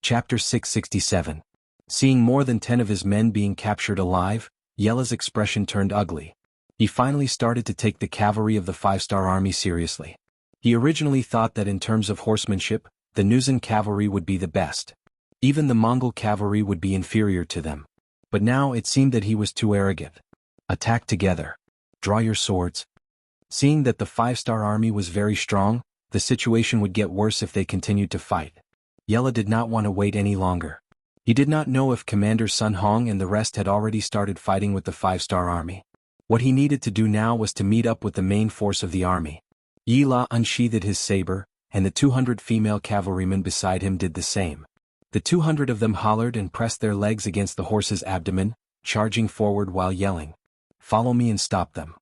Chapter 667. Seeing more than 10 of his men being captured alive, Yela's expression turned ugly. He finally started to take the cavalry of the 5-star army seriously. He originally thought that in terms of horsemanship, the Nuzan cavalry would be the best. Even the Mongol cavalry would be inferior to them. But now it seemed that he was too arrogant. Attack together. Draw your swords. Seeing that the 5-star army was very strong, the situation would get worse if they continued to fight. Yela did not want to wait any longer. He did not know if Commander Sun Hong and the rest had already started fighting with the 5-star army. What he needed to do now was to meet up with the main force of the army. Yela unsheathed his saber, and the 200 female cavalrymen beside him did the same. The 200 of them hollered and pressed their legs against the horse's abdomen, charging forward while yelling, "Follow me and stop them."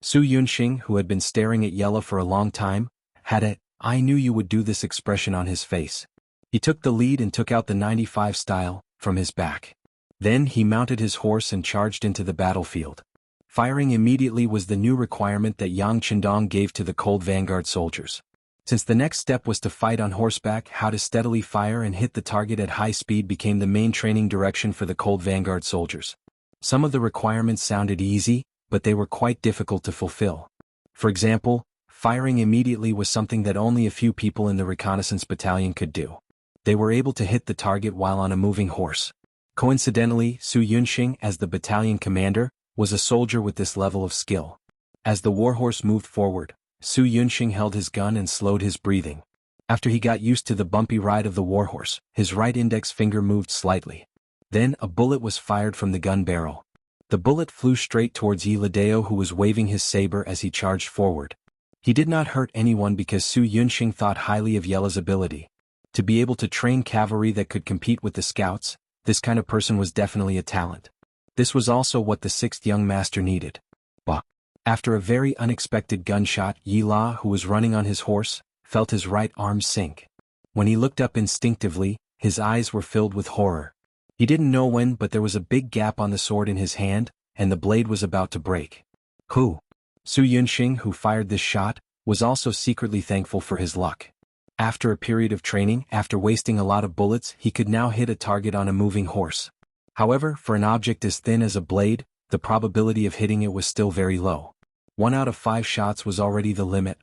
Su Yunxing, who had been staring at Yela for a long time, had a "I knew you would do this" expression on his face. He took the lead and took out the 95 style from his back. Then he mounted his horse and charged into the battlefield. Firing immediately was the new requirement that Yang Qindong gave to the Cold Vanguard soldiers. Since the next step was to fight on horseback, how to steadily fire and hit the target at high speed became the main training direction for the Cold Vanguard soldiers. Some of the requirements sounded easy, but they were quite difficult to fulfill. For example, firing immediately was something that only a few people in the reconnaissance battalion could do. They were able to hit the target while on a moving horse. Coincidentally, Su Yunxing, as the battalion commander, was a soldier with this level of skill. As the warhorse moved forward, Su Yunxing held his gun and slowed his breathing. After he got used to the bumpy ride of the warhorse, his right index finger moved slightly. Then a bullet was fired from the gun barrel. The bullet flew straight towards Yi Ladeo, who was waving his saber as he charged forward. He did not hurt anyone because Su Yunxing thought highly of Yela's ability. To be able to train cavalry that could compete with the scouts, this kind of person was definitely a talent. This was also what the 6th young master needed. Bah! After a very unexpected gunshot, Yi La, who was running on his horse, felt his right arm sink. When he looked up instinctively, his eyes were filled with horror. He didn't know when, but there was a big gap on the sword in his hand, and the blade was about to break. Who? Su Yunxing, who fired this shot, was also secretly thankful for his luck. After a period of training, after wasting a lot of bullets, he could now hit a target on a moving horse. However, for an object as thin as a blade, the probability of hitting it was still very low. 1 out of 5 shots was already the limit.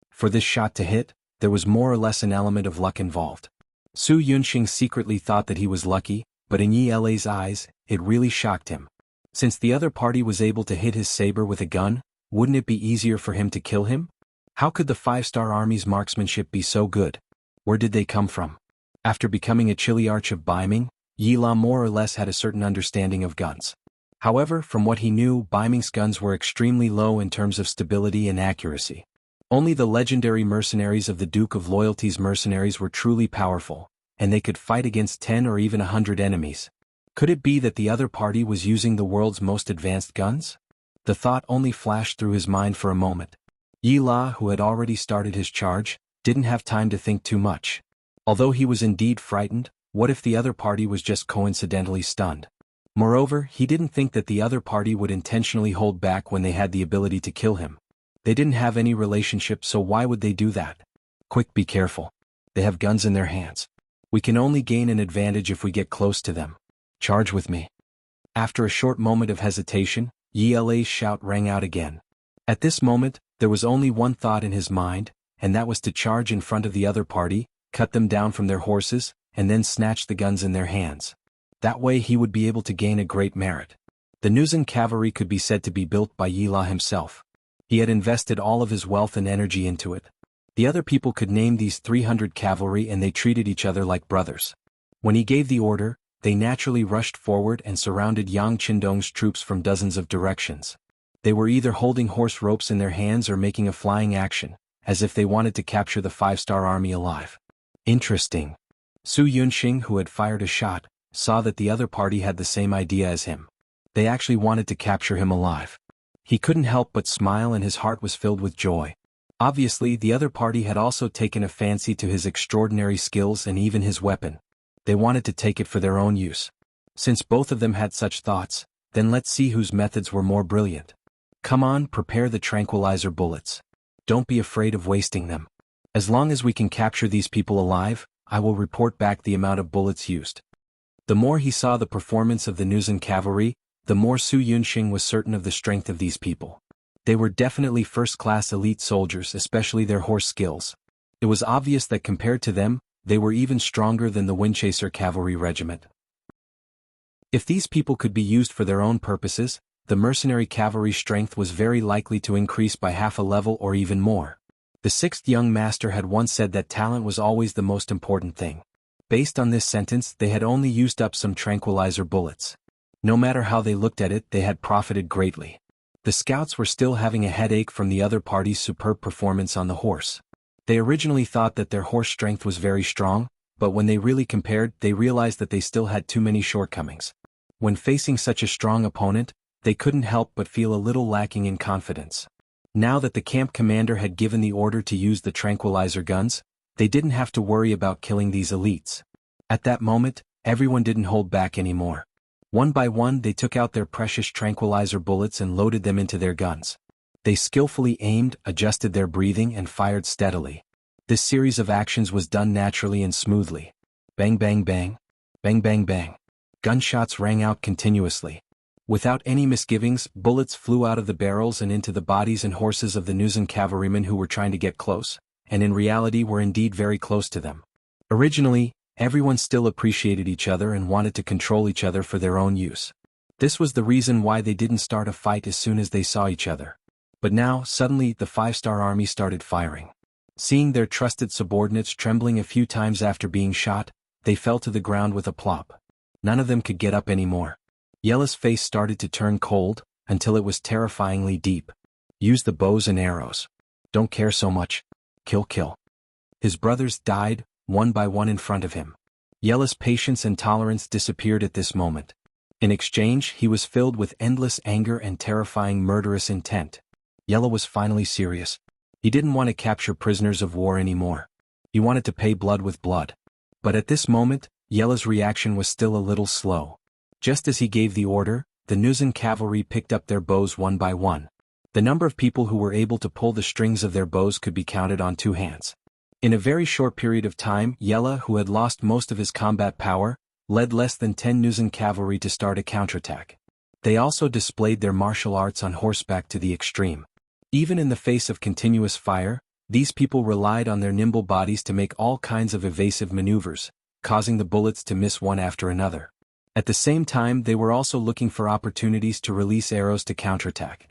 For this shot to hit, there was more or less an element of luck involved. Su Yunxing secretly thought that he was lucky, but in Yi La's eyes, it really shocked him. Since the other party was able to hit his saber with a gun, wouldn't it be easier for him to kill him? How could the 5-star army's marksmanship be so good? Where did they come from? After becoming a Chiliarch of Ming, Yi La more or less had a certain understanding of guns. However, from what he knew, Ming's guns were extremely low in terms of stability and accuracy. Only the legendary mercenaries of the Duke of Loyalty's mercenaries were truly powerful, and they could fight against 10 or even 100 enemies. Could it be that the other party was using the world's most advanced guns? The thought only flashed through his mind for a moment. Yi La, who had already started his charge, didn't have time to think too much. Although he was indeed frightened, what if the other party was just coincidentally stunned? Moreover, he didn't think that the other party would intentionally hold back when they had the ability to kill him. They didn't have any relationship, so why would they do that? Quick, be careful. They have guns in their hands. We can only gain an advantage if we get close to them. Charge with me. After a short moment of hesitation, Yi La's shout rang out again. At this moment, there was only one thought in his mind, and that was to charge in front of the other party, cut them down from their horses, and then snatch the guns in their hands. That way he would be able to gain a great merit. The Nuzan cavalry could be said to be built by Yi La himself. He had invested all of his wealth and energy into it. The other people could name these 300 cavalry, and they treated each other like brothers. When he gave the order, they naturally rushed forward and surrounded Yang Qindong's troops from dozens of directions. They were either holding horse ropes in their hands or making a flying action, as if they wanted to capture the 5-star army alive. Interesting. Su Yunxing, who had fired a shot, saw that the other party had the same idea as him. They actually wanted to capture him alive. He couldn't help but smile, and his heart was filled with joy. Obviously, the other party had also taken a fancy to his extraordinary skills and even his weapon. They wanted to take it for their own use. Since both of them had such thoughts, then let's see whose methods were more brilliant. Come on, prepare the tranquilizer bullets. Don't be afraid of wasting them. As long as we can capture these people alive, I will report back the amount of bullets used. The more he saw the performance of the Nuzan cavalry, the more Su Yunxing was certain of the strength of these people. They were definitely first-class elite soldiers, especially their horse skills. It was obvious that compared to them, they were even stronger than the Windchaser cavalry regiment. If these people could be used for their own purposes, the mercenary cavalry's strength was very likely to increase by half a level or even more. The sixth young master had once said that talent was always the most important thing. Based on this sentence, they had only used up some tranquilizer bullets. No matter how they looked at it, they had profited greatly. The scouts were still having a headache from the other party's superb performance on the horse. They originally thought that their horse strength was very strong, but when they really compared, they realized that they still had too many shortcomings. When facing such a strong opponent, they couldn't help but feel a little lacking in confidence. Now that the camp commander had given the order to use the tranquilizer guns, they didn't have to worry about killing these elites. At that moment, everyone didn't hold back anymore. One by one they took out their precious tranquilizer bullets and loaded them into their guns. They skillfully aimed, adjusted their breathing and fired steadily. This series of actions was done naturally and smoothly. Bang bang bang. Bang bang bang. Gunshots rang out continuously. Without any misgivings, bullets flew out of the barrels and into the bodies and horses of the Nuzan cavalrymen who were trying to get close, and in reality were indeed very close to them. Originally, everyone still appreciated each other and wanted to control each other for their own use. This was the reason why they didn't start a fight as soon as they saw each other. But now, suddenly, the five-star army started firing. Seeing their trusted subordinates trembling a few times after being shot, they fell to the ground with a plop. None of them could get up anymore. Yella's face started to turn cold, until it was terrifyingly deep. Use the bows and arrows. Don't care so much. Kill, kill. His brothers died, one by one in front of him. Yella's patience and tolerance disappeared at this moment. In exchange, he was filled with endless anger and terrifying murderous intent. Yella was finally serious. He didn't want to capture prisoners of war anymore. He wanted to pay blood with blood. But at this moment, Yella's reaction was still a little slow. Just as he gave the order, the Nuzan cavalry picked up their bows one by one. The number of people who were able to pull the strings of their bows could be counted on two hands. In a very short period of time, Yella, who had lost most of his combat power, led less than 10 Nuzan cavalry to start a counterattack. They also displayed their martial arts on horseback to the extreme. Even in the face of continuous fire, these people relied on their nimble bodies to make all kinds of evasive maneuvers, causing the bullets to miss one after another. At the same time, they were also looking for opportunities to release arrows to counterattack.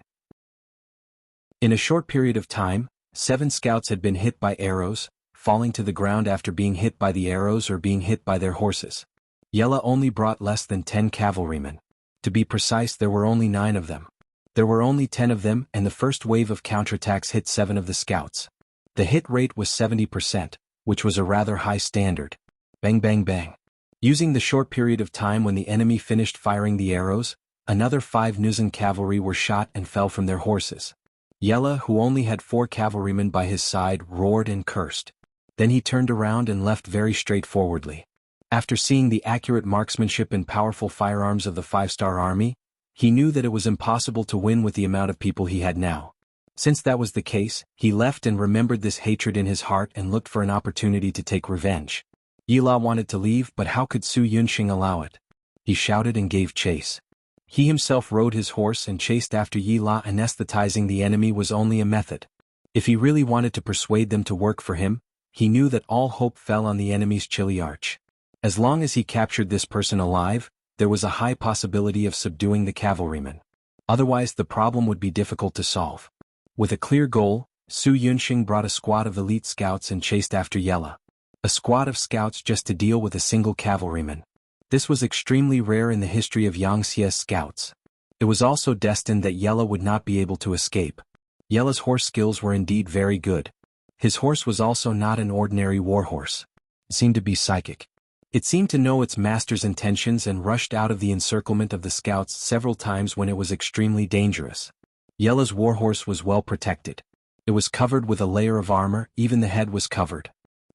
In a short period of time, 7 scouts had been hit by arrows, falling to the ground after being hit by the arrows or being hit by their horses. Yella only brought less than 10 cavalrymen. To be precise, there were only 9 of them. There were only 10 of them, and the first wave of counterattacks hit 7 of the scouts. The hit rate was 70%, which was a rather high standard. Bang bang bang. Using the short period of time when the enemy finished firing the arrows, another 5 Nuzan cavalry were shot and fell from their horses. Yella, who only had 4 cavalrymen by his side, roared and cursed. Then he turned around and left very straightforwardly. After seeing the accurate marksmanship and powerful firearms of the 5-star army, he knew that it was impossible to win with the amount of people he had now. Since that was the case, he left and remembered this hatred in his heart and looked for an opportunity to take revenge. Yilla wanted to leave, but how could Su Yunxing allow it? He shouted and gave chase. He himself rode his horse and chased after Yilla. Anesthetizing the enemy was only a method. If he really wanted to persuade them to work for him, he knew that all hope fell on the enemy's chilly arch. As long as he captured this person alive, there was a high possibility of subduing the cavalrymen. Otherwise, the problem would be difficult to solve. With a clear goal, Su Yunxing brought a squad of elite scouts and chased after Yella. A squad of scouts just to deal with a single cavalryman. This was extremely rare in the history of Yangxia's scouts. It was also destined that Yella would not be able to escape. Yella's horse skills were indeed very good. His horse was also not an ordinary warhorse. It seemed to be psychic. It seemed to know its master's intentions and rushed out of the encirclement of the scouts several times when it was extremely dangerous. Yella's warhorse was well protected. It was covered with a layer of armor, even the head was covered.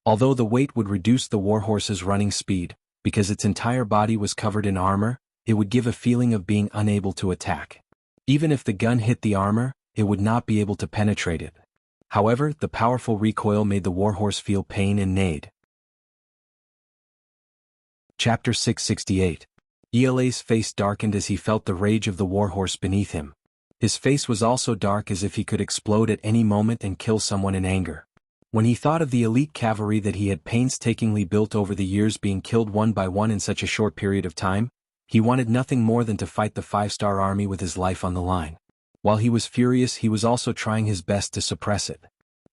Although the weight would reduce the warhorse's running speed, because its entire body was covered in armor, it would give a feeling of being unable to attack. Even if the gun hit the armor, it would not be able to penetrate it. However, the powerful recoil made the warhorse feel pain and neighed. Chapter 668. Ela's face darkened as he felt the rage of the warhorse beneath him. His face was also dark, as if he could explode at any moment and kill someone in anger. When he thought of the elite cavalry that he had painstakingly built over the years being killed one by one in such a short period of time, he wanted nothing more than to fight the 5-star army with his life on the line. While he was furious, he was also trying his best to suppress it.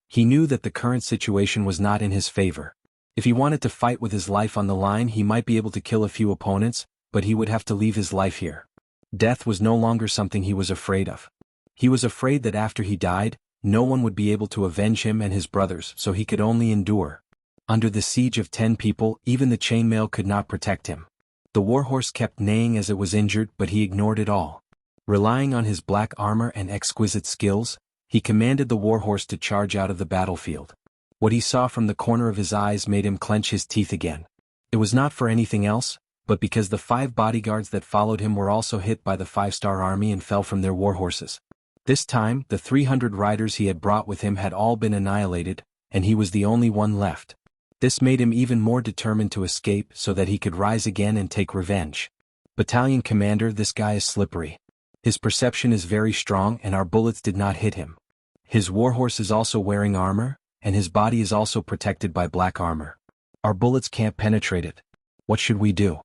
He knew that the current situation was not in his favor. If he wanted to fight with his life on the line, he might be able to kill a few opponents, but he would have to leave his life here. Death was no longer something he was afraid of. He was afraid that after he died, no one would be able to avenge him and his brothers, so he could only endure. Under the siege of 10 people, even the chainmail could not protect him. The warhorse kept neighing as it was injured, but he ignored it all. Relying on his black armor and exquisite skills, he commanded the warhorse to charge out of the battlefield. What he saw from the corner of his eyes made him clench his teeth again. It was not for anything else, but because the 5 bodyguards that followed him were also hit by the 5-star army and fell from their warhorses. This time, the 300 riders he had brought with him had all been annihilated, and he was the only one left. This made him even more determined to escape so that he could rise again and take revenge. Battalion commander, this guy is slippery. His perception is very strong and our bullets did not hit him. His warhorse is also wearing armor, and his body is also protected by black armor. Our bullets can't penetrate it. What should we do?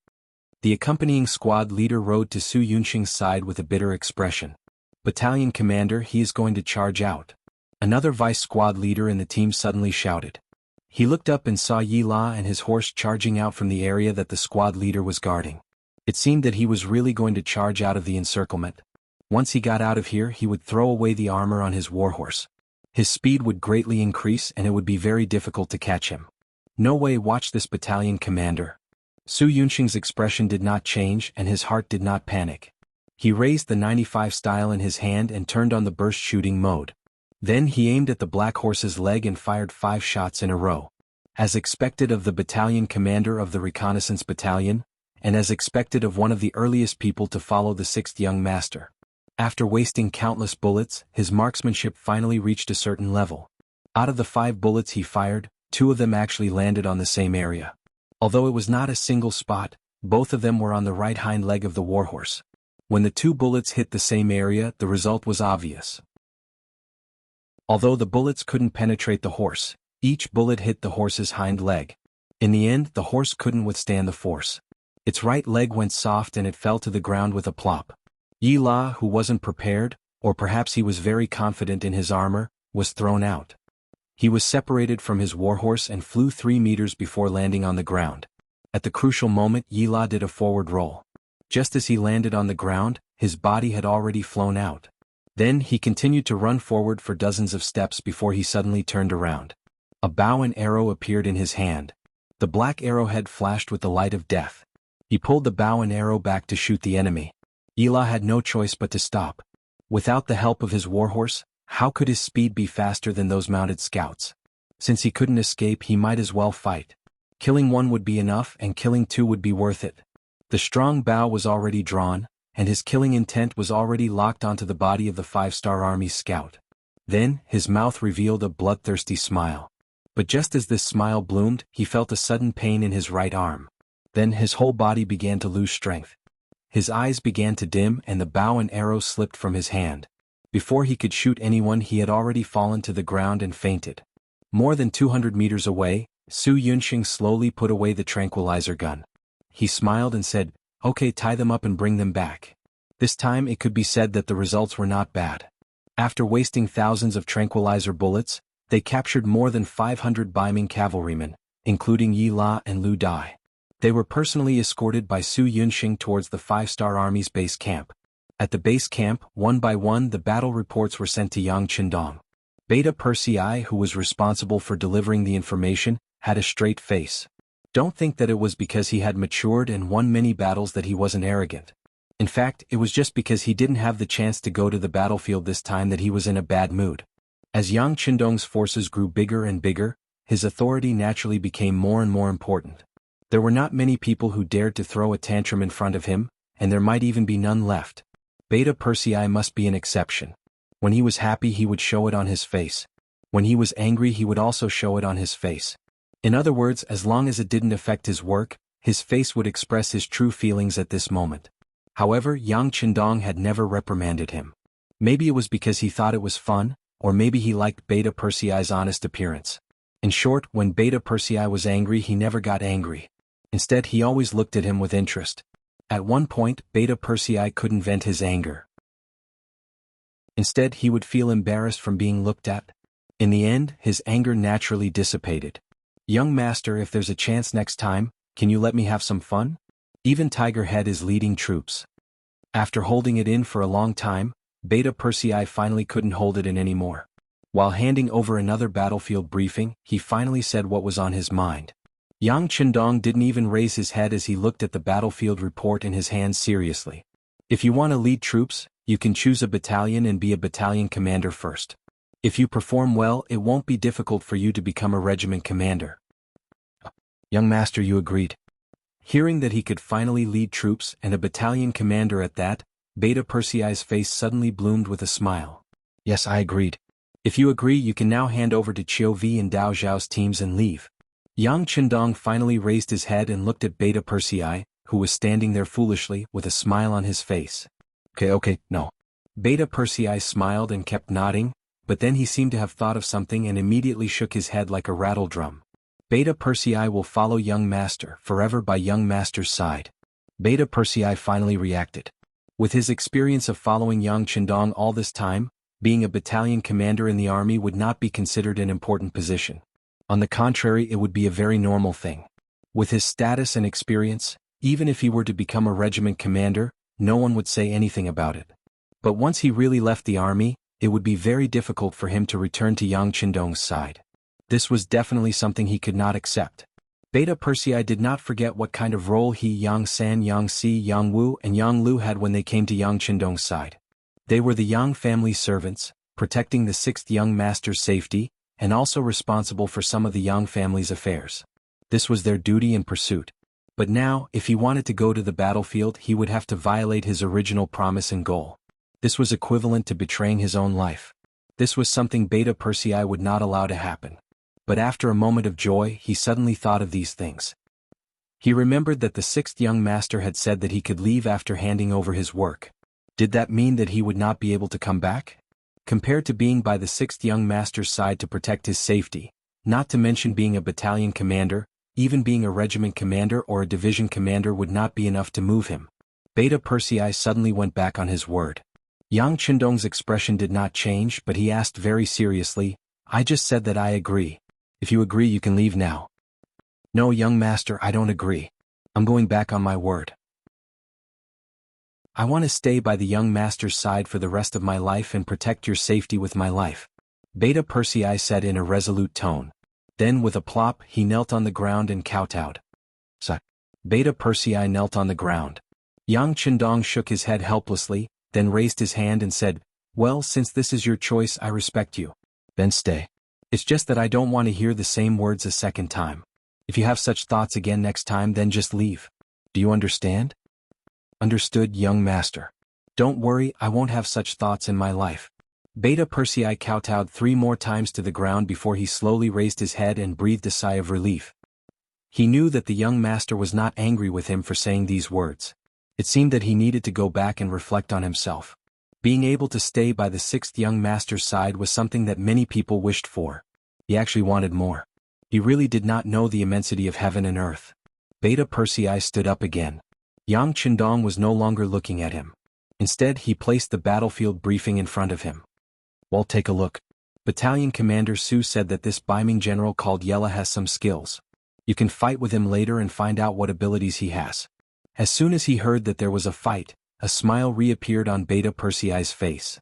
The accompanying squad leader rode to Su Yunxing's side with a bitter expression. Battalion commander, he is going to charge out. Another vice squad leader in the team suddenly shouted. He looked up and saw Yi La and his horse charging out from the area that the squad leader was guarding. It seemed that he was really going to charge out of the encirclement. Once he got out of here, he would throw away the armor on his warhorse. His speed would greatly increase and it would be very difficult to catch him. No way, watch this, battalion commander. Su Yunxing's expression did not change and his heart did not panic. He raised the 95 style in his hand and turned on the burst shooting mode. Then he aimed at the black horse's leg and fired 5 shots in a row. As expected of the battalion commander of the reconnaissance battalion, and as expected of one of the earliest people to follow the 6th young master. After wasting countless bullets, his marksmanship finally reached a certain level. Out of the 5 bullets he fired, 2 of them actually landed on the same area. Although it was not a single spot, both of them were on the right hind leg of the warhorse. When the 2 bullets hit the same area, the result was obvious. Although the bullets couldn't penetrate the horse, each bullet hit the horse's hind leg. In the end, the horse couldn't withstand the force. Its right leg went soft and it fell to the ground with a plop. Yi La, who wasn't prepared, or perhaps he was very confident in his armor, was thrown out. He was separated from his warhorse and flew 3 meters before landing on the ground. At the crucial moment, Yi La did a forward roll. Just as he landed on the ground, his body had already flown out. Then he continued to run forward for dozens of steps before he suddenly turned around. A bow and arrow appeared in his hand. The black arrowhead flashed with the light of death. He pulled the bow and arrow back to shoot the enemy. Yi La had no choice but to stop. Without the help of his warhorse, how could his speed be faster than those mounted scouts? Since he couldn't escape, he might as well fight. Killing 1 would be enough and killing 2 would be worth it. The strong bow was already drawn, and his killing intent was already locked onto the body of the 5-star army's scout. Then, his mouth revealed a bloodthirsty smile. But just as this smile bloomed, he felt a sudden pain in his right arm. Then his whole body began to lose strength. His eyes began to dim and the bow and arrow slipped from his hand. Before he could shoot anyone, he had already fallen to the ground and fainted. More than 200 meters away, Su Yunxing slowly put away the tranquilizer gun. He smiled and said, "Okay, tie them up and bring them back." This time it could be said that the results were not bad. After wasting thousands of tranquilizer bullets, they captured more than 500 Ming cavalrymen, including Yi La and Lu Dai. They were personally escorted by Su Yunxing towards the 5-star army's base camp. At the base camp, one by one the battle reports were sent to Yang Qindong. Beta Persei, who was responsible for delivering the information, had a straight face. Don't think that it was because he had matured and won many battles that he wasn't arrogant. In fact, it was just because he didn't have the chance to go to the battlefield this time that he was in a bad mood. As Yang Qindong's forces grew bigger and bigger, his authority naturally became more and more important. There were not many people who dared to throw a tantrum in front of him, and there might even be none left. Beta Persei must be an exception. When he was happy, he would show it on his face. When he was angry, he would also show it on his face. In other words, as long as it didn't affect his work, his face would express his true feelings at this moment. However, Yang Qindong had never reprimanded him. Maybe it was because he thought it was fun, or maybe he liked Beta Persei's honest appearance. In short, when Beta Persei was angry, he never got angry. Instead, he always looked at him with interest. At one point, Beta Persei couldn't vent his anger. Instead, he would feel embarrassed from being looked at. In the end, his anger naturally dissipated. "Young master, if there's a chance next time, can you let me have some fun?" Even Tiger Head is leading troops. After holding it in for a long time, Beta Persei finally couldn't hold it in anymore. While handing over another battlefield briefing, he finally said what was on his mind. Yang Qindong didn't even raise his head as he looked at the battlefield report in his hands seriously. "If you want to lead troops, you can choose a battalion and be a battalion commander first. If you perform well, it won't be difficult for you to become a regiment commander." "Young master, you agreed." Hearing that he could finally lead troops and a battalion commander at that, Beta Persei's face suddenly bloomed with a smile. "Yes, I agreed. If you agree, you can now hand over to Qiu Vi and Dao Zhao's teams and leave." Yang Qindong finally raised his head and looked at Beta Persei, who was standing there foolishly with a smile on his face. Okay, no." Beta Persei smiled and kept nodding, but then he seemed to have thought of something and immediately shook his head like a rattle drum. "Beta Persei will follow young master forever by young master's side." Beta Persei finally reacted. With his experience of following Yang Qindong all this time, being a battalion commander in the army would not be considered an important position. On the contrary, it would be a very normal thing. With his status and experience, even if he were to become a regiment commander, no one would say anything about it. But once he really left the army, it would be very difficult for him to return to Yang Qindong's side. This was definitely something he could not accept. Beta Persei did not forget what kind of role he, Yang San, Yang Si, Yang Wu, and Yang Lu had when they came to Yang Qindong's side. They were the Yang family servants, protecting the sixth young master's safety, and also responsible for some of the Yang family's affairs. This was their duty and pursuit. But now, if he wanted to go to the battlefield, he would have to violate his original promise and goal. This was equivalent to betraying his own life. This was something Beta Persei would not allow to happen. But after a moment of joy, he suddenly thought of these things. He remembered that the sixth young master had said that he could leave after handing over his work. Did that mean that he would not be able to come back? Compared to being by the sixth young master's side to protect his safety, not to mention being a battalion commander, even being a regiment commander or a division commander would not be enough to move him. Beta Persei suddenly went back on his word. Yang Qindong's expression did not change, but he asked very seriously, "I just said that I agree. If you agree, you can leave now." "No, young master, I don't agree. I'm going back on my word. I want to stay by the young master's side for the rest of my life and protect your safety with my life," Beta Persei said in a resolute tone. Then with a plop, he knelt on the ground and kowtowed. Beta Persei knelt on the ground. Yang Qindong shook his head helplessly, then raised his hand and said, "Well, since this is your choice, I respect you. Then stay. It's just that I don't want to hear the same words a second time. If you have such thoughts again next time, then just leave. Do you understand?" "Understood, young master. Don't worry, I won't have such thoughts in my life." Beta Persei kowtowed 3 more times to the ground before he slowly raised his head and breathed a sigh of relief. He knew that the young master was not angry with him for saying these words. It seemed that he needed to go back and reflect on himself. Being able to stay by the sixth young master's side was something that many people wished for. He actually wanted more. He really did not know the immensity of heaven and earth. Beta Persei stood up again. Yang Qindong was no longer looking at him. Instead, he placed the battlefield briefing in front of him. "Well, take a look. Battalion Commander Su said that this Ming general called Yella has some skills. You can fight with him later and find out what abilities he has." As soon as he heard that there was a fight, a smile reappeared on Beta Persei's face.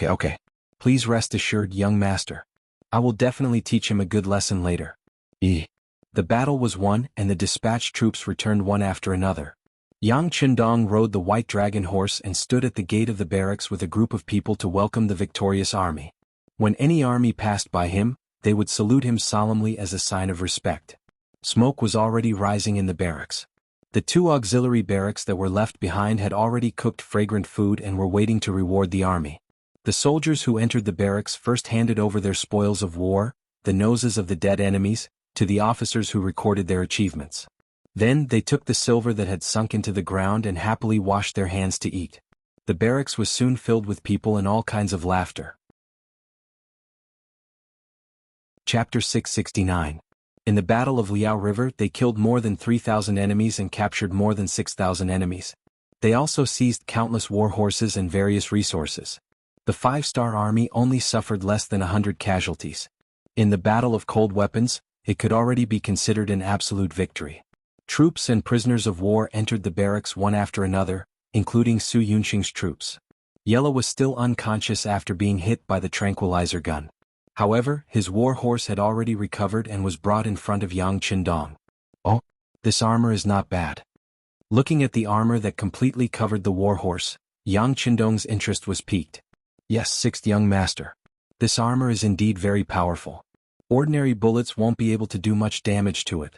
Okay. Please rest assured, young master. I will definitely teach him a good lesson later." The battle was won and the dispatched troops returned one after another. Yang Qindong rode the white dragon horse and stood at the gate of the barracks with a group of people to welcome the victorious army. When any army passed by him, they would salute him solemnly as a sign of respect. Smoke was already rising in the barracks. The 2 auxiliary barracks that were left behind had already cooked fragrant food and were waiting to reward the army. The soldiers who entered the barracks first handed over their spoils of war, the noses of the dead enemies, to the officers who recorded their achievements. Then they took the silver that had sunk into the ground and happily washed their hands to eat. The barracks was soon filled with people and all kinds of laughter. Chapter 669. In the Battle of Liao River they killed more than 3,000 enemies and captured more than 6,000 enemies. They also seized countless war horses and various resources. The 5-star army only suffered less than 100 casualties. In the Battle of Cold Weapons, it could already be considered an absolute victory. Troops and prisoners of war entered the barracks one after another, including Su Yunxing's troops. Yellow was still unconscious after being hit by the tranquilizer gun. However, his war horse had already recovered and was brought in front of Yang Qindong. Oh, this armor is not bad. Looking at the armor that completely covered the war horse, Yang Qindong's interest was piqued. Yes, sixth young master. This armor is indeed very powerful. Ordinary bullets won't be able to do much damage to it.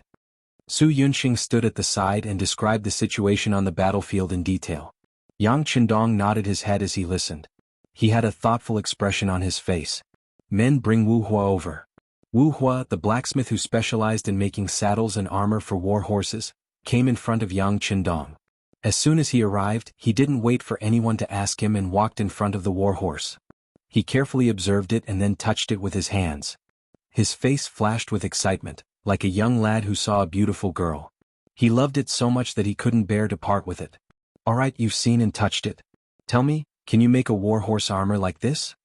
Su Yunxing stood at the side and described the situation on the battlefield in detail. Yang Qindong nodded his head as he listened. He had a thoughtful expression on his face. Men, bring Wu Hua over. Wu Hua, the blacksmith who specialized in making saddles and armor for war horses, came in front of Yang Qindong. As soon as he arrived, he didn't wait for anyone to ask him and walked in front of the war horse. He carefully observed it and then touched it with his hands. His face flashed with excitement, like a young lad who saw a beautiful girl. He loved it so much that he couldn't bear to part with it. All right, you've seen and touched it. Tell me, can you make a war horse armor like this?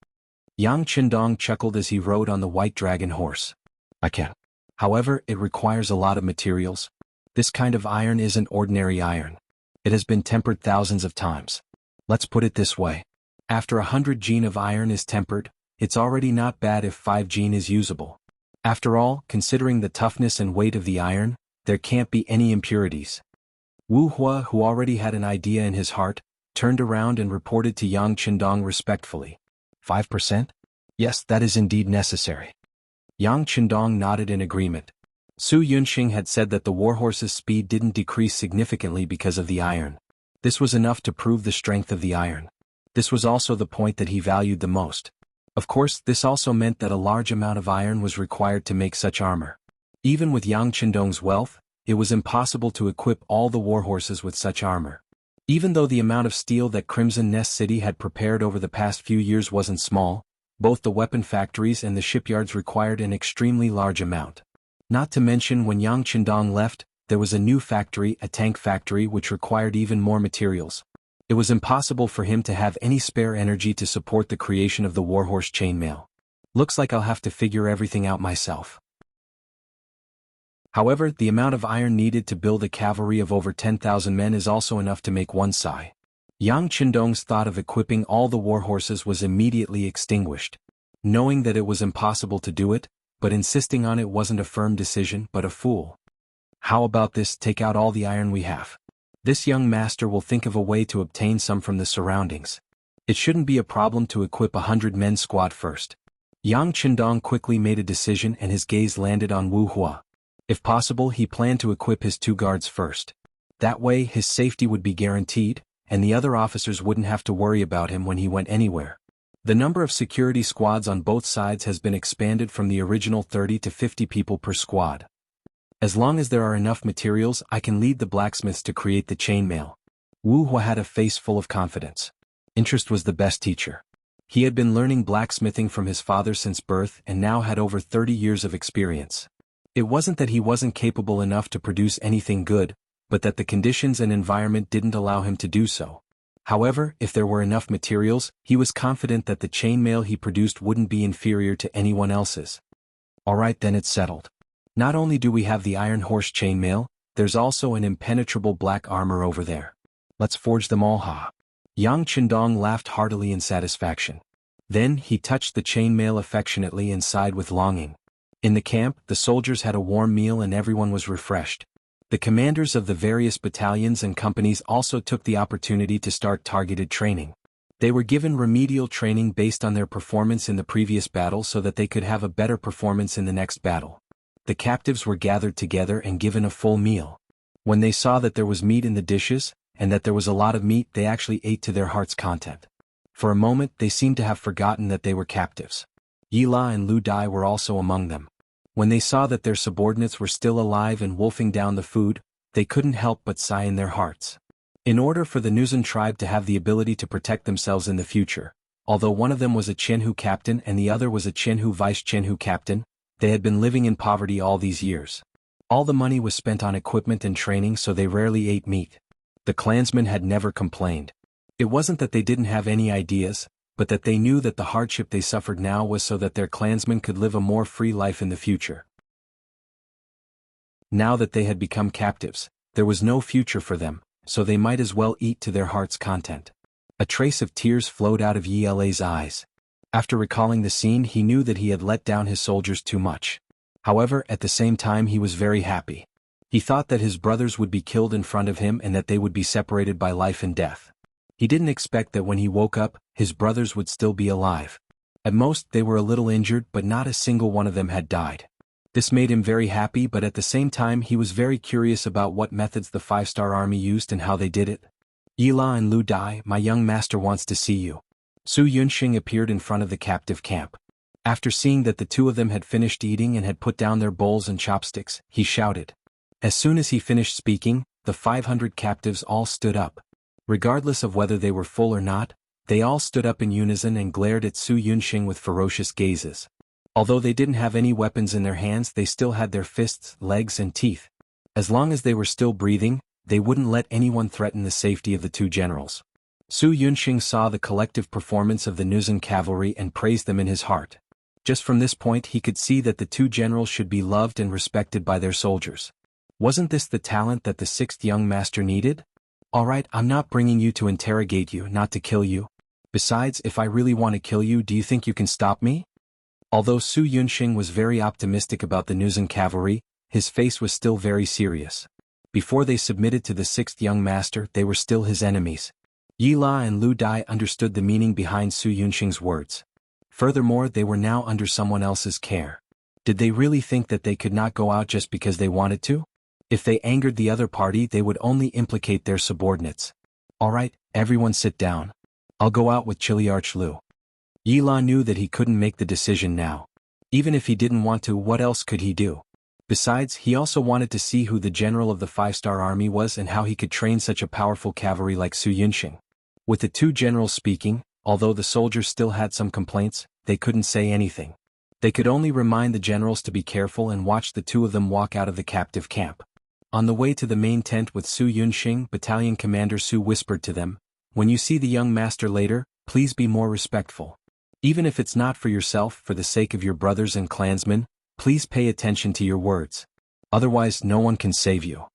Yang Qindong chuckled as he rode on the white dragon horse. I can. However, it requires a lot of materials. This kind of iron isn't ordinary iron. It has been tempered thousands of times. Let's put it this way. After 100 gene of iron is tempered, it's already not bad if 5 gene is usable. After all, considering the toughness and weight of the iron, there can't be any impurities. Wu Hua, who already had an idea in his heart, turned around and reported to Yang Qindong respectfully. 5%? Yes, that is indeed necessary. Yang Qindong nodded in agreement. Su Yunxing had said that the warhorse's speed didn't decrease significantly because of the iron. This was enough to prove the strength of the iron. This was also the point that he valued the most. Of course, this also meant that a large amount of iron was required to make such armor. Even with Yang Qindong's wealth, it was impossible to equip all the warhorses with such armor. Even though the amount of steel that Crimson Nest City had prepared over the past few years wasn't small, both the weapon factories and the shipyards required an extremely large amount. Not to mention when Yang Qindong left, there was a new factory, a tank factory, which required even more materials. It was impossible for him to have any spare energy to support the creation of the warhorse chainmail. Looks like I'll have to figure everything out myself. However, the amount of iron needed to build a cavalry of over 10,000 men is also enough to make one sigh. Yang Qindong's thought of equipping all the warhorses was immediately extinguished. Knowing that it was impossible to do it, but insisting on it wasn't a firm decision but a fool. How about this, take out all the iron we have. This young master will think of a way to obtain some from the surroundings. It shouldn't be a problem to equip 100 men squad first. Yang Qindong quickly made a decision and his gaze landed on Wu Hua. If possible, he planned to equip his 2 guards first. That way, his safety would be guaranteed, and the other officers wouldn't have to worry about him when he went anywhere. The number of security squads on both sides has been expanded from the original 30 to 50 people per squad. As long as there are enough materials, I can lead the blacksmiths to create the chainmail. Wu Hua had a face full of confidence. Interest was the best teacher. He had been learning blacksmithing from his father since birth and now had over 30 years of experience. It wasn't that he wasn't capable enough to produce anything good, but that the conditions and environment didn't allow him to do so. However, if there were enough materials, he was confident that the chainmail he produced wouldn't be inferior to anyone else's. Alright, then it's settled. Not only do we have the iron horse chainmail, there's also an impenetrable black armor over there. Let's forge them all, ha. Yang Qindong laughed heartily in satisfaction. Then he touched the chainmail affectionately and sighed with longing. In the camp, the soldiers had a warm meal and everyone was refreshed. The commanders of the various battalions and companies also took the opportunity to start targeted training. They were given remedial training based on their performance in the previous battle so that they could have a better performance in the next battle. The captives were gathered together and given a full meal. When they saw that there was meat in the dishes, and that there was a lot of meat, they actually ate to their heart's content. For a moment, they seemed to have forgotten that they were captives. Yi La and Lu Dai were also among them. When they saw that their subordinates were still alive and wolfing down the food, they couldn't help but sigh in their hearts. In order for the Nuzan tribe to have the ability to protect themselves in the future, although one of them was a Jianghu captain and the other was a Jianghu vice-Jianghu captain, they had been living in poverty all these years. All the money was spent on equipment and training, so they rarely ate meat. The clansmen had never complained. It wasn't that they didn't have any ideas, but that they knew that the hardship they suffered now was so that their clansmen could live a more free life in the future. Now that they had become captives, there was no future for them, so they might as well eat to their heart's content. A trace of tears flowed out of Yila's eyes. After recalling the scene, he knew that he had let down his soldiers too much. However, at the same time he was very happy. He thought that his brothers would be killed in front of him and that they would be separated by life and death. He didn't expect that when he woke up, his brothers would still be alive. At most, they were a little injured, but not a single one of them had died. This made him very happy, but at the same time he was very curious about what methods the 5-star army used and how they did it. Yila and Lu Dai, my young master wants to see you. Su Yunxing appeared in front of the captive camp. After seeing that the two of them had finished eating and had put down their bowls and chopsticks, he shouted. As soon as he finished speaking, the 500 captives all stood up. Regardless of whether they were full or not, they all stood up in unison and glared at Su Yunxing with ferocious gazes. Although they didn't have any weapons in their hands, they still had their fists, legs and teeth. As long as they were still breathing, they wouldn't let anyone threaten the safety of the two generals. Su Yunxing saw the collective performance of the Nuzan cavalry and praised them in his heart. Just from this point he could see that the two generals should be loved and respected by their soldiers. Wasn't this the talent that the 6th young master needed? Alright, I'm not bringing you to interrogate you, not to kill you. Besides, if I really want to kill you, do you think you can stop me? Although Su Yunxing was very optimistic about the Nuzan cavalry, his face was still very serious. Before they submitted to the 6th young master, they were still his enemies. Yila and Lu Dai understood the meaning behind Su Yunxing's words. Furthermore, they were now under someone else's care. Did they really think that they could not go out just because they wanted to? If they angered the other party, they would only implicate their subordinates. Alright, everyone sit down. I'll go out with Chiliarch Lu. Yila knew that he couldn't make the decision now. Even if he didn't want to, what else could he do? Besides, he also wanted to see who the general of the 5-star army was and how he could train such a powerful cavalry like Su Yunxing. With the two generals speaking, although the soldiers still had some complaints, they couldn't say anything. They could only remind the generals to be careful and watch the two of them walk out of the captive camp. On the way to the main tent with Su Yunxing, Battalion Commander Su whispered to them, "When you see the young master later, please be more respectful. Even if it's not for yourself, for the sake of your brothers and clansmen, please pay attention to your words. Otherwise no one can save you."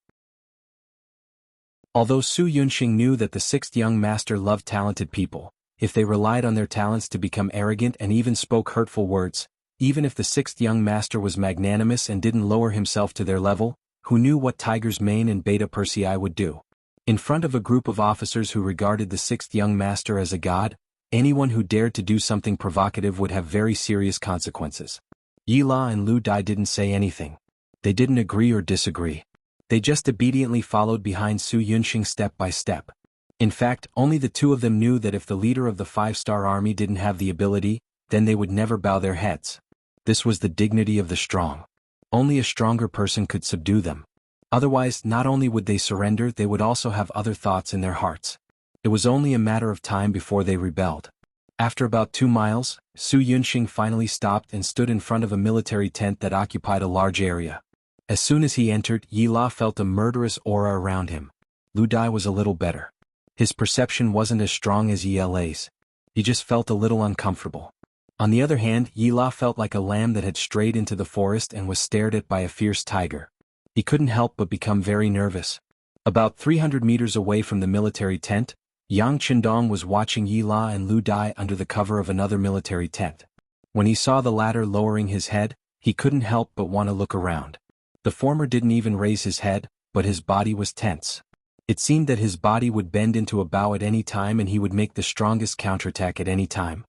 Although Su Yunxing knew that the 6th young master loved talented people, if they relied on their talents to become arrogant and even spoke hurtful words, even if the 6th young master was magnanimous and didn't lower himself to their level, who knew what Tiger's Mane and Beta Persei would do? In front of a group of officers who regarded the 6th young master as a god, anyone who dared to do something provocative would have very serious consequences. Yila and Lu Dai didn't say anything. They didn't agree or disagree. They just obediently followed behind Su Yunxing step by step. In fact, only the two of them knew that if the leader of the 5-star army didn't have the ability, then they would never bow their heads. This was the dignity of the strong. Only a stronger person could subdue them. Otherwise, not only would they surrender, they would also have other thoughts in their hearts. It was only a matter of time before they rebelled. After about 2 miles, Su Yunxing finally stopped and stood in front of a military tent that occupied a large area. As soon as he entered, Yila felt a murderous aura around him. Lu Dai was a little better. His perception wasn't as strong as Yila's. He just felt a little uncomfortable. On the other hand, Yila felt like a lamb that had strayed into the forest and was stared at by a fierce tiger. He couldn't help but become very nervous. About 300 meters away from the military tent, Yang Qindong was watching Yila and Lu Dai under the cover of another military tent. When he saw the latter lowering his head, he couldn't help but want to look around. The former didn't even raise his head, but his body was tense. It seemed that his body would bend into a bow at any time and he would make the strongest counterattack at any time.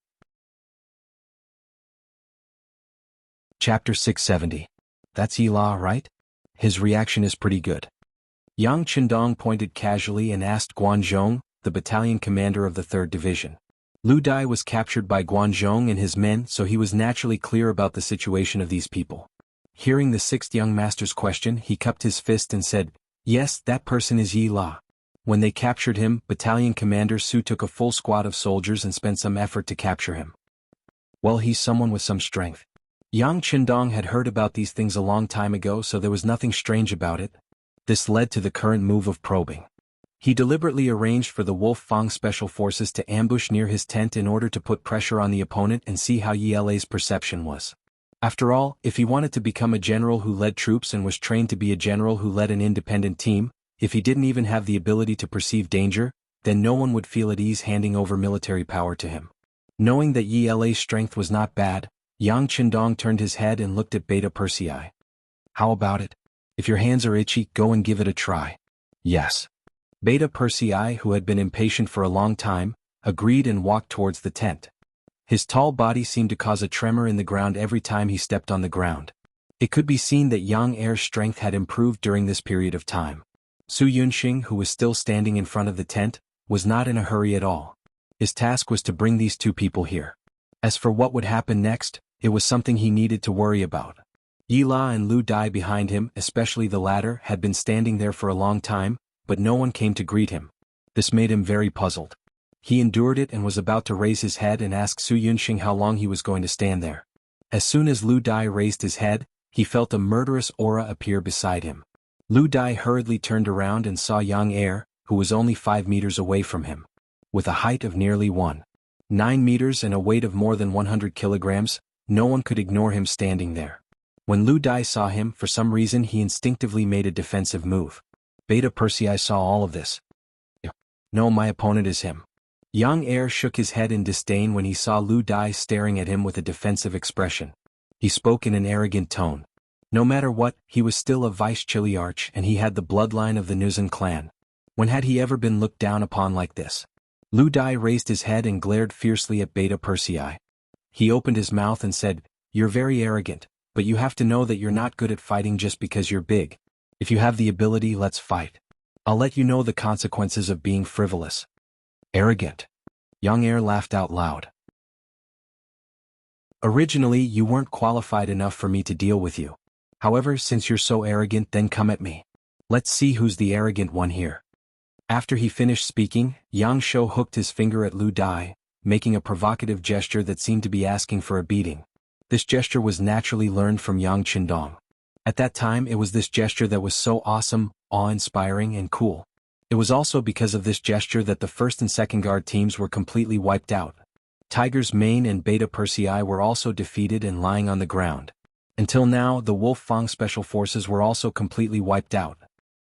Chapter 670. That's Yila, right? His reaction is pretty good. Yang Qindong pointed casually and asked Guanzhong, the battalion commander of the 3rd Division. Lu Dai was captured by Guanzhong and his men, so he was naturally clear about the situation of these people. Hearing the 6th young master's question, he cupped his fist and said, Yes, that person is Yi La. When they captured him, Battalion Commander Su took a full squad of soldiers and spent some effort to capture him. Well, he's someone with some strength. Yang Qindong had heard about these things a long time ago, so there was nothing strange about it. This led to the current move of probing. He deliberately arranged for the Wolf Fang Special Forces to ambush near his tent in order to put pressure on the opponent and see how Yi La's perception was. After all, if he wanted to become a general who led troops and was trained to be a general who led an independent team, if he didn't even have the ability to perceive danger, then no one would feel at ease handing over military power to him. Knowing that Yi La's strength was not bad, Yang Qindong turned his head and looked at Beta Persei. How about it? If your hands are itchy, go and give it a try. Yes. Beta Persei, who had been impatient for a long time, agreed and walked towards the tent. His tall body seemed to cause a tremor in the ground every time he stepped on the ground. It could be seen that Yang Er's strength had improved during this period of time. Su Yunxing, who was still standing in front of the tent, was not in a hurry at all. His task was to bring these two people here. As for what would happen next, it was something he needed to worry about. Yi La and Lu Dai behind him, especially the latter, had been standing there for a long time, but no one came to greet him. This made him very puzzled. He endured it and was about to raise his head and ask Su Yunxing how long he was going to stand there. As soon as Lu Dai raised his head, he felt a murderous aura appear beside him. Lu Dai hurriedly turned around and saw Yang Er, who was only 5 meters away from him. With a height of nearly 1.9 meters and a weight of more than 100 kilograms, no one could ignore him standing there. When Lu Dai saw him, for some reason he instinctively made a defensive move. Beta Persei saw all of this. No, my opponent is him. Yang Er shook his head in disdain when he saw Lu Dai staring at him with a defensive expression. He spoke in an arrogant tone. No matter what, he was still a vice-chiliarch and he had the bloodline of the Nuzan clan. When had he ever been looked down upon like this? Lu Dai raised his head and glared fiercely at Beta Persei. He opened his mouth and said, "You're very arrogant, but you have to know that you're not good at fighting just because you're big. If you have the ability, let's fight. I'll let you know the consequences of being frivolous." Arrogant. Yang Er laughed out loud. Originally, you weren't qualified enough for me to deal with you. However, since you're so arrogant, then come at me. Let's see who's the arrogant one here. After he finished speaking, Yang Shou hooked his finger at Lu Dai, making a provocative gesture that seemed to be asking for a beating. This gesture was naturally learned from Yang Qindong. At that time, it was this gesture that was so awesome, awe-inspiring, and cool. It was also because of this gesture that the first and second guard teams were completely wiped out. Tiger's Mane and Beta Persei were also defeated and lying on the ground. Until now, the Wolf Fang Special Forces were also completely wiped out.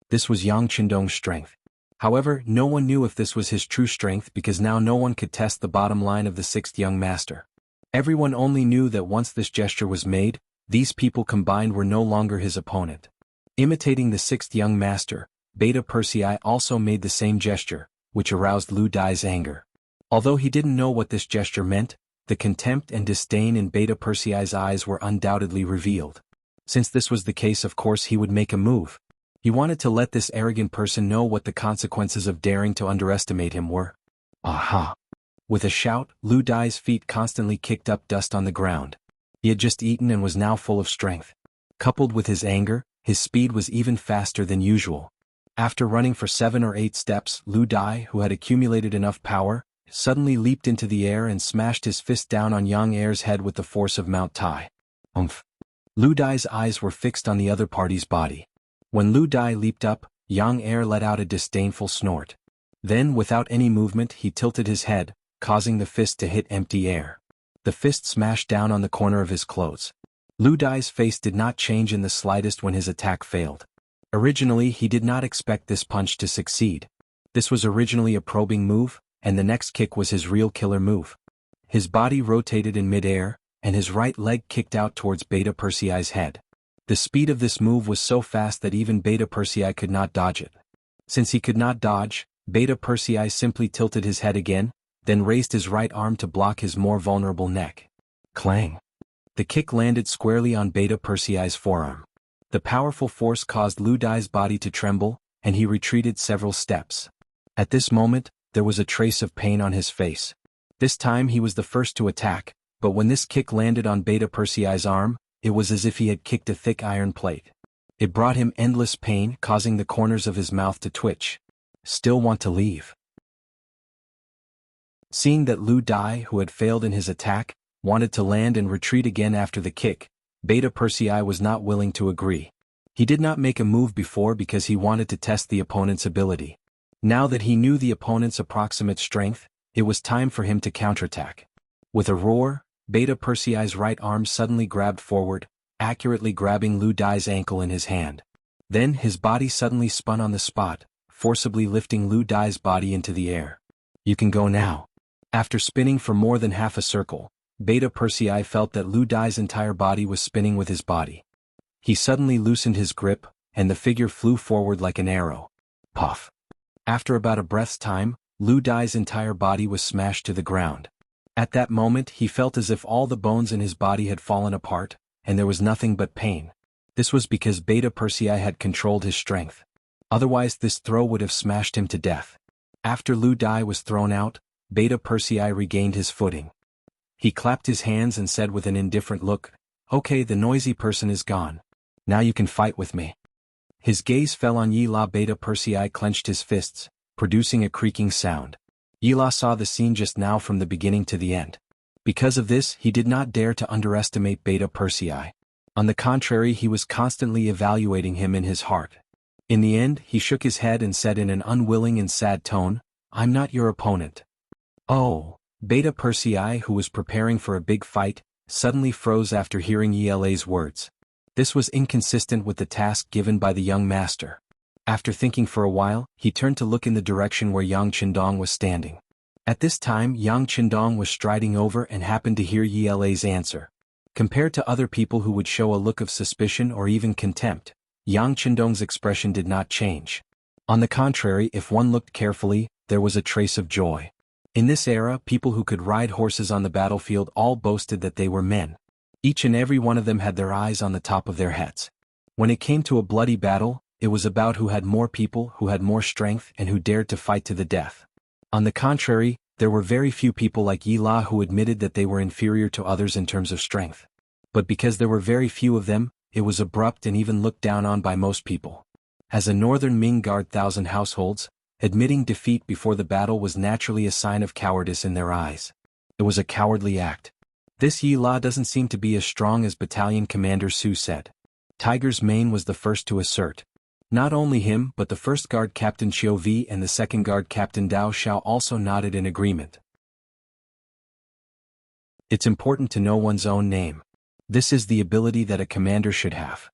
This was Yang Qindong's strength. However, no one knew if this was his true strength because now no one could test the bottom line of the sixth young master. Everyone only knew that once this gesture was made, these people combined were no longer his opponent. Imitating the sixth young master, Beta Persei also made the same gesture, which aroused Lu Dai's anger. Although he didn't know what this gesture meant, the contempt and disdain in Beta Persei's eyes were undoubtedly revealed. Since this was the case, of course he would make a move. He wanted to let this arrogant person know what the consequences of daring to underestimate him were. Aha! With a shout, Lu Dai's feet constantly kicked up dust on the ground. He had just eaten and was now full of strength. Coupled with his anger, his speed was even faster than usual. After running for 7 or 8 steps, Lu Dai, who had accumulated enough power, suddenly leaped into the air and smashed his fist down on Yang Er's head with the force of Mount Tai. Umph! Lu Dai's eyes were fixed on the other party's body. When Lu Dai leaped up, Yang Er let out a disdainful snort. Then, without any movement, he tilted his head, causing the fist to hit empty air. The fist smashed down on the corner of his clothes. Lu Dai's face did not change in the slightest when his attack failed. Originally, he did not expect this punch to succeed. This was originally a probing move, and the next kick was his real killer move. His body rotated in mid-air, and his right leg kicked out towards Beta Persei's head. The speed of this move was so fast that even Beta Persei could not dodge it. Since he could not dodge, Beta Persei simply tilted his head again, then raised his right arm to block his more vulnerable neck. Clang! The kick landed squarely on Beta Persei's forearm. The powerful force caused Lu Dai's body to tremble, and he retreated several steps. At this moment, there was a trace of pain on his face. This time he was the first to attack, but when this kick landed on Beta Persei's arm, it was as if he had kicked a thick iron plate. It brought him endless pain, causing the corners of his mouth to twitch. Still want to leave? Seeing that Lu Dai, who had failed in his attack, wanted to land and retreat again after the kick, Beta Persei was not willing to agree. He did not make a move before because he wanted to test the opponent's ability. Now that he knew the opponent's approximate strength, it was time for him to counterattack. With a roar, Beta Persei's right arm suddenly grabbed forward, accurately grabbing Lu Dai's ankle in his hand. Then his body suddenly spun on the spot, forcibly lifting Lu Dai's body into the air. You can go now. After spinning for more than half a circle, Beta Persei felt that Lu Dai's entire body was spinning with his body. He suddenly loosened his grip, and the figure flew forward like an arrow. Puff. After about a breath's time, Lu Dai's entire body was smashed to the ground. At that moment he felt as if all the bones in his body had fallen apart, and there was nothing but pain. This was because Beta Persei had controlled his strength. Otherwise this throw would have smashed him to death. After Lu Dai was thrown out, Beta Persei regained his footing. He clapped his hands and said with an indifferent look, "Okay, the noisy person is gone. Now you can fight with me." His gaze fell on Yi La. Beta Persei clenched his fists, producing a creaking sound. Yi La saw the scene just now from the beginning to the end. Because of this, he did not dare to underestimate Beta Persei. On the contrary, he was constantly evaluating him in his heart. In the end, he shook his head and said in an unwilling and sad tone, "I'm not your opponent." Oh, Beta Persei, who was preparing for a big fight, suddenly froze after hearing Yi La's words. This was inconsistent with the task given by the young master. After thinking for a while, he turned to look in the direction where Yang Qindong was standing. At this time, Yang Qindong was striding over and happened to hear Yi La's answer. Compared to other people who would show a look of suspicion or even contempt, Yang Qindong's expression did not change. On the contrary, if one looked carefully, there was a trace of joy. In this era, people who could ride horses on the battlefield all boasted that they were men. Each and every one of them had their eyes on the top of their heads. When it came to a bloody battle, it was about who had more people, who had more strength, and who dared to fight to the death. On the contrary, there were very few people like Yi La who admitted that they were inferior to others in terms of strength. But because there were very few of them, it was abrupt and even looked down on by most people. As a northern Ming guard 1,000 households, admitting defeat before the battle was naturally a sign of cowardice in their eyes. It was a cowardly act. This Yi La doesn't seem to be as strong as Battalion Commander Su said. Tiger's Mane was the first to assert. Not only him but the 1st Guard Captain Qiu Vi and the 2nd Guard Captain Dao Xiao also nodded in agreement. It's important to know one's own name. This is the ability that a commander should have.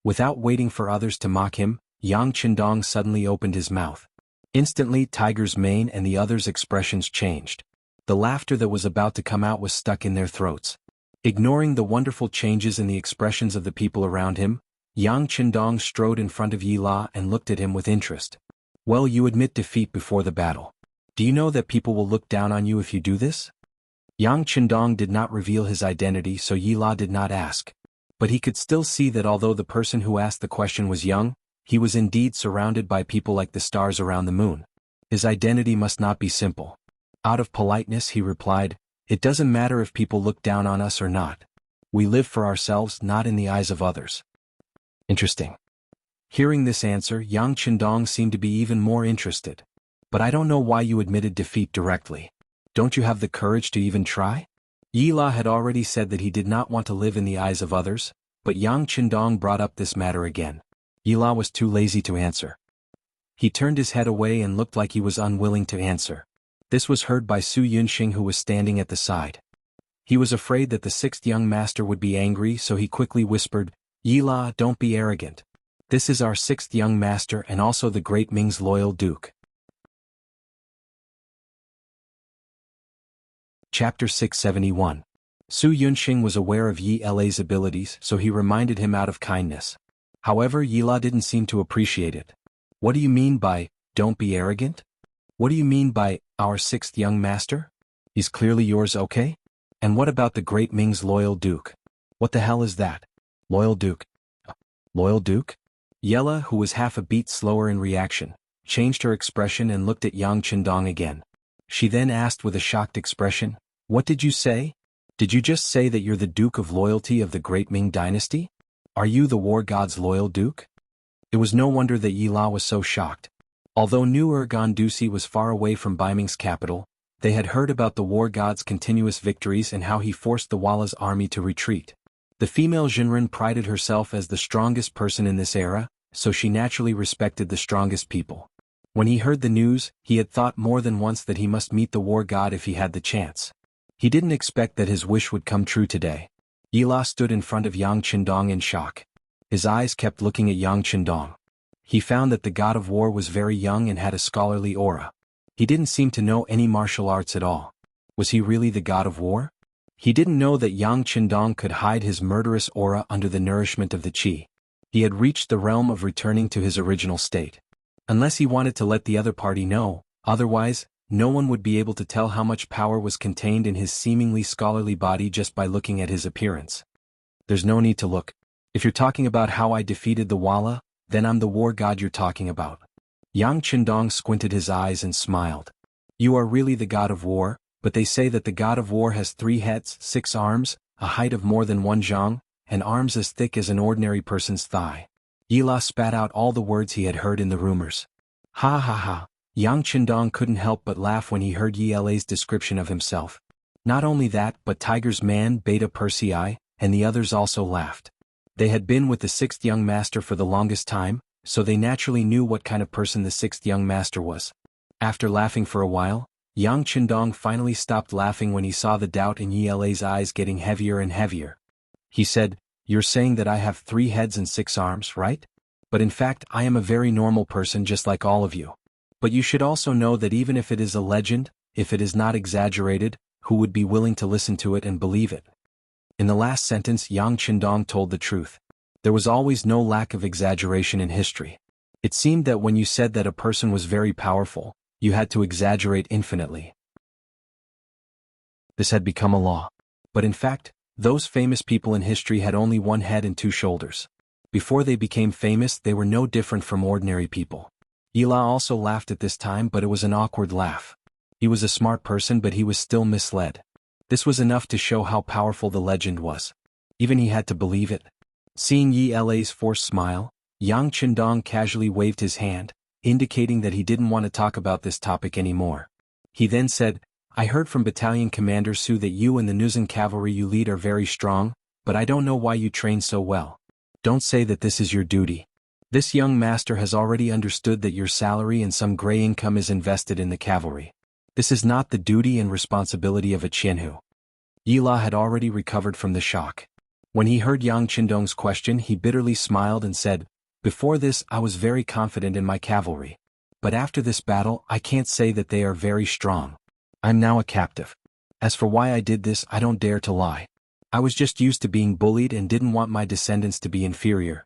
Without waiting for others to mock him, Yang Qindong suddenly opened his mouth. Instantly Tiger's Mane and the others' expressions changed. The laughter that was about to come out was stuck in their throats. Ignoring the wonderful changes in the expressions of the people around him, Yang Qindong strode in front of Yi La and looked at him with interest. Well, you admit defeat before the battle. Do you know that people will look down on you if you do this? Yang Qindong did not reveal his identity, so Yi La did not ask. But he could still see that although the person who asked the question was young, he was indeed surrounded by people like the stars around the moon. His identity must not be simple. Out of politeness he replied, "It doesn't matter if people look down on us or not. We live for ourselves, not in the eyes of others." Interesting. Hearing this answer, Yang Qindong seemed to be even more interested. But I don't know why you admitted defeat directly. Don't you have the courage to even try? Yi La had already said that he did not want to live in the eyes of others, but Yang Qindong brought up this matter again. Yi La was too lazy to answer. He turned his head away and looked like he was unwilling to answer. This was heard by Su Yunxing, who was standing at the side. He was afraid that the 6th young master would be angry, so he quickly whispered, "Yi La, don't be arrogant. This is our 6th young master and also the great Ming's loyal duke." Chapter 671. Su Yunxing was aware of Yi La's abilities, so he reminded him out of kindness. However, Yi La didn't seem to appreciate it. What do you mean by, "don't be arrogant"? What do you mean by, "our 6th young master"? He's clearly yours, okay? And what about the great Ming's loyal duke? What the hell is that? Loyal duke? Loyal duke? Yella, who was half a beat slower in reaction, changed her expression and looked at Yang Qindong again. She then asked with a shocked expression, "What did you say? Did you just say that you're the Duke of Loyalty of the Great Ming Dynasty? "Are you the war god's loyal duke?" It was no wonder that Yi La was so shocked. Although New Urgandusi was far away from Ming's capital, they had heard about the war god's continuous victories and how he forced the Walla's army to retreat. The female Jinren prided herself as the strongest person in this era, so she naturally respected the strongest people. When he heard the news, he had thought more than once that he must meet the war god if he had the chance. He didn't expect that his wish would come true today. Yi La stood in front of Yang Qindong in shock. His eyes kept looking at Yang Qindong. He found that the god of war was very young and had a scholarly aura. He didn't seem to know any martial arts at all. Was he really the god of war? He didn't know that Yang Qindong could hide his murderous aura under the nourishment of the qi. He had reached the realm of returning to his original state. Unless he wanted to let the other party know, otherwise, no one would be able to tell how much power was contained in his seemingly scholarly body just by looking at his appearance. There's no need to look. If you're talking about how I defeated the Walla, then I'm the war god you're talking about. Yang Qindong squinted his eyes and smiled. You are really the god of war, but they say that the god of war has 3 heads, 6 arms, a height of more than 1 zhang, and arms as thick as an ordinary person's thigh. Yi La spat out all the words he had heard in the rumors. Ha ha ha. Yang Qindong couldn't help but laugh when he heard Yi La's description of himself. Not only that, but Tiger's man, Beta Persei, and the others also laughed. They had been with the 6th young master for the longest time, so they naturally knew what kind of person the 6th young master was. After laughing for a while, Yang Qindong finally stopped laughing when he saw the doubt in Yi La's eyes getting heavier and heavier. He said, "You're saying that I have 3 heads and 6 arms, right? But in fact I am a very normal person just like all of you. But you should also know that even if it is a legend, if it is not exaggerated, who would be willing to listen to it and believe it?" In the last sentence Yang Qindong told the truth. There was always no lack of exaggeration in history. It seemed that when you said that a person was very powerful, you had to exaggerate infinitely. This had become a law. But in fact, those famous people in history had only 1 head and 2 shoulders. Before they became famous they were no different from ordinary people. Yi La also laughed at this time, but it was an awkward laugh. He was a smart person, but he was still misled. This was enough to show how powerful the legend was. Even he had to believe it. Seeing Yi La's forced smile, Yang Qindong casually waved his hand, indicating that he didn't want to talk about this topic anymore. He then said, "I heard from Battalion Commander Su that you and the Nuzan cavalry you lead are very strong, but I don't know why you train so well. Don't say that this is your duty. This young master has already understood that your salary and some gray income is invested in the cavalry. This is not the duty and responsibility of a Jianghu." Yi La had already recovered from the shock. When he heard Yang Qindong's question he bitterly smiled and said, "Before this I was very confident in my cavalry. But after this battle I can't say that they are very strong. I'm now a captive. As for why I did this I don't dare to lie. I was just used to being bullied and didn't want my descendants to be inferior."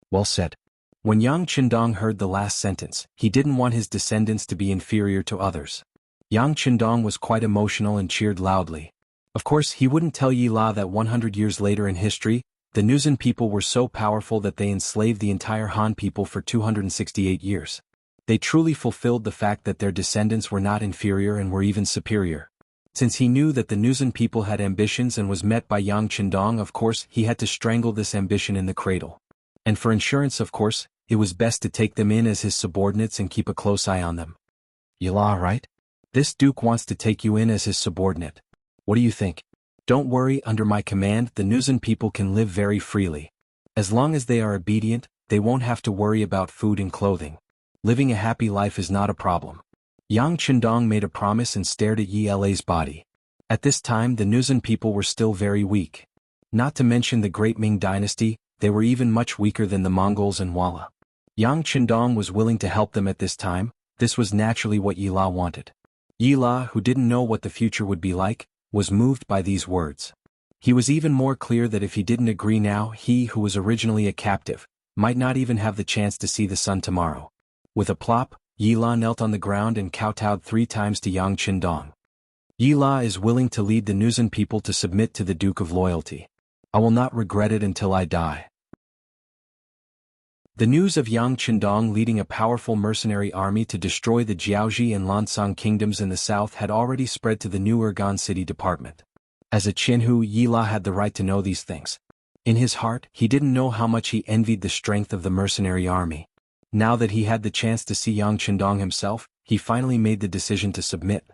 Well said. When Yang Qindong heard the last sentence, he didn't want his descendants to be inferior to others. Yang Qindong was quite emotional and cheered loudly. Of course he wouldn't tell Yi La that 100 years later in history, the Nuzan people were so powerful that they enslaved the entire Han people for 268 years. They truly fulfilled the fact that their descendants were not inferior and were even superior. Since he knew that the Nuzan people had ambitions and was met by Yang Qindong, of course he had to strangle this ambition in the cradle. And for insurance, of course, it was best to take them in as his subordinates and keep a close eye on them. Yi La, right? This duke wants to take you in as his subordinate. What do you think? Don't worry, under my command the Nuzan people can live very freely. As long as they are obedient, they won't have to worry about food and clothing. Living a happy life is not a problem. Yang Qindong made a promise and stared at Yi La's body. At this time the Nuzan people were still very weak. Not to mention the great Ming dynasty, they were even much weaker than the Mongols and Walla. Yang Qindong was willing to help them at this time. This was naturally what Yi La wanted. Yi La, who didn't know what the future would be like, was moved by these words. He was even more clear that if he didn't agree now, he who was originally a captive, might not even have the chance to see the sun tomorrow. With a plop, Yi La knelt on the ground and kowtowed 3 times to Yang Qindong. Yi La is willing to lead the Nuzan people to submit to the Duke of Loyalty. I will not regret it until I die. The news of Yang Qindong leading a powerful mercenary army to destroy the Jiaoji and Lansang kingdoms in the south had already spread to the New Urgan City department. As a Qianhu, Yi La had the right to know these things. In his heart, he didn't know how much he envied the strength of the mercenary army. Now that he had the chance to see Yang Qindong himself, he finally made the decision to submit.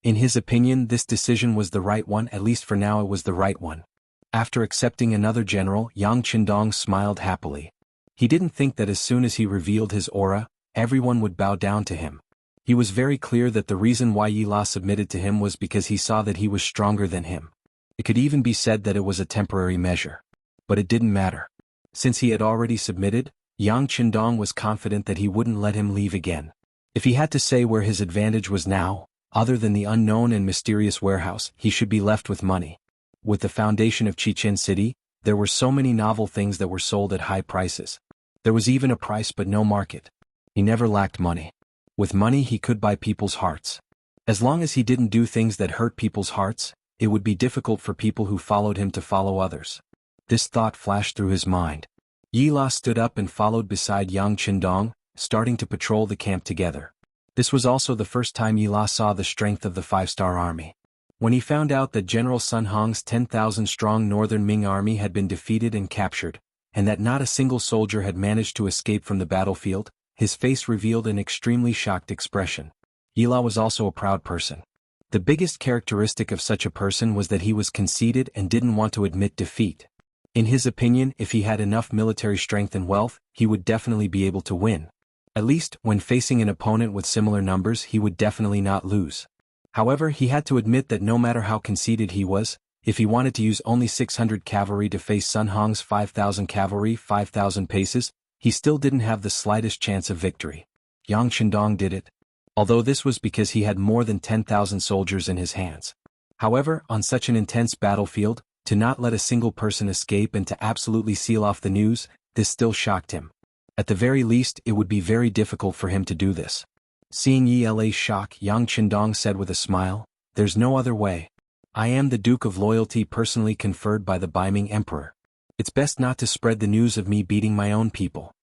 In his opinion, this decision was the right one, at least for now it was the right one. After accepting another general, Yang Qindong smiled happily. He didn't think that as soon as he revealed his aura, everyone would bow down to him. He was very clear that the reason why Yi La submitted to him was because he saw that he was stronger than him. It could even be said that it was a temporary measure. But it didn't matter. Since he had already submitted, Yang Qindong was confident that he wouldn't let him leave again. If he had to say where his advantage was now, other than the unknown and mysterious warehouse, he should be left with money. With the foundation of Chichen City, there were so many novel things that were sold at high prices. There was even a price but no market. He never lacked money. With money he could buy people's hearts. As long as he didn't do things that hurt people's hearts, it would be difficult for people who followed him to follow others. This thought flashed through his mind. Yi La stood up and followed beside Yang Qindong, starting to patrol the camp together. This was also the first time Yi La saw the strength of the five-star army. When he found out that General Sun Hong's 10,000-strong northern Ming army had been defeated and captured, and that not a single soldier had managed to escape from the battlefield, his face revealed an extremely shocked expression. Yi La was also a proud person. The biggest characteristic of such a person was that he was conceited and didn't want to admit defeat. In his opinion, if he had enough military strength and wealth, he would definitely be able to win. At least, when facing an opponent with similar numbers, he would definitely not lose. However, he had to admit that no matter how conceited he was, if he wanted to use only 600 cavalry to face Sun Hong's 5,000 cavalry, 5,000 paces, he still didn't have the slightest chance of victory. Yang Qindong did it. Although this was because he had more than 10,000 soldiers in his hands. However, on such an intense battlefield, to not let a single person escape and to absolutely seal off the news, this still shocked him. At the very least, it would be very difficult for him to do this. Seeing Yi La's shock, Yang Qindong said with a smile, "There's no other way. I am the Duke of Loyalty personally conferred by the Ming Emperor. It's best not to spread the news of me beating my own people."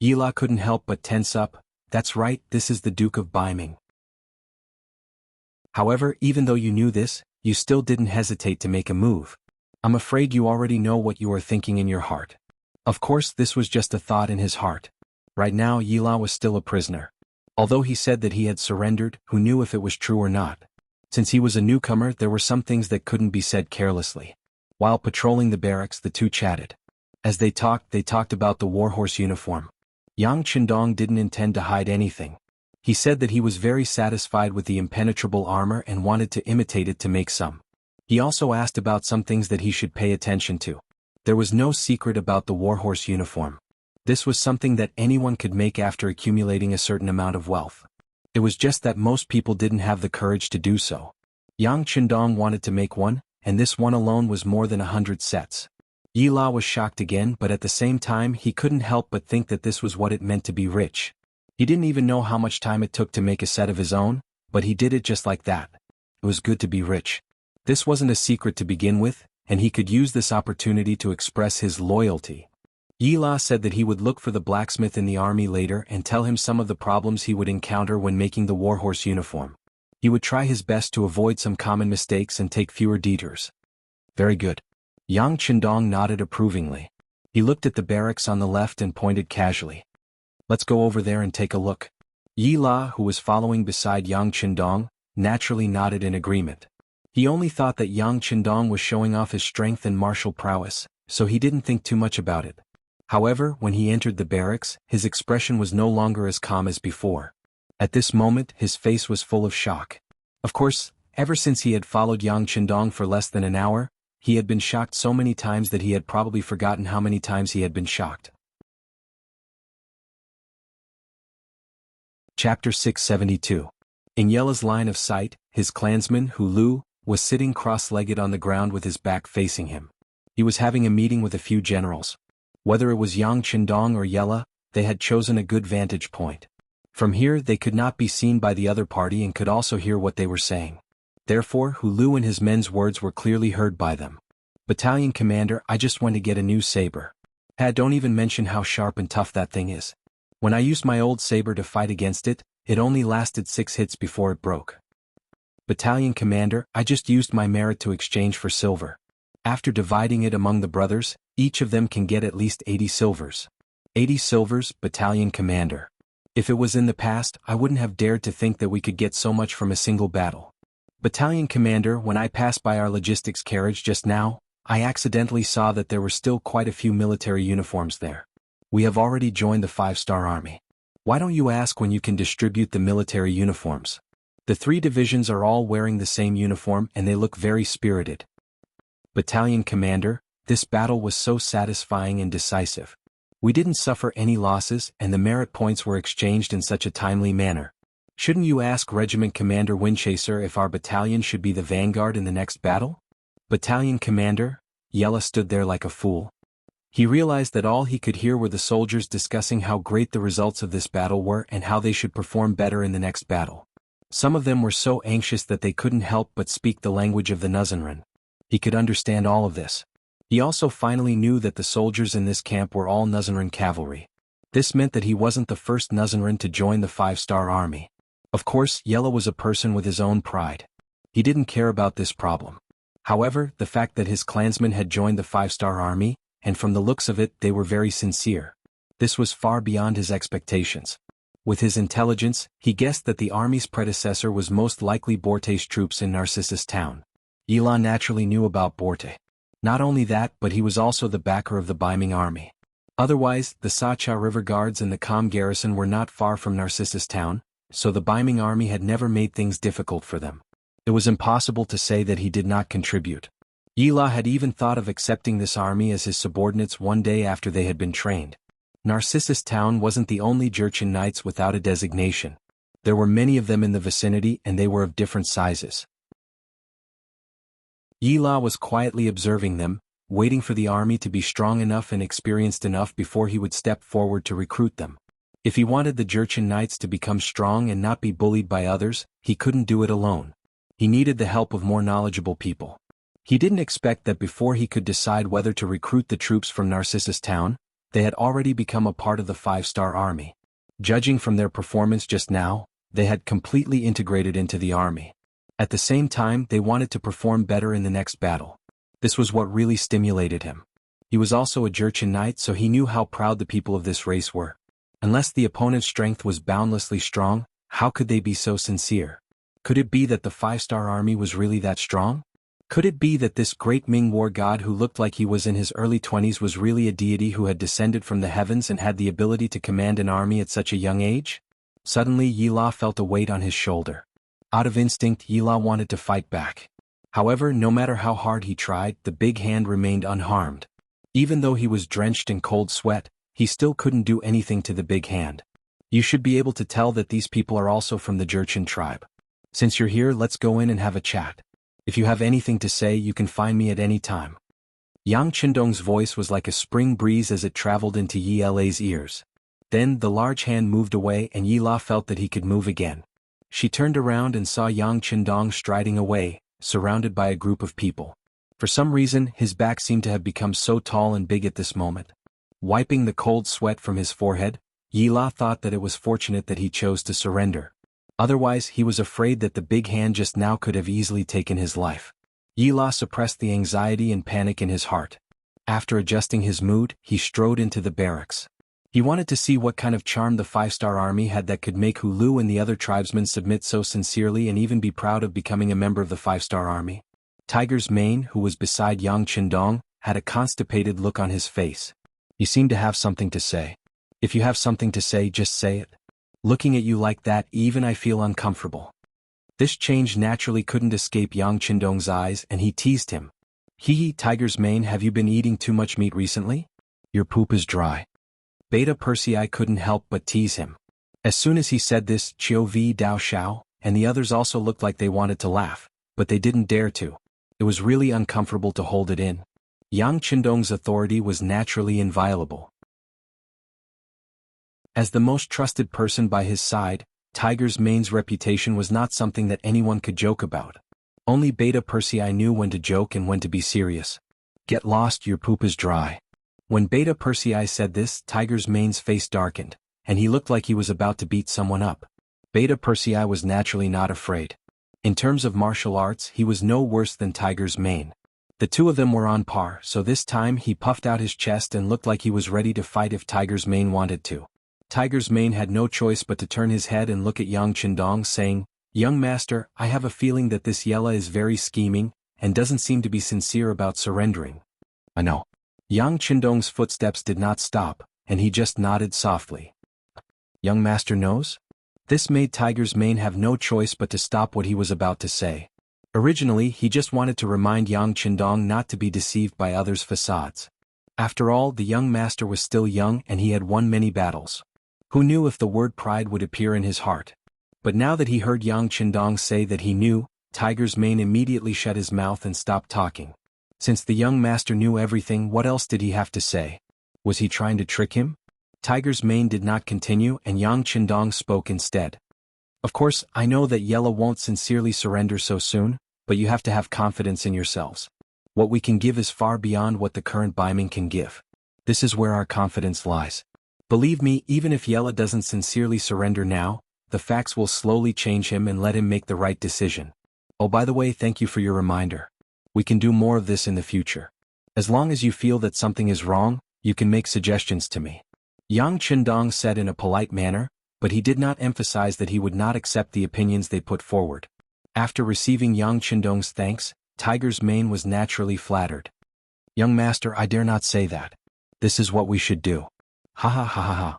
Yi La couldn't help but tense up. That's right, this is the Duke of Ming. However, even though you knew this, you still didn't hesitate to make a move. I'm afraid you already know what you are thinking in your heart. Of course, this was just a thought in his heart. Right now, Yi La was still a prisoner. Although he said that he had surrendered, who knew if it was true or not? Since he was a newcomer, there were some things that couldn't be said carelessly. While patrolling the barracks, the two chatted. As they talked about the warhorse uniform. Yang Qindong didn't intend to hide anything. He said that he was very satisfied with the impenetrable armor and wanted to imitate it to make some. He also asked about some things that he should pay attention to. There was no secret about the warhorse uniform. This was something that anyone could make after accumulating a certain amount of wealth. It was just that most people didn't have the courage to do so. Yang Qindong wanted to make one, and this one alone was more than 100 sets. Yi La was shocked again, but at the same time he couldn't help but think that this was what it meant to be rich. He didn't even know how much time it took to make a set of his own, but he did it just like that. It was good to be rich. This wasn't a secret to begin with, and he could use this opportunity to express his loyalty. Yi La said that he would look for the blacksmith in the army later and tell him some of the problems he would encounter when making the warhorse uniform. He would try his best to avoid some common mistakes and take fewer detours. Very good. Yang Qindong nodded approvingly. He looked at the barracks on the left and pointed casually. Let's go over there and take a look. Yi La, who was following beside Yang Qindong, naturally nodded in agreement. He only thought that Yang Qindong was showing off his strength and martial prowess, so he didn't think too much about it. However, when he entered the barracks, his expression was no longer as calm as before. At this moment, his face was full of shock. Of course, ever since he had followed Yang Qindong for less than an hour, he had been shocked so many times that he had probably forgotten how many times he had been shocked. Chapter 672. In Yela's line of sight, his clansman, Hu Lu, was sitting cross-legged on the ground with his back facing him. He was having a meeting with a few generals. Whether it was Yang Qindong or Yela, they had chosen a good vantage point. From here they could not be seen by the other party and could also hear what they were saying. Therefore, Hu Lu and his men's words were clearly heard by them. Battalion commander, I just went to get a new saber. Don't even mention how sharp and tough that thing is. When I used my old saber to fight against it, it only lasted 6 hits before it broke. Battalion commander, I just used my merit to exchange for silver. After dividing it among the brothers, Each of them can get at least 80 silvers. 80 silvers, battalion commander. If it was in the past, I wouldn't have dared to think that we could get so much from a single battle. Battalion commander, when I passed by our logistics carriage just now, I accidentally saw that there were still quite a few military uniforms there. We have already joined the 5-star army. Why don't you ask when you can distribute the military uniforms? The 3 divisions are all wearing the same uniform and they look very spirited. Battalion commander, this battle was so satisfying and decisive. We didn't suffer any losses and the merit points were exchanged in such a timely manner. Shouldn't you ask Regiment Commander Windchaser if our battalion should be the vanguard in the next battle? Battalion commander, Yella stood there like a fool. He realized that all he could hear were the soldiers discussing how great the results of this battle were and how they should perform better in the next battle. Some of them were so anxious that they couldn't help but speak the language of the Nuzanran. He could understand all of this. He also finally knew that the soldiers in this camp were all Nuzanran cavalry. This meant that he wasn't the first Nuzanran to join the 5-star army. Of course, Yella was a person with his own pride. He didn't care about this problem. However, the fact that his clansmen had joined the 5-star army, and from the looks of it they were very sincere. This was far beyond his expectations. With his intelligence, he guessed that the army's predecessor was most likely Borte's troops in Narcissus town. Yella naturally knew about Borte. Not only that, but he was also the backer of the Ming army. Otherwise, the Sacha River Guards and the Com garrison were not far from Narcissus town, so the Ming army had never made things difficult for them. It was impossible to say that he did not contribute. Yella had even thought of accepting this army as his subordinates one day after they had been trained. Narcissus town wasn't the only Jurchen Knights without a designation. There were many of them in the vicinity and they were of different sizes. Yella was quietly observing them, waiting for the army to be strong enough and experienced enough before he would step forward to recruit them. If he wanted the Jurchen Knights to become strong and not be bullied by others, he couldn't do it alone. He needed the help of more knowledgeable people. He didn't expect that before he could decide whether to recruit the troops from Narcissus town, they had already become a part of the 5-star army. Judging from their performance just now, they had completely integrated into the army. At the same time, they wanted to perform better in the next battle. This was what really stimulated him. He was also a Jurchen Knight, so he knew how proud the people of this race were. Unless the opponent's strength was boundlessly strong, how could they be so sincere? Could it be that the 5-star army was really that strong? Could it be that this great Ming war god who looked like he was in his early 20s was really a deity who had descended from the heavens and had the ability to command an army at such a young age? Suddenly Yella felt a weight on his shoulder. Out of instinct, Yella wanted to fight back. However, no matter how hard he tried, the big hand remained unharmed. Even though he was drenched in cold sweat, he still couldn't do anything to the big hand. You should be able to tell that these people are also from the Jurchen tribe. Since you're here, let's go in and have a chat. If you have anything to say, you can find me at any time. Yang Qindong's voice was like a spring breeze as it traveled into Yella's ears. Then the large hand moved away and Yella felt that he could move again. She turned around and saw Yang Qindong striding away, surrounded by a group of people. For some reason, his back seemed to have become so tall and big at this moment. Wiping the cold sweat from his forehead, Yella thought that it was fortunate that he chose to surrender. Otherwise, he was afraid that the big hand just now could have easily taken his life. Yella suppressed the anxiety and panic in his heart. After adjusting his mood, he strode into the barracks. He wanted to see what kind of charm the 5-star army had that could make Hulu and the other tribesmen submit so sincerely and even be proud of becoming a member of the 5-star army. Tiger's Mane, who was beside Yang Qindong, had a constipated look on his face. You seem to have something to say. If you have something to say, just say it. Looking at you like that, even I feel uncomfortable. This change naturally couldn't escape Yang Qindong's eyes and he teased him. Hee, Tiger's Mane, have you been eating too much meat recently? Your poop is dry. Beta Persei couldn't help but tease him. As soon as he said this, Chiu V Dao Xiao and the others also looked like they wanted to laugh, but they didn't dare to. It was really uncomfortable to hold it in. Yang Qindong's authority was naturally inviolable. As the most trusted person by his side, Tiger's Mane's reputation was not something that anyone could joke about. Only Beta Persei knew when to joke and when to be serious. Get lost, your poop is dry. When Beta Persei said this, Tiger's Mane's face darkened, and he looked like he was about to beat someone up. Beta Persei was naturally not afraid. In terms of martial arts, he was no worse than Tiger's Mane. The two of them were on par, so this time he puffed out his chest and looked like he was ready to fight if Tiger's Mane wanted to. Tiger's Mane had no choice but to turn his head and look at Yang Qindong, saying, "Young master, I have a feeling that this Yella is very scheming, and doesn't seem to be sincere about surrendering." "I know." Yang Qindong's footsteps did not stop, and he just nodded softly. "Young master knows?" This made Tiger's Mane have no choice but to stop what he was about to say. Originally, he just wanted to remind Yang Qindong not to be deceived by others' facades. After all, the young master was still young and he had won many battles. Who knew if the word pride would appear in his heart? But now that he heard Yang Qindong say that he knew, Tiger's Mane immediately shut his mouth and stopped talking. Since the young master knew everything, what else did he have to say? Was he trying to trick him? Tiger's Mane did not continue and Yang Qindong spoke instead. "Of course, I know that Yella won't sincerely surrender so soon, but you have to have confidence in yourselves. What we can give is far beyond what the current Ming can give. This is where our confidence lies. Believe me, even if Yella doesn't sincerely surrender now, the facts will slowly change him and let him make the right decision. Oh, by the way, thank you for your reminder. We can do more of this in the future. As long as you feel that something is wrong, you can make suggestions to me." Yang Qindong said in a polite manner, but he did not emphasize that he would not accept the opinions they put forward. After receiving Yang Qindong's thanks, Tiger's Mane was naturally flattered. "Young master, I dare not say that. This is what we should do." Ha ha ha ha ha.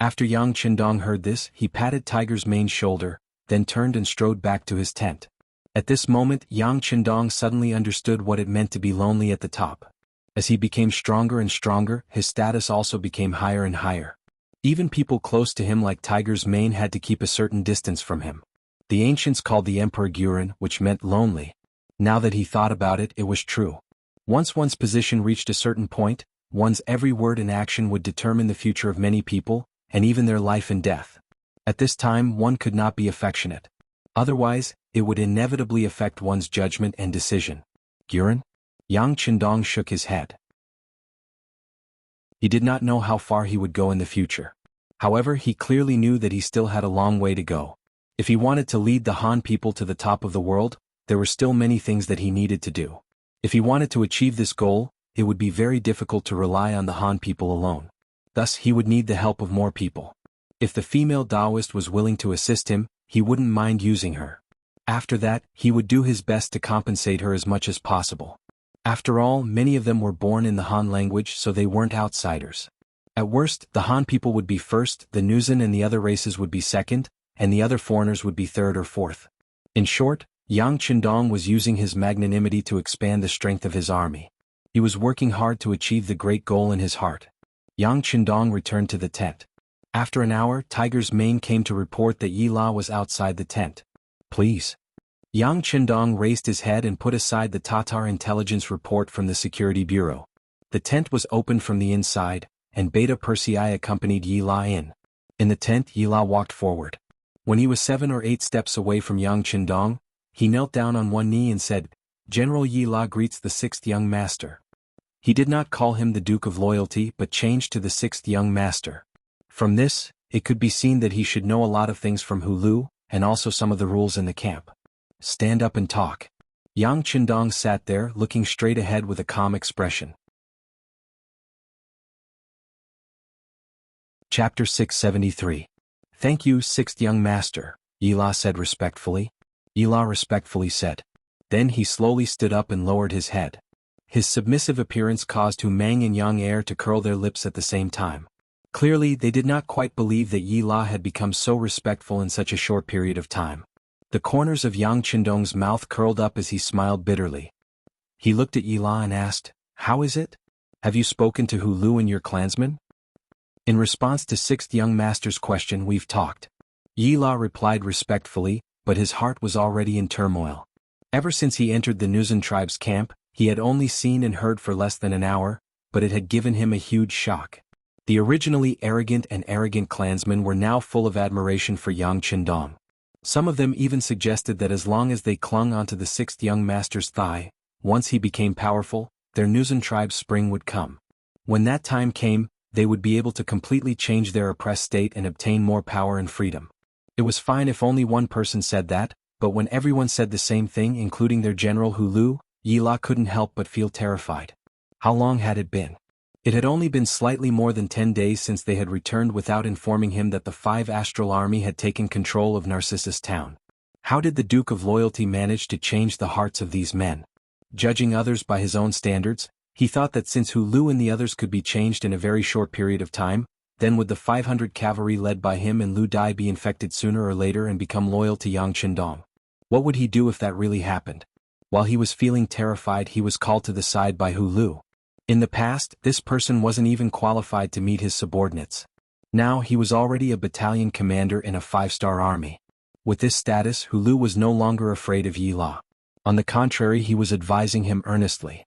After Yang Qindong heard this, he patted Tiger's Mane's shoulder, then turned and strode back to his tent. At this moment, Yang Qindong suddenly understood what it meant to be lonely at the top. As he became stronger and stronger, his status also became higher and higher. Even people close to him like Tiger's Mane had to keep a certain distance from him. The ancients called the emperor Guren, which meant lonely. Now that he thought about it, it was true. Once one's position reached a certain point, one's every word and action would determine the future of many people, and even their life and death. At this time, one could not be affectionate. Otherwise, it would inevitably affect one's judgment and decision. "Guren?" Yang Qindong shook his head. He did not know how far he would go in the future. However, he clearly knew that he still had a long way to go. If he wanted to lead the Han people to the top of the world, there were still many things that he needed to do. If he wanted to achieve this goal, it would be very difficult to rely on the Han people alone. Thus, he would need the help of more people. If the female Taoist was willing to assist him, he wouldn't mind using her. After that, he would do his best to compensate her as much as possible. After all, many of them were born in the Han language, so they weren't outsiders. At worst, the Han people would be first, the Nuzan and the other races would be second, and the other foreigners would be third or fourth. In short, Yang Qindong was using his magnanimity to expand the strength of his army. He was working hard to achieve the great goal in his heart. Yang Qindong returned to the tent. After an hour, Tiger's Mane came to report that Yi La was outside the tent. "Please." Yang Qindong raised his head and put aside the Tatar intelligence report from the security bureau. The tent was opened from the inside, and Beta Persei accompanied Yi La in. In the tent, Yi La walked forward. When he was 7 or 8 steps away from Yang Qindong, he knelt down on one knee and said, "General Yi La greets the 6th young master." He did not call him the Duke of Loyalty but changed to the 6th young master. From this, it could be seen that he should know a lot of things from Hulu, and also some of the rules in the camp. "Stand up and talk." Yang Qindong sat there looking straight ahead with a calm expression. Chapter 673. "Thank you, 6th young master," Yi La said respectfully. Yi La respectfully said. Then he slowly stood up and lowered his head. His submissive appearance caused Hu Mang and Yang Er to curl their lips at the same time. Clearly, they did not quite believe that Yi La had become so respectful in such a short period of time. The corners of Yang Qindong's mouth curled up as he smiled bitterly. He looked at Yi La and asked, "How is it? Have you spoken to Hu Lu and your clansmen?" In response to 6th young master's question, "We've talked." Yi La replied respectfully, but his heart was already in turmoil. Ever since he entered the Nuzan tribe's camp, he had only seen and heard for less than an hour, but it had given him a huge shock. The originally arrogant clansmen were now full of admiration for Yang Qindong. Some of them even suggested that as long as they clung onto the 6th young master's thigh, once he became powerful, their Nuzan tribe's spring would come. When that time came, they would be able to completely change their oppressed state and obtain more power and freedom. It was fine if only one person said that, but when everyone said the same thing, including their general Hu Lu, Yi La couldn't help but feel terrified. How long had it been? It had only been slightly more than 10 days since they had returned without informing him that the 5 Astral Army had taken control of Narcissus Town. How did the Duke of Loyalty manage to change the hearts of these men? Judging others by his own standards, he thought that since Hu Lu and the others could be changed in a very short period of time, then would the 500 cavalry led by him and Lu Dai be infected sooner or later and become loyal to Yang Qindong? What would he do if that really happened? While he was feeling terrified, he was called to the side by Hu Lu. In the past, this person wasn't even qualified to meet his subordinates. Now he was already a battalion commander in a 5-star army. With this status, Hu Lu was no longer afraid of Yi La. On the contrary, he was advising him earnestly.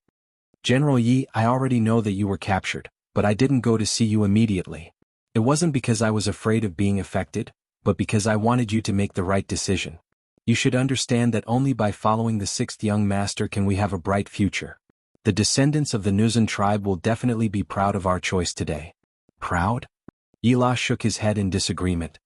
General Yi, I already know that you were captured, but I didn't go to see you immediately. It wasn't because I was afraid of being affected, but because I wanted you to make the right decision. You should understand that only by following the 6th young master can we have a bright future. The descendants of the Nuzan tribe will definitely be proud of our choice today. Proud? Yi La shook his head in disagreement.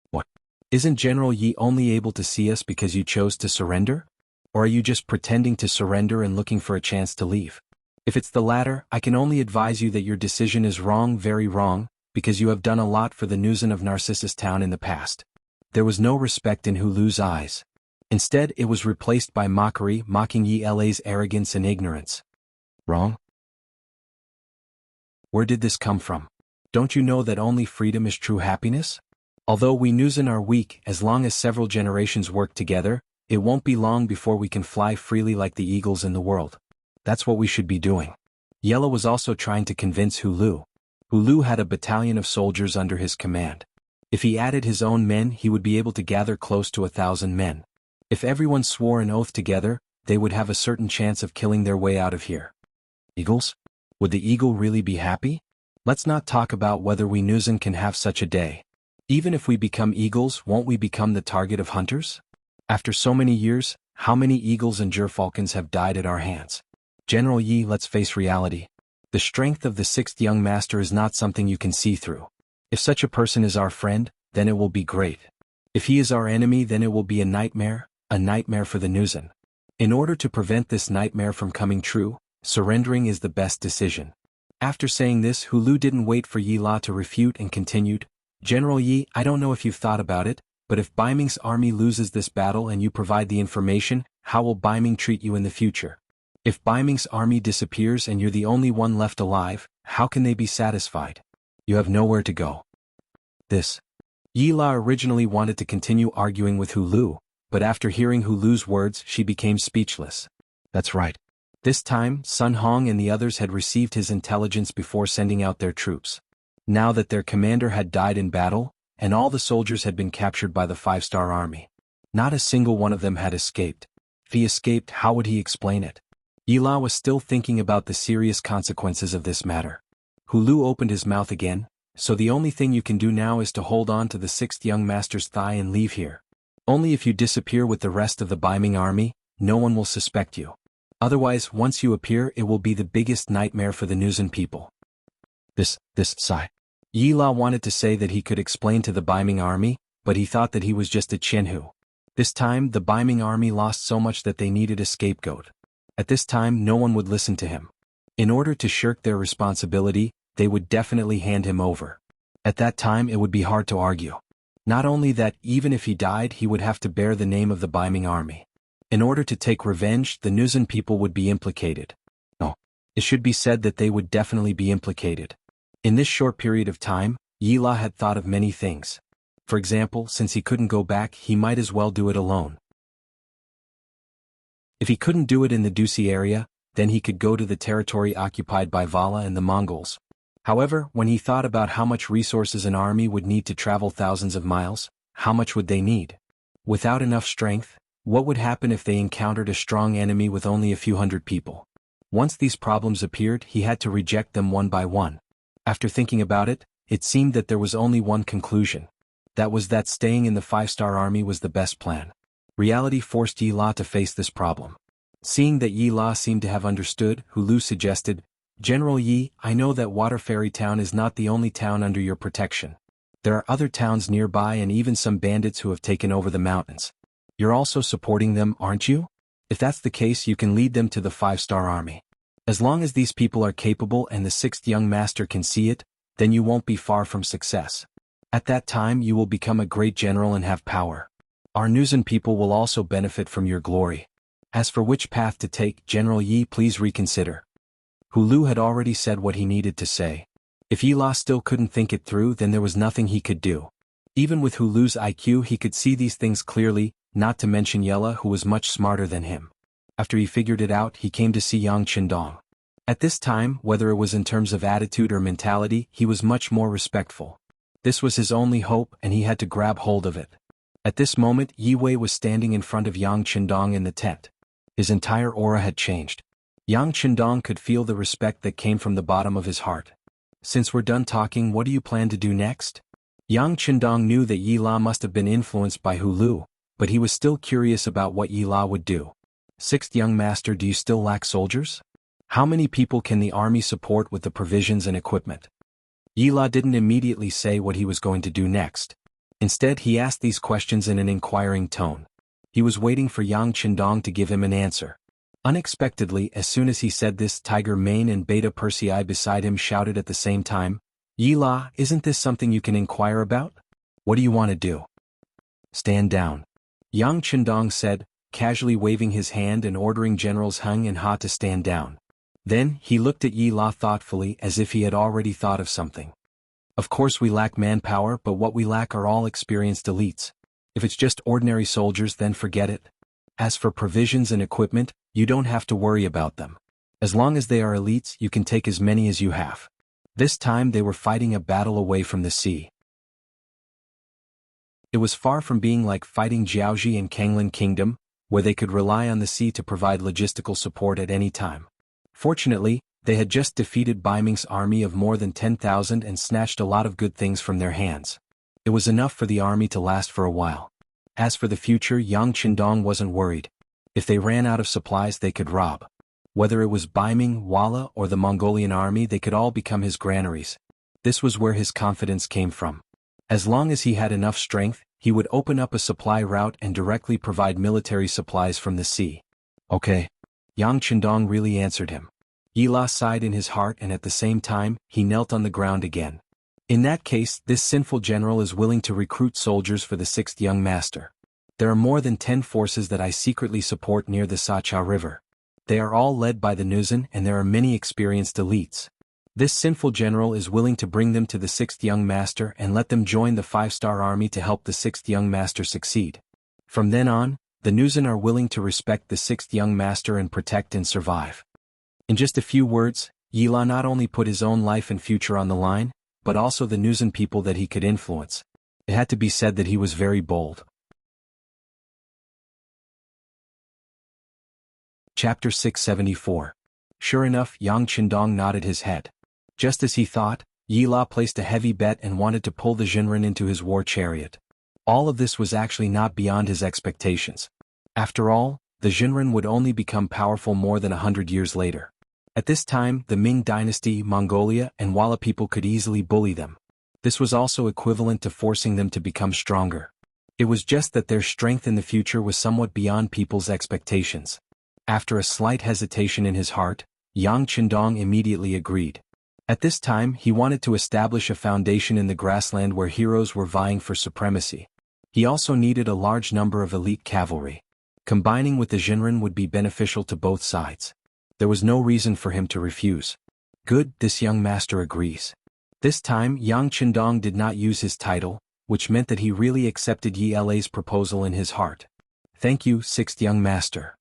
What? Isn't General Yi only able to see us because you chose to surrender? Or are you just pretending to surrender and looking for a chance to leave? If it's the latter, I can only advise you that your decision is wrong, very wrong, because you have done a lot for the Nuzan of Narcissus Town in the past. There was no respect in Hu Lu's eyes. Instead, it was replaced by mockery, mocking Yi La's arrogance and ignorance. Wrong? Where did this come from? Don't you know that only freedom is true happiness? Although we Nuzan are weak, as long as several generations work together, it won't be long before we can fly freely like the eagles in the world. That's what we should be doing. Yellow was also trying to convince Hu Lu. Hu Lu had a battalion of soldiers under his command. If he added his own men, he would be able to gather close to 1,000 men. If everyone swore an oath together, they would have a certain chance of killing their way out of here. Eagles? Would the eagle really be happy? Let's not talk about whether we Nuzan can have such a day. Even if we become eagles, won't we become the target of hunters? After so many years, how many eagles and gerfalcons have died at our hands? General Yi, let's face reality. The strength of the 6th young master is not something you can see through. If such a person is our friend, then it will be great. If he is our enemy, then it will be a nightmare for the Nuzan. In order to prevent this nightmare from coming true, surrendering is the best decision. After saying this, Hu Lu didn't wait for Yi La to refute and continued, General Yi, I don't know if you've thought about it, but if Bai Ming's army loses this battle and you provide the information, how will Bai Ming treat you in the future? If Bai Ming's army disappears and you're the only one left alive, how can they be satisfied? You have nowhere to go. Yi La originally wanted to continue arguing with Hu Lu, but after hearing Hu Lu's words, she became speechless. That's right. This time, Sun Hong and the others had received his intelligence before sending out their troops. Now that their commander had died in battle, and all the soldiers had been captured by the 5-star army, not a single one of them had escaped. If he escaped, how would he explain it? Yi La was still thinking about the serious consequences of this matter. Hu Lu opened his mouth again, so the only thing you can do now is to hold on to the 6th young master's thigh and leave here. Only if you disappear with the rest of the Bai Ming army, no one will suspect you. Otherwise, once you appear, it will be the biggest nightmare for the Nuzan people. Sigh. Yi La wanted to say that he could explain to the Bai Ming army, but he thought that he was just a Qianhu. This time, the Bai Ming army lost so much that they needed a scapegoat. At this time, no one would listen to him. In order to shirk their responsibility, they would definitely hand him over. At that time, it would be hard to argue. Not only that, even if he died, he would have to bear the name of the Bai Ming army. In order to take revenge, the Nuzan people would be implicated. No, it should be said that they would definitely be implicated. In this short period of time, Yi La had thought of many things. For example, since he couldn't go back, he might as well do it alone. If he couldn't do it in the Dusi area, then he could go to the territory occupied by Vala and the Mongols. However, when he thought about how much resources an army would need to travel thousands of miles, how much would they need? Without enough strength, what would happen if they encountered a strong enemy with only a few hundred people? Once these problems appeared, he had to reject them one by one. After thinking about it, it seemed that there was only one conclusion. That was that staying in the 5-star army was the best plan. Reality forced Yi La to face this problem. Seeing that Yi La seemed to have understood, Hu Lu suggested, General Yi, I know that Water Fairy Town is not the only town under your protection. There are other towns nearby and even some bandits who have taken over the mountains. You're also supporting them, aren't you? If that's the case, you can lead them to the 5-star army. As long as these people are capable and the 6th young master can see it, then you won't be far from success. At that time you will become a great general and have power. Our Nuzan people will also benefit from your glory. As for which path to take, General Yi, please reconsider. Hu Lu had already said what he needed to say. If Yi La still couldn't think it through, then there was nothing he could do. Even with Hu Lu's IQ, he could see these things clearly, not to mention Yella, who was much smarter than him. After he figured it out, he came to see Yang Qindong. At this time, whether it was in terms of attitude or mentality, he was much more respectful. This was his only hope, and he had to grab hold of it. At this moment, Yi Wei was standing in front of Yang Qindong in the tent. His entire aura had changed. Yang Qindong could feel the respect that came from the bottom of his heart. Since we're done talking, what do you plan to do next? Yang Qindong knew that Yi La must have been influenced by Hu Lu, but he was still curious about what Yi La would do. 6th young master, do you still lack soldiers? How many people can the army support with the provisions and equipment? Yi La didn't immediately say what he was going to do next. Instead, he asked these questions in an inquiring tone. He was waiting for Yang Qindong to give him an answer. Unexpectedly, as soon as he said this, Tiger Mane and Beta Persei beside him shouted at the same time, Yi La, isn't this something you can inquire about? What do you want to do? Stand down. Yang Qindong said, casually waving his hand and ordering Generals Heng and Ha to stand down. Then, he looked at Yi La thoughtfully as if he had already thought of something. Of course we lack manpower, but what we lack are all experienced elites. If it's just ordinary soldiers, then forget it. As for provisions and equipment, you don't have to worry about them. As long as they are elites, you can take as many as you have. This time they were fighting a battle away from the sea. It was far from being like fighting Jiaoji and Kanglin Kingdom, where they could rely on the sea to provide logistical support at any time. Fortunately, they had just defeated Bai Ming's army of more than 10,000 and snatched a lot of good things from their hands. It was enough for the army to last for a while. As for the future, Yang Qindong wasn't worried. If they ran out of supplies, they could rob. Whether it was Bai Ming, Walla, or the Mongolian army, they could all become his granaries. This was where his confidence came from. As long as he had enough strength, he would open up a supply route and directly provide military supplies from the sea. Okay. Yang Qindong really answered him. Yi La sighed in his heart, and at the same time, he knelt on the ground again. In that case, this sinful general is willing to recruit soldiers for the 6th young master. There are more than 10 forces that I secretly support near the Sacha River. They are all led by the Nuzan, and there are many experienced elites. This sinful general is willing to bring them to the 6th young master and let them join the 5-star army to help the 6th young master succeed. From then on, the Nuzan are willing to respect the 6th young master and protect and survive. In just a few words, Yi La not only put his own life and future on the line, but also the Nuzan people that he could influence. It had to be said that he was very bold. Chapter 674. Sure enough, Yang Qindong nodded his head. Just as he thought, Yi La placed a heavy bet and wanted to pull the Jinren into his war chariot. All of this was actually not beyond his expectations. After all, the Jinren would only become powerful more than 100 years later. At this time, the Ming dynasty, Mongolia, and Walla people could easily bully them. This was also equivalent to forcing them to become stronger. It was just that their strength in the future was somewhat beyond people's expectations. After a slight hesitation in his heart, Yang Qindong immediately agreed. At this time, he wanted to establish a foundation in the grassland where heroes were vying for supremacy. He also needed a large number of elite cavalry. Combining with the Jinren would be beneficial to both sides. There was no reason for him to refuse. Good, this young master agrees. This time, Yang Qindong did not use his title, which meant that he really accepted Yi La's proposal in his heart. Thank you, 6th young master.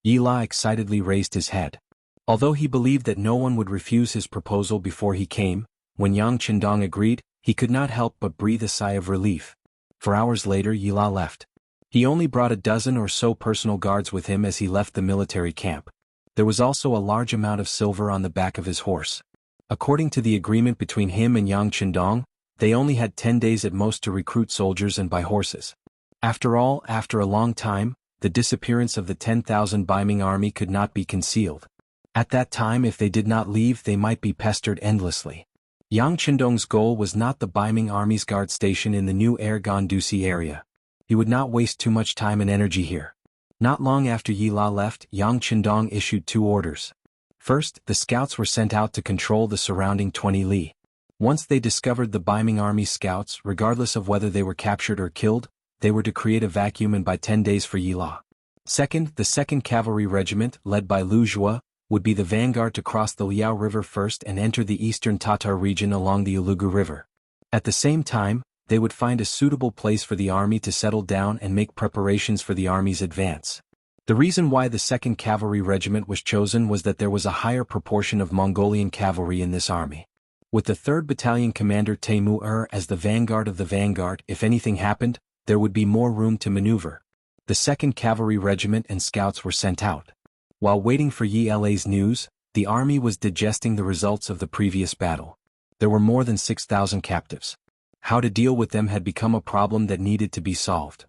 Yi La excitedly raised his head. Although he believed that no one would refuse his proposal before he came, when Yang Qindong agreed, he could not help but breathe a sigh of relief. 4 hours later, Yi La left. He only brought a dozen or so personal guards with him as he left the military camp. There was also a large amount of silver on the back of his horse. According to the agreement between him and Yang Qindong, they only had 10 days at most to recruit soldiers and buy horses. After all, after a long time, the disappearance of the 10,000 Bai Ming army could not be concealed. At that time, if they did not leave, they might be pestered endlessly. Yang Qindong's goal was not the Bai Ming army's guard station in the new Ergon-Dusi area. He would not waste too much time and energy here. Not long after Yi La left, Yang Qindong issued 2 orders. First, the scouts were sent out to control the surrounding 20 li. Once they discovered the Biming army scouts, regardless of whether they were captured or killed, they were to create a vacuum and by 10 days for Yi La. Second, the 2nd Cavalry Regiment, led by Lu Zhua, would be the vanguard to cross the Liao River first and enter the eastern Tatar region along the Ulugu River. At the same time, they would find a suitable place for the army to settle down and make preparations for the army's advance. The reason why the 2nd Cavalry Regiment was chosen was that there was a higher proportion of Mongolian cavalry in this army. With the 3rd Battalion Commander Teimu as the vanguard of the vanguard, if anything happened, there would be more room to maneuver. The 2nd Cavalry Regiment and scouts were sent out. While waiting for Yi La's news, the army was digesting the results of the previous battle. There were more than 6,000 captives. How to deal with them had become a problem that needed to be solved.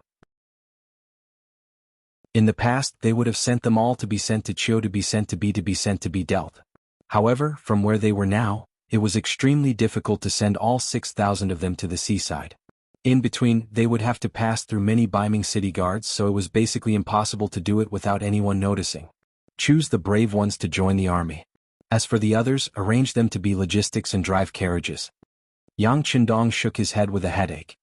In the past, they would have sent them all to be sent to Chiu to be sent to be sent to be dealt. However, from where they were now, it was extremely difficult to send all 6,000 of them to the seaside. In between, they would have to pass through many Biming city guards, so it was basically impossible to do it without anyone noticing. Choose the brave ones to join the army. As for the others, arrange them to be logistics and drive carriages. Yang Qindong shook his head with a headache.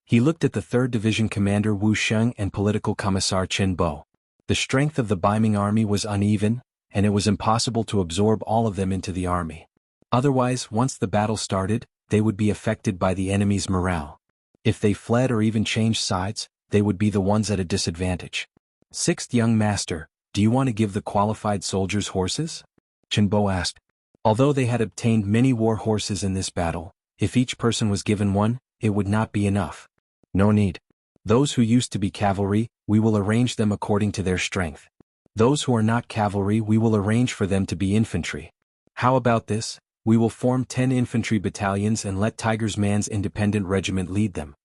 He looked at the 3rd Division Commander Wu Sheng and Political Commissar Qin Bo. The strength of the Biming army was uneven, and it was impossible to absorb all of them into the army. Otherwise, once the battle started, they would be affected by the enemy's morale. If they fled or even changed sides, they would be the ones at a disadvantage. 6th Young Master, do you want to give the qualified soldiers horses? Qin Bo asked. Although they had obtained many war horses in this battle, if each person was given one, it would not be enough. No need. Those who used to be cavalry, we will arrange them according to their strength. Those who are not cavalry, we will arrange for them to be infantry. How about this? We will form 10 infantry battalions and let Tiger's Man's independent regiment lead them.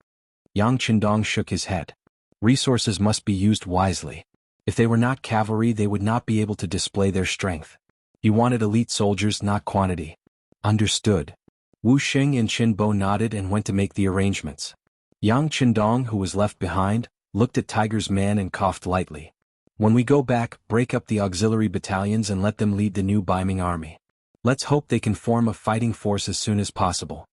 Yang Qindong shook his head. Resources must be used wisely. If they were not cavalry, they would not be able to display their strength. He wanted elite soldiers, not quantity. Understood. Wu Sheng and Qin Bo nodded and went to make the arrangements. Yang Qindong, who was left behind, looked at Tiger's Man and coughed lightly. When we go back, break up the auxiliary battalions and let them lead the new Biming army. Let's hope they can form a fighting force as soon as possible.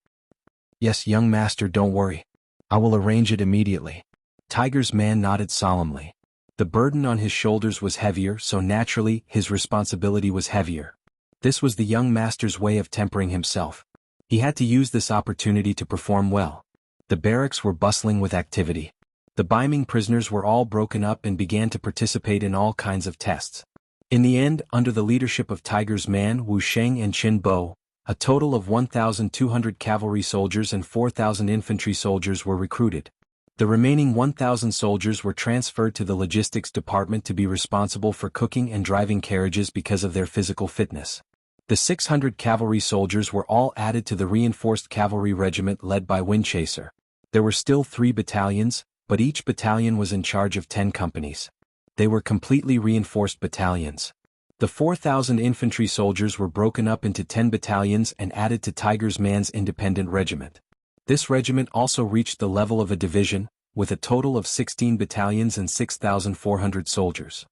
Yes, young master, don't worry. I will arrange it immediately. Tiger's Man nodded solemnly. The burden on his shoulders was heavier, so naturally, his responsibility was heavier. This was the young master's way of tempering himself. He had to use this opportunity to perform well. The barracks were bustling with activity. The Biming prisoners were all broken up and began to participate in all kinds of tests. In the end, under the leadership of Tiger's Man, Wu Sheng and Qin Bo, a total of 1,200 cavalry soldiers and 4,000 infantry soldiers were recruited. The remaining 1,000 soldiers were transferred to the logistics department to be responsible for cooking and driving carriages because of their physical fitness. The 600 cavalry soldiers were all added to the reinforced cavalry regiment led by Windchaser. There were still 3 battalions, but each battalion was in charge of 10 companies. They were completely reinforced battalions. The 4,000 infantry soldiers were broken up into 10 battalions and added to Tiger's Man's independent regiment. This regiment also reached the level of a division, with a total of 16 battalions and 6,400 soldiers.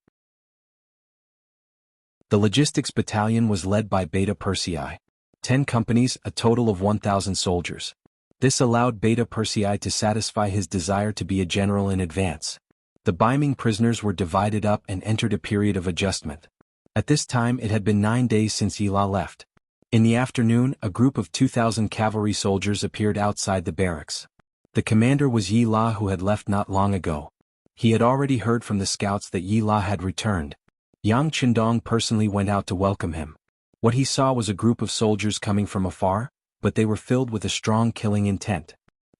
The logistics battalion was led by Beta Persei. 10 companies, a total of 1,000 soldiers. This allowed Beta Persei to satisfy his desire to be a general in advance. The Biming prisoners were divided up and entered a period of adjustment. At this time it had been 9 days since Yi La left. In the afternoon, a group of 2,000 cavalry soldiers appeared outside the barracks. The commander was Yi La, who had left not long ago. He had already heard from the scouts that Yi La had returned. Yang Qindong personally went out to welcome him. What he saw was a group of soldiers coming from afar, but they were filled with a strong killing intent.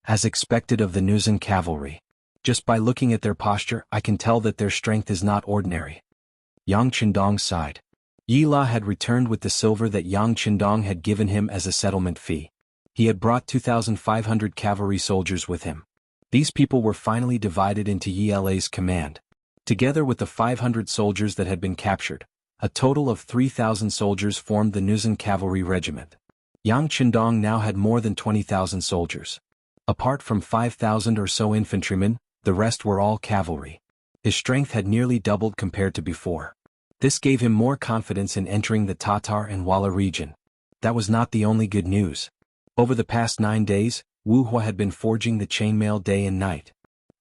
As expected of the Nuzan cavalry. Just by looking at their posture, I can tell that their strength is not ordinary. Yang Qindong sighed. Yi La had returned with the silver that Yang Qindong had given him as a settlement fee. He had brought 2,500 cavalry soldiers with him. These people were finally divided into Yi La's command. Together with the 500 soldiers that had been captured, a total of 3,000 soldiers formed the Nuzan cavalry regiment. Yang Qindong now had more than 20,000 soldiers. Apart from 5,000 or so infantrymen, the rest were all cavalry. His strength had nearly doubled compared to before. This gave him more confidence in entering the Tatar and Wala region. That was not the only good news. Over the past 9 days, Wuhua had been forging the chainmail day and night.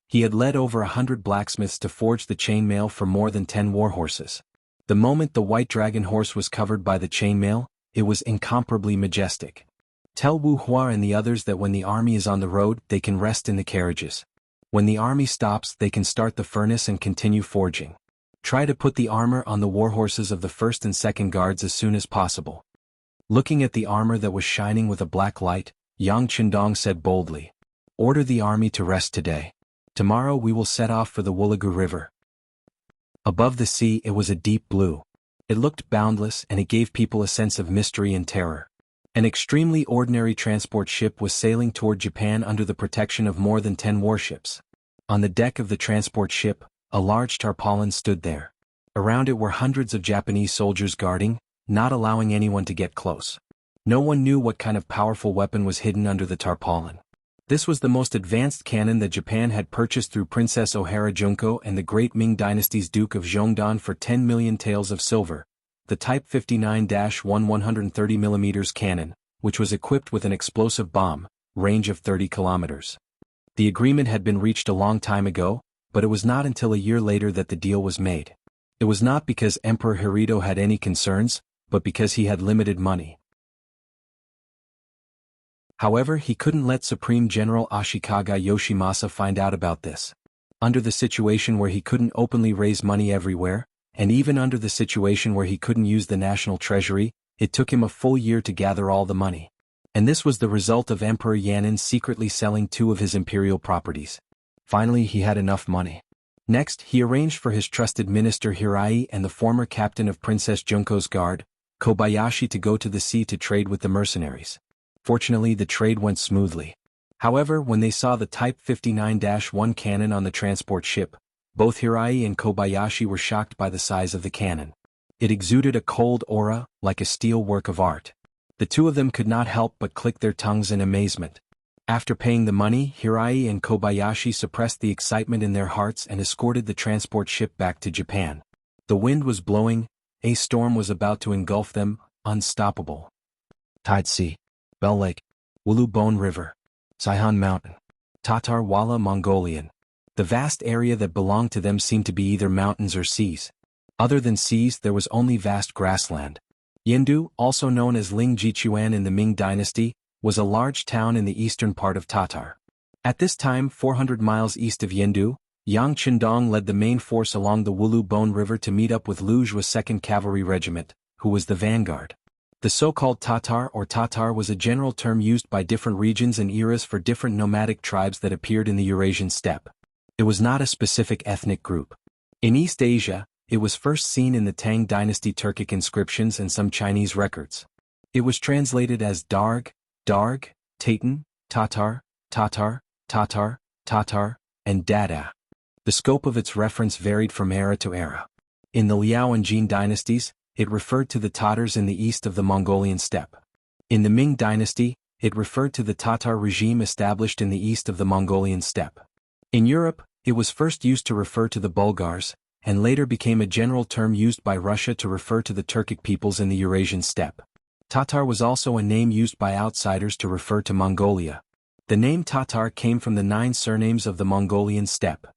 He had led over 100 blacksmiths to forge the chainmail for more than 10 warhorses. The moment the white dragon horse was covered by the chainmail, it was incomparably majestic. Tell Wuhua and the others that when the army is on the road, they can rest in the carriages. When the army stops, they can start the furnace and continue forging. Try to put the armor on the warhorses of the first and second guards as soon as possible. Looking at the armor that was shining with a black light, Yang Qindong said boldly, "Order the army to rest today. Tomorrow we will set off for the Wulagu River." Above the sea it was a deep blue. It looked boundless and it gave people a sense of mystery and terror. An extremely ordinary transport ship was sailing toward Japan under the protection of more than 10 warships. On the deck of the transport ship, a large tarpaulin stood there. Around it were hundreds of Japanese soldiers guarding, not allowing anyone to get close. No one knew what kind of powerful weapon was hidden under the tarpaulin. This was the most advanced cannon that Japan had purchased through Princess Ohara Junko and the great Ming dynasty's Duke of Zhongdan for 10 million taels of silver, the Type 59-1 130mm cannon, which was equipped with an explosive bomb, range of 30 kilometers. The agreement had been reached a long time ago, but it was not until a year later that the deal was made. It was not because Emperor Hirohito had any concerns, but because he had limited money. However, he couldn't let Supreme General Ashikaga Yoshimasa find out about this. Under the situation where he couldn't openly raise money everywhere, and even under the situation where he couldn't use the national treasury, it took him a full year to gather all the money. And this was the result of Emperor Yan'an secretly selling 2 of his imperial properties. Finally, he had enough money. Next, he arranged for his trusted minister Hirai and the former captain of Princess Junko's guard, Kobayashi, to go to the sea to trade with the mercenaries. Fortunately, the trade went smoothly. However, when they saw the Type 59-1 cannon on the transport ship, both Hirai and Kobayashi were shocked by the size of the cannon. It exuded a cold aura, like a steel work of art. The two of them could not help but click their tongues in amazement. After paying the money, Hirai and Kobayashi suppressed the excitement in their hearts and escorted the transport ship back to Japan. The wind was blowing, a storm was about to engulf them, unstoppable. Tide Sea, Bell Lake, Wulu Bone River, Saihan Mountain, Tatar Wala Mongolian. The vast area that belonged to them seemed to be either mountains or seas. Other than seas, there was only vast grassland. Yendu, also known as Ling Jichuan in the Ming dynasty, was a large town in the eastern part of Tatar. At this time, 400 miles east of Yendu, Yang Qindong led the main force along the Wulu Bone River to meet up with Lu Zhua's 2nd Cavalry Regiment, who was the vanguard. The so-called Tatar or Tatar was a general term used by different regions and eras for different nomadic tribes that appeared in the Eurasian steppe. It was not a specific ethnic group. In East Asia, it was first seen in the Tang dynasty Turkic inscriptions and some Chinese records. It was translated as Darg, Darg, Tatan, Tatar, Tatar, Tatar, Tatar, and Dada. The scope of its reference varied from era to era. In the Liao and Jin dynasties, it referred to the Tatars in the east of the Mongolian steppe. In the Ming dynasty, it referred to the Tatar regime established in the east of the Mongolian steppe. In Europe, it was first used to refer to the Bulgars, and later became a general term used by Russia to refer to the Turkic peoples in the Eurasian steppe. Tatar was also a name used by outsiders to refer to Mongolia. The name Tatar came from the 9 surnames of the Mongolian steppe.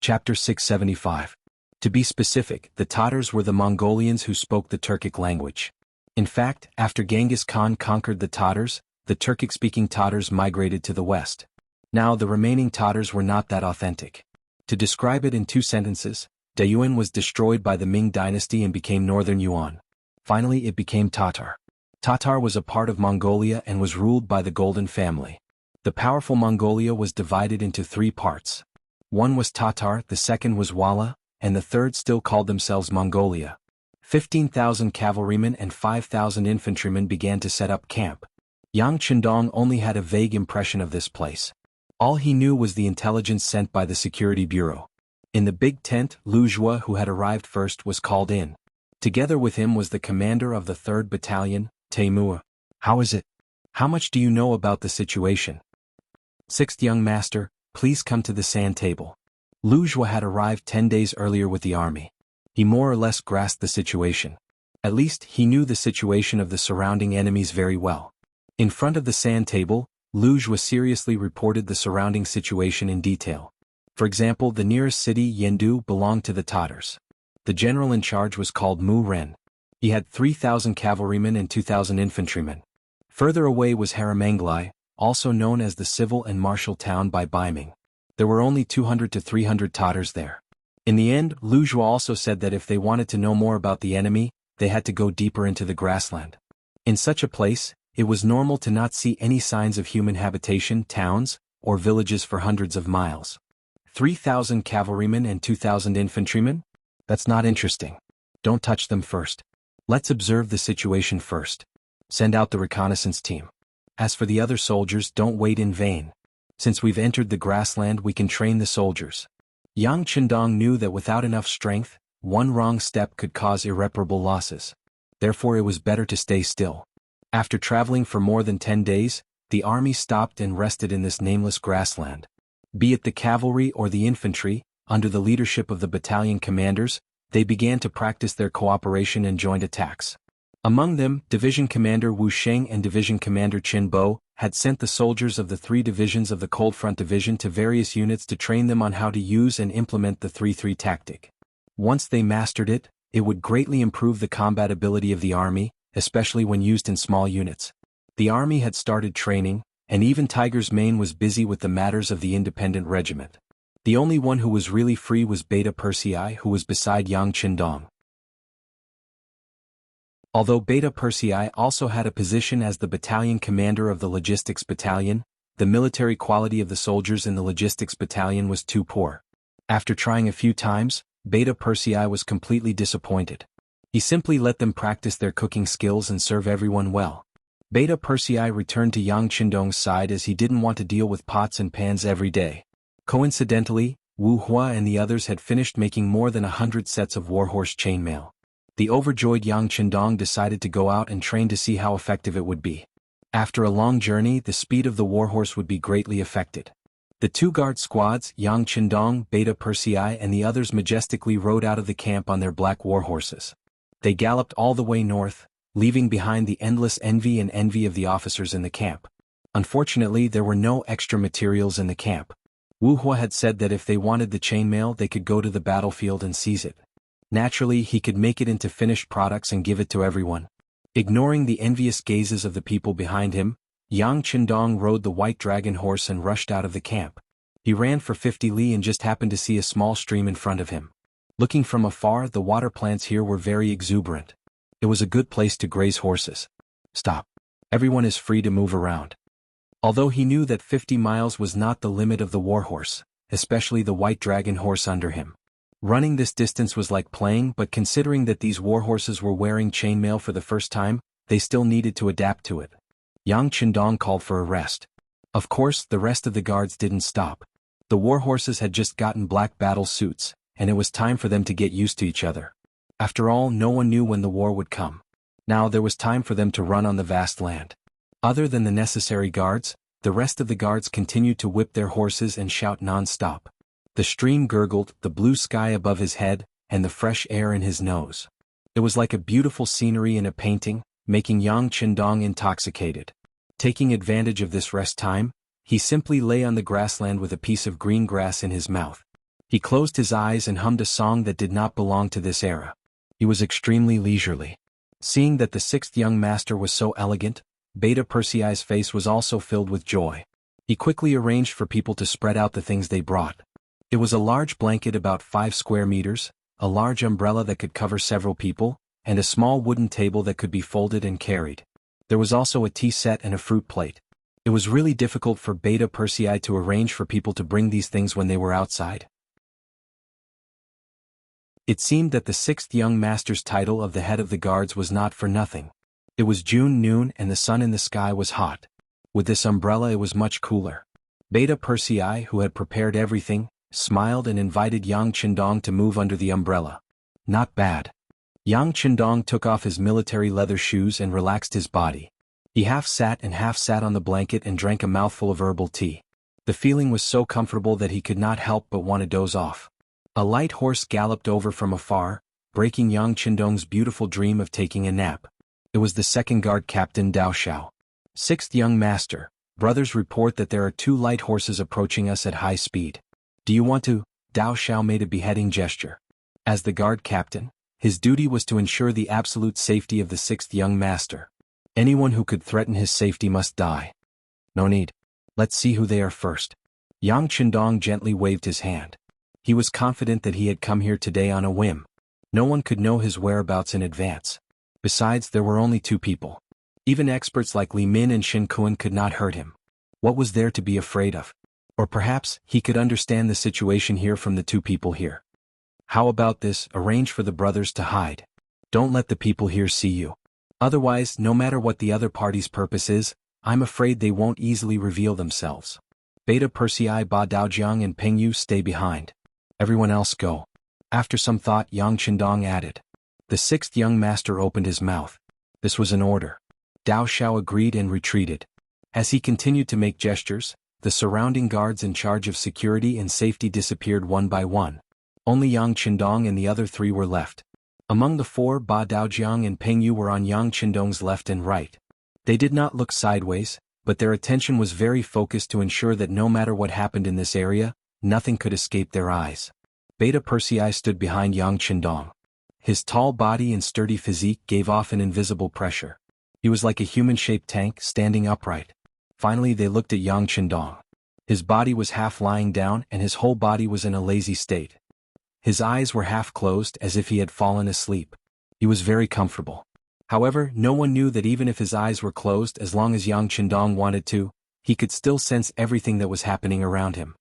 Chapter 675. To be specific, the Tatars were the Mongolians who spoke the Turkic language. In fact, after Genghis Khan conquered the Tatars, the Turkic-speaking Tatars migrated to the west. Now the remaining Tatars were not that authentic. To describe it in 2 sentences, Dayuan was destroyed by the Ming dynasty and became Northern Yuan. Finally it became Tatar. Tatar was a part of Mongolia and was ruled by the Golden family. The powerful Mongolia was divided into 3 parts. One was Tatar, the second was Wala, and the third still called themselves Mongolia. 15,000 cavalrymen and 5,000 infantrymen began to set up camp. Yang Qindong only had a vague impression of this place. All he knew was the intelligence sent by the Security Bureau. In the big tent, Lu Zhua, who had arrived first, was called in. Together with him was the commander of the 3rd Battalion, Taimur. "How is it? How much do you know about the situation?" Sixth young master, please come to the sand table. Lu Zhuo had arrived 10 days earlier with the army. He more or less grasped the situation. At least, he knew the situation of the surrounding enemies very well. In front of the sand table, Lu Zhuo seriously reported the surrounding situation in detail. For example, the nearest city, Yendu, belonged to the Tatars. The general in charge was called Mu Ren. He had 3,000 cavalrymen and 2,000 infantrymen. Further away was Haramanglai, also known as the civil and martial town by Ming. There were only 200 to 300 Tatars there. In the end, Lu Zhuo also said that if they wanted to know more about the enemy, they had to go deeper into the grassland. In such a place, it was normal to not see any signs of human habitation, towns, or villages for hundreds of miles. 3,000 cavalrymen and 2,000 infantrymen? That's not interesting. Don't touch them first. Let's observe the situation first. Send out the reconnaissance team. As for the other soldiers, don't wait in vain. Since we've entered the grassland, we can train the soldiers. Yang Qindong knew that without enough strength, one wrong step could cause irreparable losses. Therefore it was better to stay still. After traveling for more than 10 days, the army stopped and rested in this nameless grassland. Be it the cavalry or the infantry, under the leadership of the battalion commanders, they began to practice their cooperation and joint attacks. Among them, Division Commander Wu Sheng and Division Commander Qin Bo had sent the soldiers of the 3 divisions of the Cold Front Division to various units to train them on how to use and implement the 3-3 tactic. Once they mastered it, it would greatly improve the combat ability of the army, especially when used in small units. The army had started training, and even Tiger's Mane was busy with the matters of the independent regiment. The only one who was really free was Beta Persei, who was beside Yang Qindong. Although Beta Persei also had a position as the battalion commander of the logistics battalion, the military quality of the soldiers in the logistics battalion was too poor. After trying a few times, Beta Persei was completely disappointed. He simply let them practice their cooking skills and serve everyone well. Beta Persei returned to Yang Qindong's side as he didn't want to deal with pots and pans every day. Coincidentally, Wu Hua and the others had finished making more than 100 sets of warhorse chainmail. The overjoyed Yang Qindong decided to go out and train to see how effective it would be. After a long journey, the speed of the warhorse would be greatly affected. The 2 guard squads, Yang Qindong, Beta Persei and the others majestically rode out of the camp on their black warhorses. They galloped all the way north, leaving behind the endless envy of the officers in the camp. Unfortunately, there were no extra materials in the camp. Wu Hua had said that if they wanted the chainmail, they could go to the battlefield and seize it. Naturally, he could make it into finished products and give it to everyone. Ignoring the envious gazes of the people behind him, Yang Qindong rode the white dragon horse and rushed out of the camp. He ran for 50 li and just happened to see a small stream in front of him. Looking from afar, the water plants here were very exuberant. It was a good place to graze horses. Stop. Everyone is free to move around. Although he knew that 50 miles was not the limit of the warhorse, especially the white dragon horse under him. Running this distance was like playing, but considering that these warhorses were wearing chainmail for the first time, they still needed to adapt to it. Yang Qindong called for a rest. Of course, the rest of the guards didn't stop. The warhorses had just gotten black battle suits, and it was time for them to get used to each other. After all, no one knew when the war would come. Now there was time for them to run on the vast land. Other than the necessary guards, the rest of the guards continued to whip their horses and shout non-stop. The stream gurgled, the blue sky above his head, and the fresh air in his nose. It was like a beautiful scenery in a painting, making Yang Qindong intoxicated. Taking advantage of this rest time, he simply lay on the grassland with a piece of green grass in his mouth. He closed his eyes and hummed a song that did not belong to this era. He was extremely leisurely. Seeing that the 6th young master was so elegant, Beta Persei's face was also filled with joy. He quickly arranged for people to spread out the things they brought. It was a large blanket about 5 square meters, a large umbrella that could cover several people, and a small wooden table that could be folded and carried. There was also a tea set and a fruit plate. It was really difficult for Beta Persei to arrange for people to bring these things when they were outside. It seemed that the 6th young master's title of the head of the guards was not for nothing. It was June noon and the sun in the sky was hot. With this umbrella it was much cooler. Beta Persei, who had prepared everything, smiled and invited Yang Qindong to move under the umbrella. Not bad. Yang Qindong took off his military leather shoes and relaxed his body. He half sat on the blanket and drank a mouthful of herbal tea. The feeling was so comfortable that he could not help but want to doze off. A light horse galloped over from afar, breaking Yang Qindong's beautiful dream of taking a nap. It was the second guard captain Dao Xiao. Sixth young master, brothers report that there are 2 light horses approaching us at high speed. Do you want to? Dao Xiao made a beheading gesture. As the guard captain, his duty was to ensure the absolute safety of the 6th young master. Anyone who could threaten his safety must die. No need. Let's see who they are first. Yang Qindong gently waved his hand. He was confident that he had come here today on a whim. No one could know his whereabouts in advance. Besides, there were only 2 people. Even experts like Li Min and Shin Kuan could not hurt him. What was there to be afraid of? Or perhaps, he could understand the situation here from the 2 people here. How about this? Arrange for the brothers to hide. Don't let the people here see you. Otherwise, no matter what the other party's purpose is, I'm afraid they won't easily reveal themselves. Beta Persei, Ba Daojiang and Peng Yu stay behind. Everyone else go. After some thought, Yang Qindong added. The 6th young master opened his mouth. This was an order. Dao Xiao agreed and retreated. As he continued to make gestures, the surrounding guards in charge of security and safety disappeared one by one. Only Yang Qindong and the other 3 were left. Among the 4, Ba Daojiang and Peng Yu were on Yang Qindong's left and right. They did not look sideways, but their attention was very focused to ensure that no matter what happened in this area, nothing could escape their eyes. Beta Persei stood behind Yang Qindong. His tall body and sturdy physique gave off an invisible pressure. He was like a human-shaped tank standing upright. Finally they looked at Yang Qindong. His body was half lying down and his whole body was in a lazy state. His eyes were half closed as if he had fallen asleep. He was very comfortable. However, no one knew that even if his eyes were closed, as long as Yang Qindong wanted to, he could still sense everything that was happening around him.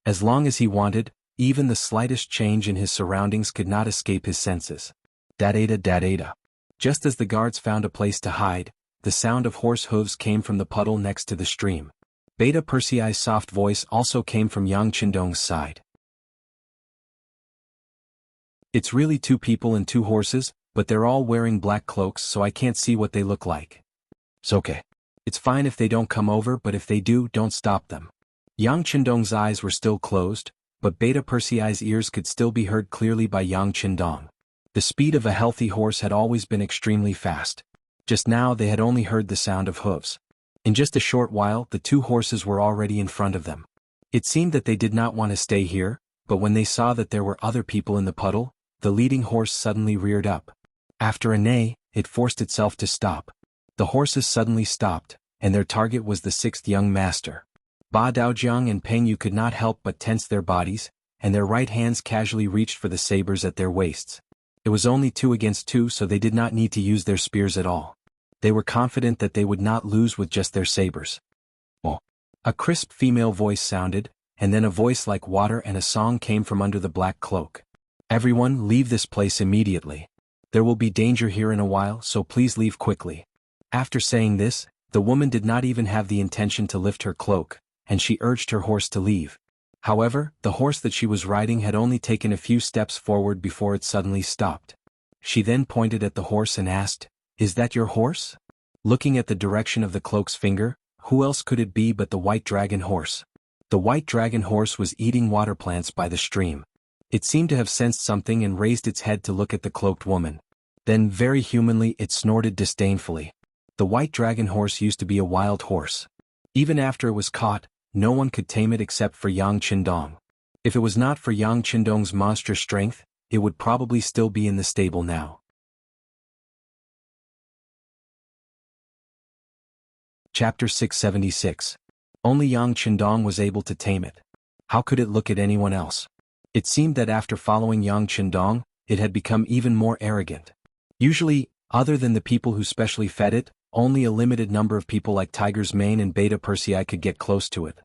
As long as he wanted, even the slightest change in his surroundings could not escape his senses. Dadada dadada. Just as the guards found a place to hide, the sound of horse hooves came from the puddle next to the stream. Beta Persei's soft voice also came from Yang Qindong's side. It's really 2 people and 2 horses, but they're all wearing black cloaks so I can't see what they look like. It's okay. It's fine if they don't come over, but if they do, don't stop them. Yang Qindong's eyes were still closed, but Beta Persei's ears could still be heard clearly by Yang Qindong. The speed of a healthy horse had always been extremely fast. Just now they had only heard the sound of hooves. In just a short while, the 2 horses were already in front of them. It seemed that they did not want to stay here, but when they saw that there were other people in the puddle, the leading horse suddenly reared up. After a neigh, it forced itself to stop. The horses suddenly stopped, and their target was the 6th young master. Ba Daojiang and Peng Yu could not help but tense their bodies, and their right hands casually reached for the sabers at their waists. It was only 2 against 2, so they did not need to use their spears at all. They were confident that they would not lose with just their sabers. Oh. A crisp female voice sounded, and then a voice like water and a song came from under the black cloak. Everyone, leave this place immediately. There will be danger here in a while, so please leave quickly. After saying this, the woman did not even have the intention to lift her cloak, and she urged her horse to leave. However, the horse that she was riding had only taken a few steps forward before it suddenly stopped. She then pointed at the horse and asked, "Is that your horse?" Looking at the direction of the cloak's finger, who else could it be but the white dragon horse? The white dragon horse was eating water plants by the stream. It seemed to have sensed something and raised its head to look at the cloaked woman. Then, very humanly, it snorted disdainfully. The white dragon horse used to be a wild horse. Even after it was caught, no one could tame it except for Yang Qindong. If it was not for Yang Qindong's monstrous strength, it would probably still be in the stable now. Chapter 676. Only Yang Qindong was able to tame it. How could it look at anyone else? It seemed that after following Yang Qindong, it had become even more arrogant. Usually, other than the people who specially fed it, only a limited number of people like Tiger's Mane and Beta Persei could get close to it.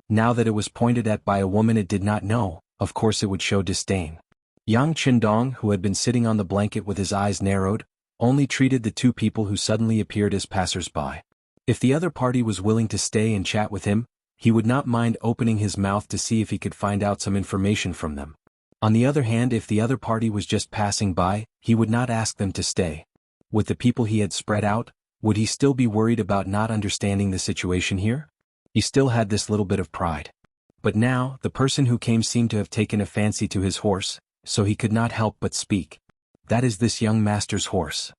Now that it was pointed at by a woman it did not know, of course it would show disdain. Yang Qindong, who had been sitting on the blanket with his eyes narrowed, only treated the 2 people who suddenly appeared as passers-by. If the other party was willing to stay and chat with him, he would not mind opening his mouth to see if he could find out some information from them. On the other hand, if the other party was just passing by, he would not ask them to stay. With the people he had spread out, would he still be worried about not understanding the situation here? He still had this little bit of pride. But now, the person who came seemed to have taken a fancy to his horse, so he could not help but speak. That is this young master's horse.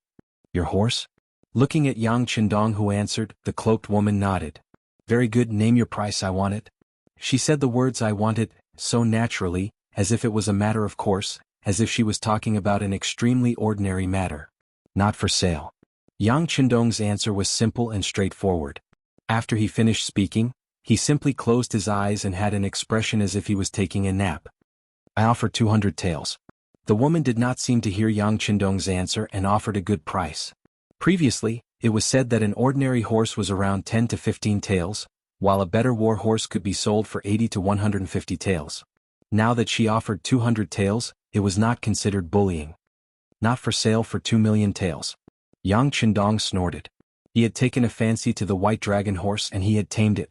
Your horse? Looking at Yang Qindong who answered, the cloaked woman nodded. Very good, name your price, I want it. She said the words I want it, so naturally, as if it was a matter of course, as if she was talking about an extremely ordinary matter. Not for sale. Yang Qindong's answer was simple and straightforward. After he finished speaking, he simply closed his eyes and had an expression as if he was taking a nap. I offer 200 taels. The woman did not seem to hear Yang Qindong's answer and offered a good price. Previously, it was said that an ordinary horse was around 10 to 15 taels, while a better war horse could be sold for 80 to 150 taels. Now that she offered 200 taels, it was not considered bullying. Not for sale for 2 million taels. Yang Qindong snorted. He had taken a fancy to the white dragon horse and he had tamed it.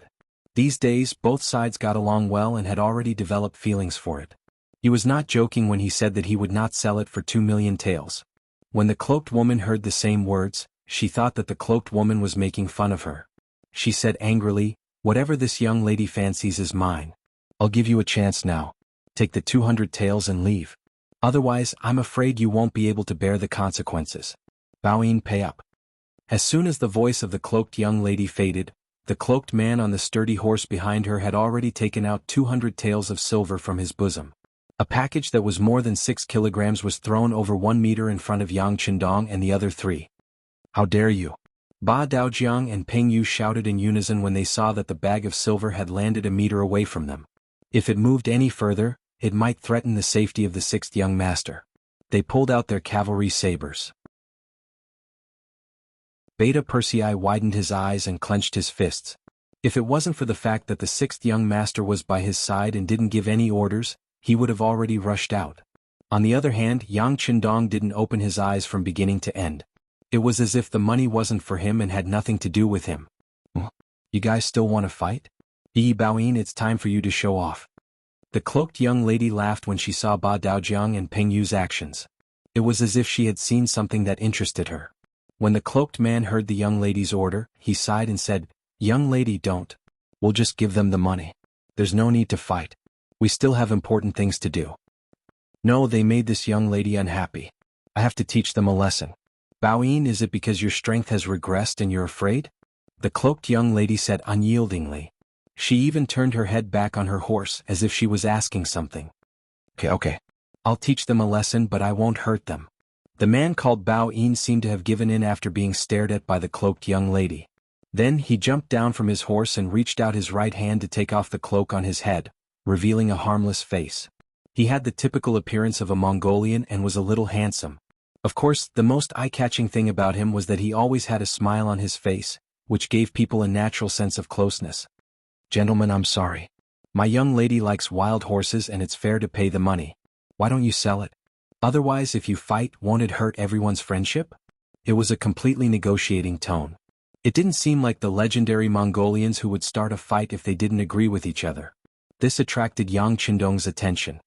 These days, both sides got along well and had already developed feelings for it. He was not joking when he said that he would not sell it for 2 million taels. When the cloaked woman heard the same words, she thought that the cloaked woman was making fun of her. She said angrily, whatever this young lady fancies is mine. I'll give you a chance now. Take the 200 taels and leave. Otherwise, I'm afraid you won't be able to bear the consequences. Baoyin, pay up. As soon as the voice of the cloaked young lady faded, the cloaked man on the sturdy horse behind her had already taken out 200 taels of silver from his bosom. A package that was more than 6 kilograms was thrown over 1 meter in front of Yang Qindong and the other three. How dare you? Ba Daojiang and Peng Yu shouted in unison when they saw that the bag of silver had landed a meter away from them. If it moved any further, it might threaten the safety of the sixth young master. They pulled out their cavalry sabers. Beta Persei widened his eyes and clenched his fists. If it wasn't for the fact that the sixth young master was by his side and didn't give any orders, he would have already rushed out. On the other hand, Yang Qindong didn't open his eyes from beginning to end. It was as if the money wasn't for him and had nothing to do with him. You guys still want to fight? Yi Baoyin, it's time for you to show off. The cloaked young lady laughed when she saw Ba Daojiang and Peng Yu's actions. It was as if she had seen something that interested her. When the cloaked man heard the young lady's order, he sighed and said, Young lady, don't. We'll just give them the money. There's no need to fight. We still have important things to do. No, they made this young lady unhappy. I have to teach them a lesson. Baoyin, is it because your strength has regressed and you're afraid? The cloaked young lady said unyieldingly. She even turned her head back on her horse as if she was asking something. Okay. I'll teach them a lesson, but I won't hurt them. The man called Baoyin seemed to have given in after being stared at by the cloaked young lady. Then he jumped down from his horse and reached out his right hand to take off the cloak on his head, revealing a harmless face. He had the typical appearance of a Mongolian and was a little handsome. Of course, the most eye-catching thing about him was that he always had a smile on his face, which gave people a natural sense of closeness. Gentlemen, I'm sorry. My young lady likes wild horses and it's fair to pay the money. Why don't you sell it? Otherwise, if you fight, won't it hurt everyone's friendship? It was a completely negotiating tone. It didn't seem like the legendary Mongolians who would start a fight if they didn't agree with each other. This attracted Yang Qindong's attention.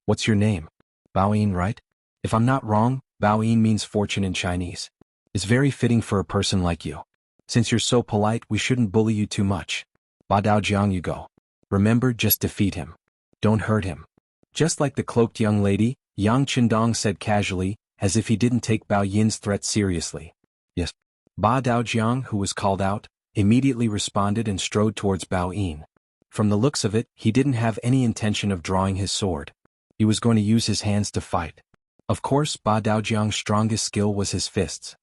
What's your name? Baoyin, right? If I'm not wrong, Baoyin means fortune in Chinese. It's very fitting for a person like you. Since you're so polite, we shouldn't bully you too much. Ba Daojiang, you go. Remember, just defeat him. Don't hurt him. Just like the cloaked young lady, Yang Qindong said casually, as if he didn't take Bao Yin's threat seriously. Yes. Ba Daojiang, who was called out, immediately responded and strode towards Bao Yin. From the looks of it, he didn't have any intention of drawing his sword. He was going to use his hands to fight. Of course, Ba Daojiang's strongest skill was his fists.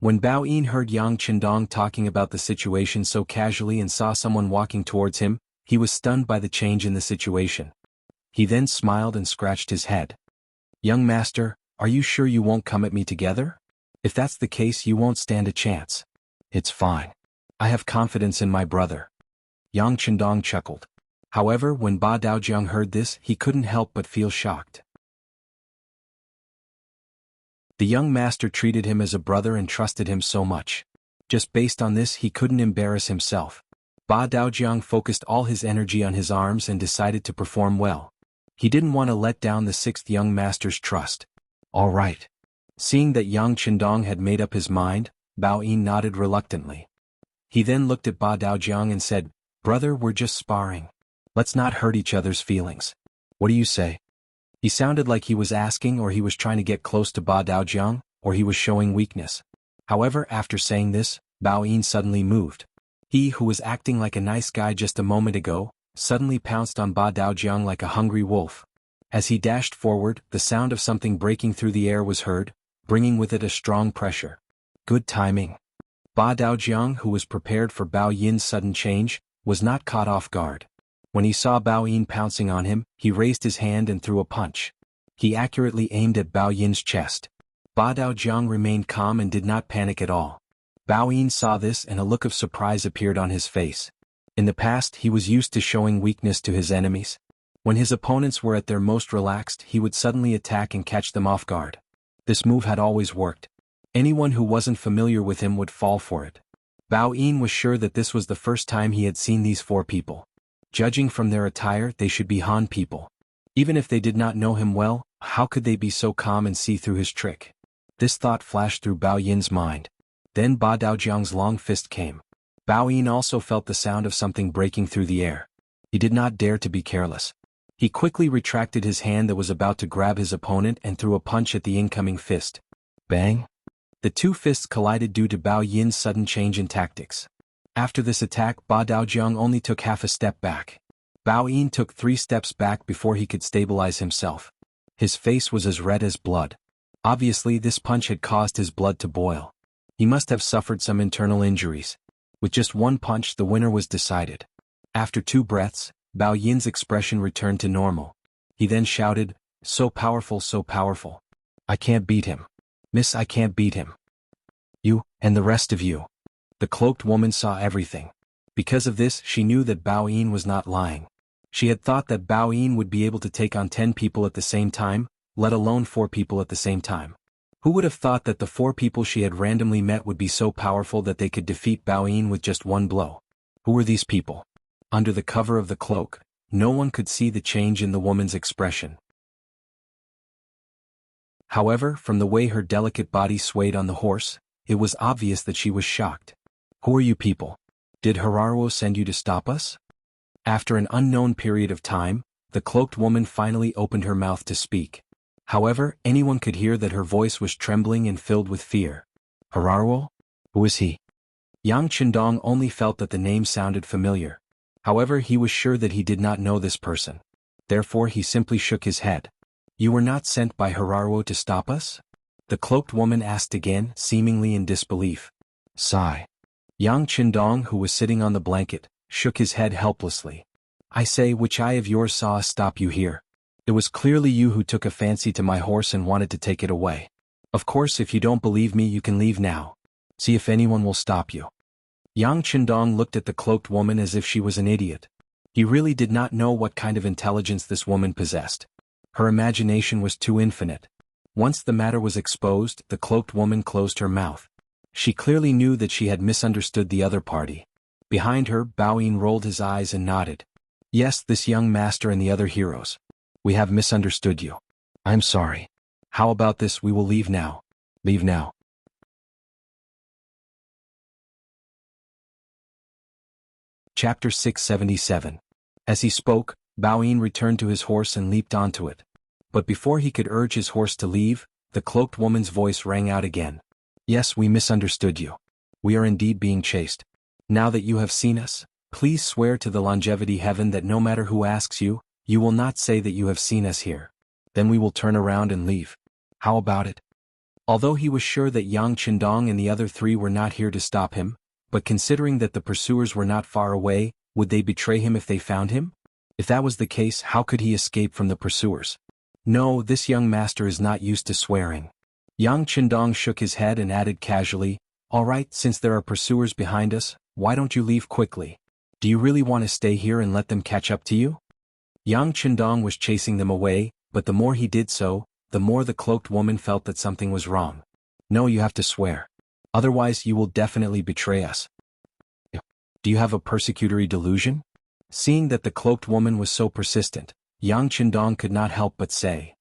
When Bao Yin heard Yang Qindong talking about the situation so casually and saw someone walking towards him, he was stunned by the change in the situation. He then smiled and scratched his head. Young master, are you sure you won't come at me together? If that's the case, you won't stand a chance. It's fine. I have confidence in my brother. Yang Qindong chuckled. However, when Ba Daojiang heard this, he couldn't help but feel shocked. The young master treated him as a brother and trusted him so much. Just based on this, he couldn't embarrass himself. Ba Daojiang focused all his energy on his arms and decided to perform well. He didn't want to let down the sixth young master's trust. All right. Seeing that Yang Qindong had made up his mind, Bao Yin nodded reluctantly. He then looked at Ba Daojiang and said, Brother, we're just sparring. Let's not hurt each other's feelings. What do you say? He sounded like he was asking or he was trying to get close to Ba Daojiang, or he was showing weakness. However, after saying this, Bao Yin suddenly moved. He who was acting like a nice guy just a moment ago, suddenly pounced on Ba Daojiang like a hungry wolf. As he dashed forward, the sound of something breaking through the air was heard, bringing with it a strong pressure. Good timing. Ba Daojiang, who was prepared for Bao Yin's sudden change, was not caught off guard. When he saw Bao Yin pouncing on him, he raised his hand and threw a punch. He accurately aimed at Bao Yin's chest. Ba Daojiang remained calm and did not panic at all. Bao Yin saw this and a look of surprise appeared on his face. In the past, he was used to showing weakness to his enemies. When his opponents were at their most relaxed, he would suddenly attack and catch them off guard. This move had always worked. Anyone who wasn't familiar with him would fall for it. Bao Yin was sure that this was the first time he had seen these four people. Judging from their attire, they should be Han people. Even if they did not know him well, how could they be so calm and see through his trick? This thought flashed through Bao Yin's mind. Then Ba Daojiang's long fist came. Bao Yin also felt the sound of something breaking through the air. He did not dare to be careless. He quickly retracted his hand that was about to grab his opponent and threw a punch at the incoming fist. Bang! The two fists collided due to Bao Yin's sudden change in tactics. After this attack, Ba Daojiang only took half a step back. Bao Yin took 3 steps back before he could stabilize himself. His face was as red as blood. Obviously, this punch had caused his blood to boil. He must have suffered some internal injuries. With just one punch, the winner was decided. After 2 breaths, Bao Yin's expression returned to normal. He then shouted, "So powerful, so powerful. I can't beat him. Miss, I can't beat him. You, and the rest of you." The cloaked woman saw everything. Because of this, she knew that Bao Yin was not lying. She had thought that Bao Yin would be able to take on 10 people at the same time, let alone 4 people at the same time. Who would have thought that the 4 people she had randomly met would be so powerful that they could defeat Bao Yin with just one blow? Who were these people? Under the cover of the cloak, no one could see the change in the woman's expression. However, from the way her delicate body swayed on the horse, it was obvious that she was shocked. "Who are you people? Did Hararuo send you to stop us?" After an unknown period of time, the cloaked woman finally opened her mouth to speak. However, anyone could hear that her voice was trembling and filled with fear. "Hararuo? Who is he?" Yang Qindong only felt that the name sounded familiar. However, he was sure that he did not know this person. Therefore, he simply shook his head. "You were not sent by Hararuo to stop us?" The cloaked woman asked again, seemingly in disbelief. Sigh. Yang Qindong, who was sitting on the blanket, shook his head helplessly. "I say, which eye of yours saw us stop you here? It was clearly you who took a fancy to my horse and wanted to take it away. Of course, if you don't believe me, you can leave now. See if anyone will stop you." Yang Qindong looked at the cloaked woman as if she was an idiot. He really did not know what kind of intelligence this woman possessed. Her imagination was too infinite. Once the matter was exposed, the cloaked woman closed her mouth. She clearly knew that she had misunderstood the other party. Behind her, Bao Yin rolled his eyes and nodded. "Yes, this young master and the other heroes. We have misunderstood you. I'm sorry. How about this, we will leave now. Leave now." Chapter 677. As he spoke, Bao Yin returned to his horse and leaped onto it. But before he could urge his horse to leave, the cloaked woman's voice rang out again. "Yes, we misunderstood you. We are indeed being chased. Now that you have seen us, please swear to the longevity heaven that no matter who asks you, you will not say that you have seen us here. Then we will turn around and leave. How about it?" Although he was sure that Yang Qindong and the other 3 were not here to stop him, but considering that the pursuers were not far away, would they betray him if they found him? If that was the case, how could he escape from the pursuers? No, this young master is not used to swearing. Yang Qindong shook his head and added casually, "All right, since there are pursuers behind us, why don't you leave quickly? Do you really want to stay here and let them catch up to you?" Yang Qindong was chasing them away, but the more he did so, the more the cloaked woman felt that something was wrong. "No, you have to swear. Otherwise you will definitely betray us." "Do you have a persecutory delusion?" Seeing that the cloaked woman was so persistent, Yang Qindong could not help but say,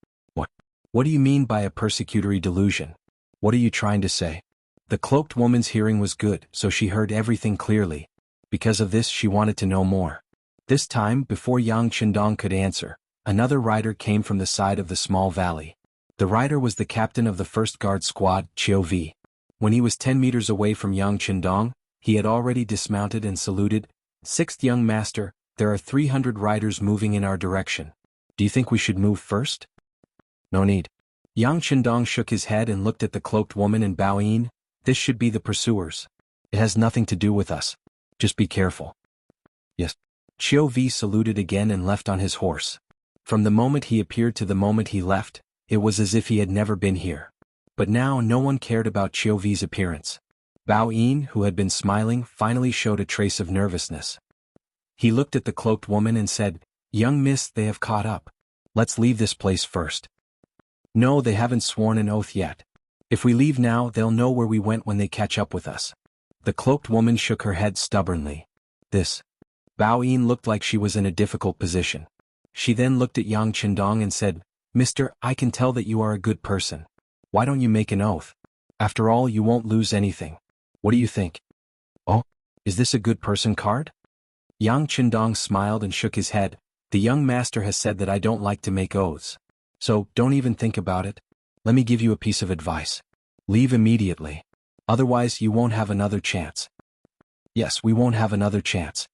What do you mean by a persecutory delusion? What are you trying to say?" The cloaked woman's hearing was good, so she heard everything clearly. Because of this, she wanted to know more. This time, before Yang Qindong could answer, another rider came from the side of the small valley. The rider was the captain of the first guard squad, Qiu Vi. When he was 10 meters away from Yang Qindong, he had already dismounted and saluted. "Sixth young master, there are 300 riders moving in our direction. Do you think we should move first?" "No need." Yang Qindong shook his head and looked at the cloaked woman and Baoyin. "This should be the pursuers. It has nothing to do with us. Just be careful." "Yes." Qiu Vi saluted again and left on his horse. From the moment he appeared to the moment he left, it was as if he had never been here. But now no one cared about Qiu Vi's appearance. Baoyin, who had been smiling, finally showed a trace of nervousness. He looked at the cloaked woman and said, "Young miss, they have caught up. Let's leave this place first." "No, they haven't sworn an oath yet. If we leave now, they'll know where we went when they catch up with us." The cloaked woman shook her head stubbornly. "This." Baoyin looked like she was in a difficult position. She then looked at Yang Qindong and said, "Mister, I can tell that you are a good person. Why don't you make an oath? After all, you won't lose anything. What do you think?" "Oh, is this a good person card?" Yang Qindong smiled and shook his head. "The young master has said that I don't like to make oaths. So, don't even think about it. Let me give you a piece of advice. Leave immediately. Otherwise, you won't have another chance." "Yes, we won't have another chance,"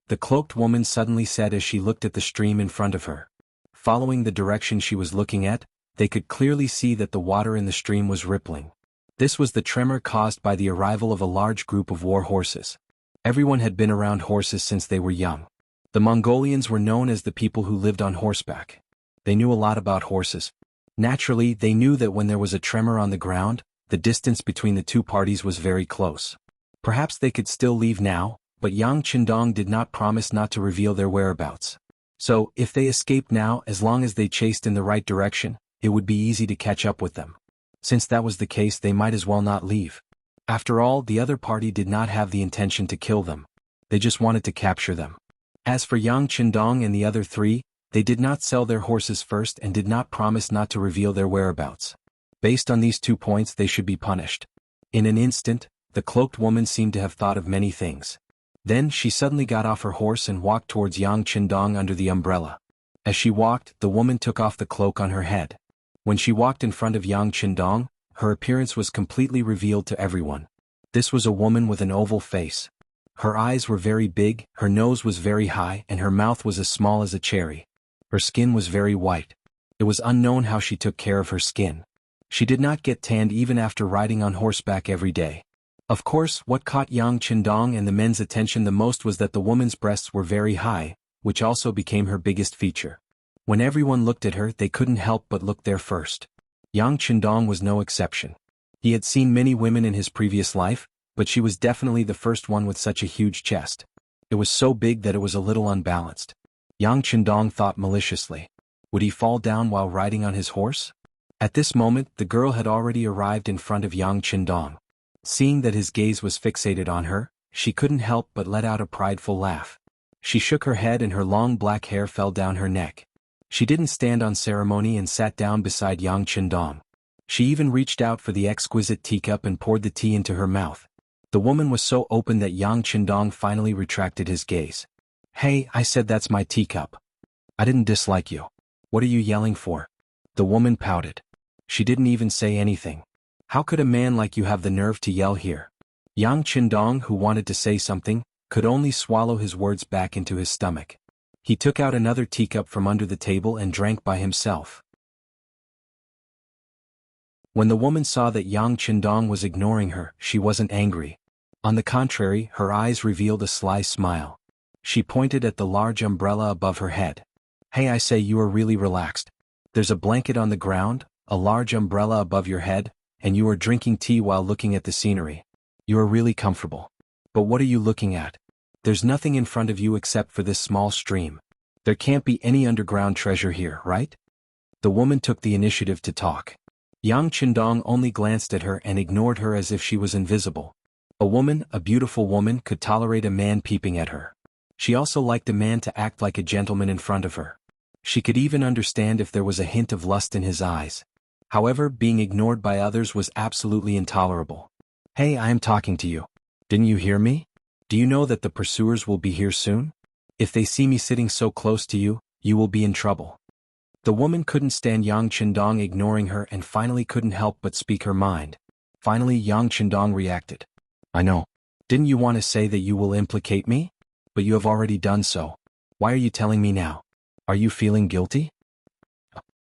the cloaked woman suddenly said as she looked at the stream in front of her. Following the direction she was looking at, they could clearly see that the water in the stream was rippling. This was the tremor caused by the arrival of a large group of war horses. Everyone had been around horses since they were young. The Mongolians were known as the people who lived on horseback. They knew a lot about horses. Naturally, they knew that when there was a tremor on the ground, the distance between the two parties was very close. Perhaps they could still leave now, but Yang Qindong did not promise not to reveal their whereabouts. So, if they escaped now, as long as they chased in the right direction, it would be easy to catch up with them. Since that was the case, they might as well not leave. After all, the other party did not have the intention to kill them. They just wanted to capture them. As for Yang Qindong and the other three, they did not sell their horses first and did not promise not to reveal their whereabouts. Based on these 2 points, they should be punished. In an instant, the cloaked woman seemed to have thought of many things. Then she suddenly got off her horse and walked towards Yang Qindong under the umbrella. As she walked, the woman took off the cloak on her head. When she walked in front of Yang Qindong, her appearance was completely revealed to everyone. This was a woman with an oval face. Her eyes were very big, her nose was very high, and her mouth was as small as a cherry. Her skin was very white. It was unknown how she took care of her skin. She did not get tanned even after riding on horseback every day. Of course, what caught Yang Qindong and the men's attention the most was that the woman's breasts were very high, which also became her biggest feature. When everyone looked at her, they couldn't help but look there first. Yang Qindong was no exception. He had seen many women in his previous life, but she was definitely the first one with such a huge chest. It was so big that it was a little unbalanced. Yang Qindong thought maliciously. Would he fall down while riding on his horse? At this moment, the girl had already arrived in front of Yang Qindong. Seeing that his gaze was fixated on her, she couldn't help but let out a prideful laugh. She shook her head and her long black hair fell down her neck. She didn't stand on ceremony and sat down beside Yang Qindong. She even reached out for the exquisite teacup and poured the tea into her mouth. The woman was so open that Yang Qindong finally retracted his gaze. "Hey, I said that's my teacup. I didn't dislike you. What are you yelling for?" The woman pouted. She didn't even say anything. How could a man like you have the nerve to yell here? Yang Qindong, who wanted to say something, could only swallow his words back into his stomach. He took out another teacup from under the table and drank by himself. When the woman saw that Yang Qindong was ignoring her, she wasn't angry. On the contrary, her eyes revealed a sly smile. She pointed at the large umbrella above her head. "Hey, I say, you are really relaxed. There's a blanket on the ground, a large umbrella above your head, and you are drinking tea while looking at the scenery. You are really comfortable. But what are you looking at? There's nothing in front of you except for this small stream. There can't be any underground treasure here, right?" The woman took the initiative to talk. Yang Qindong only glanced at her and ignored her as if she was invisible. A woman, a beautiful woman, could tolerate a man peeping at her. She also liked a man to act like a gentleman in front of her. She could even understand if there was a hint of lust in his eyes. However, being ignored by others was absolutely intolerable. "Hey, I am talking to you. Didn't you hear me?" Do you know that the pursuers will be here soon? If they see me sitting so close to you, you will be in trouble. The woman couldn't stand Yang Qindong ignoring her and finally couldn't help but speak her mind. Finally Yang Qindong reacted. I know. Didn't you want to say that you will implicate me? But you have already done so. Why are you telling me now? Are you feeling guilty?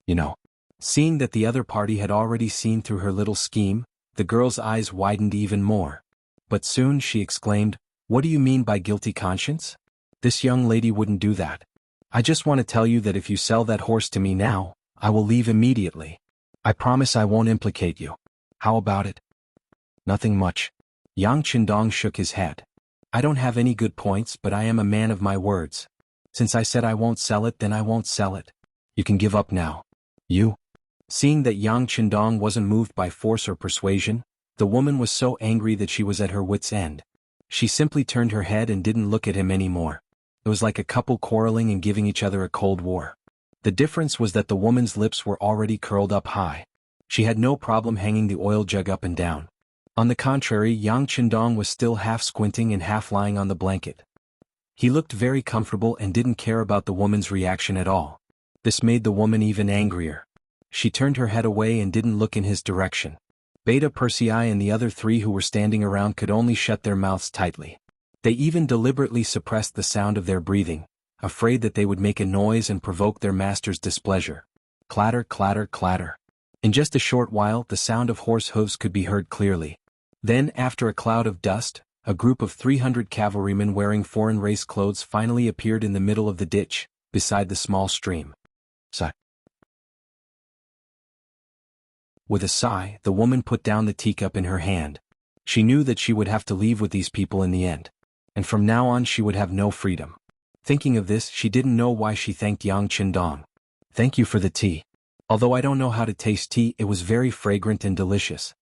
You know. Seeing that the other party had already seen through her little scheme, the girl's eyes widened even more. But soon she exclaimed, what do you mean by guilty conscience? This young lady wouldn't do that. I just want to tell you that if you sell that horse to me now, I will leave immediately. I promise I won't implicate you. How about it? Nothing much. Yang Qindong shook his head. I don't have any good points, but I am a man of my words. Since I said I won't sell it, then I won't sell it. You can give up now. You? Seeing that Yang Qindong wasn't moved by force or persuasion, the woman was so angry that she was at her wit's end. She simply turned her head and didn't look at him anymore. It was like a couple quarreling and giving each other a cold war. The difference was that the woman's lips were already curled up high. She had no problem hanging the oil jug up and down. On the contrary, Yang Qindong was still half squinting and half lying on the blanket. He looked very comfortable and didn't care about the woman's reaction at all. This made the woman even angrier. She turned her head away and didn't look in his direction. Beta Persei and the other three who were standing around could only shut their mouths tightly. They even deliberately suppressed the sound of their breathing, afraid that they would make a noise and provoke their master's displeasure. Clatter, clatter, clatter. In just a short while the sound of horse hooves could be heard clearly. Then, after a cloud of dust, a group of 300 cavalrymen wearing foreign race clothes finally appeared in the middle of the ditch, beside the small stream. Sigh. With a sigh, the woman put down the teacup in her hand. She knew that she would have to leave with these people in the end. And from now on she would have no freedom. Thinking of this, she didn't know why she thanked Yang Qindong. Thank you for the tea. Although I don't know how to taste tea, it was very fragrant and delicious.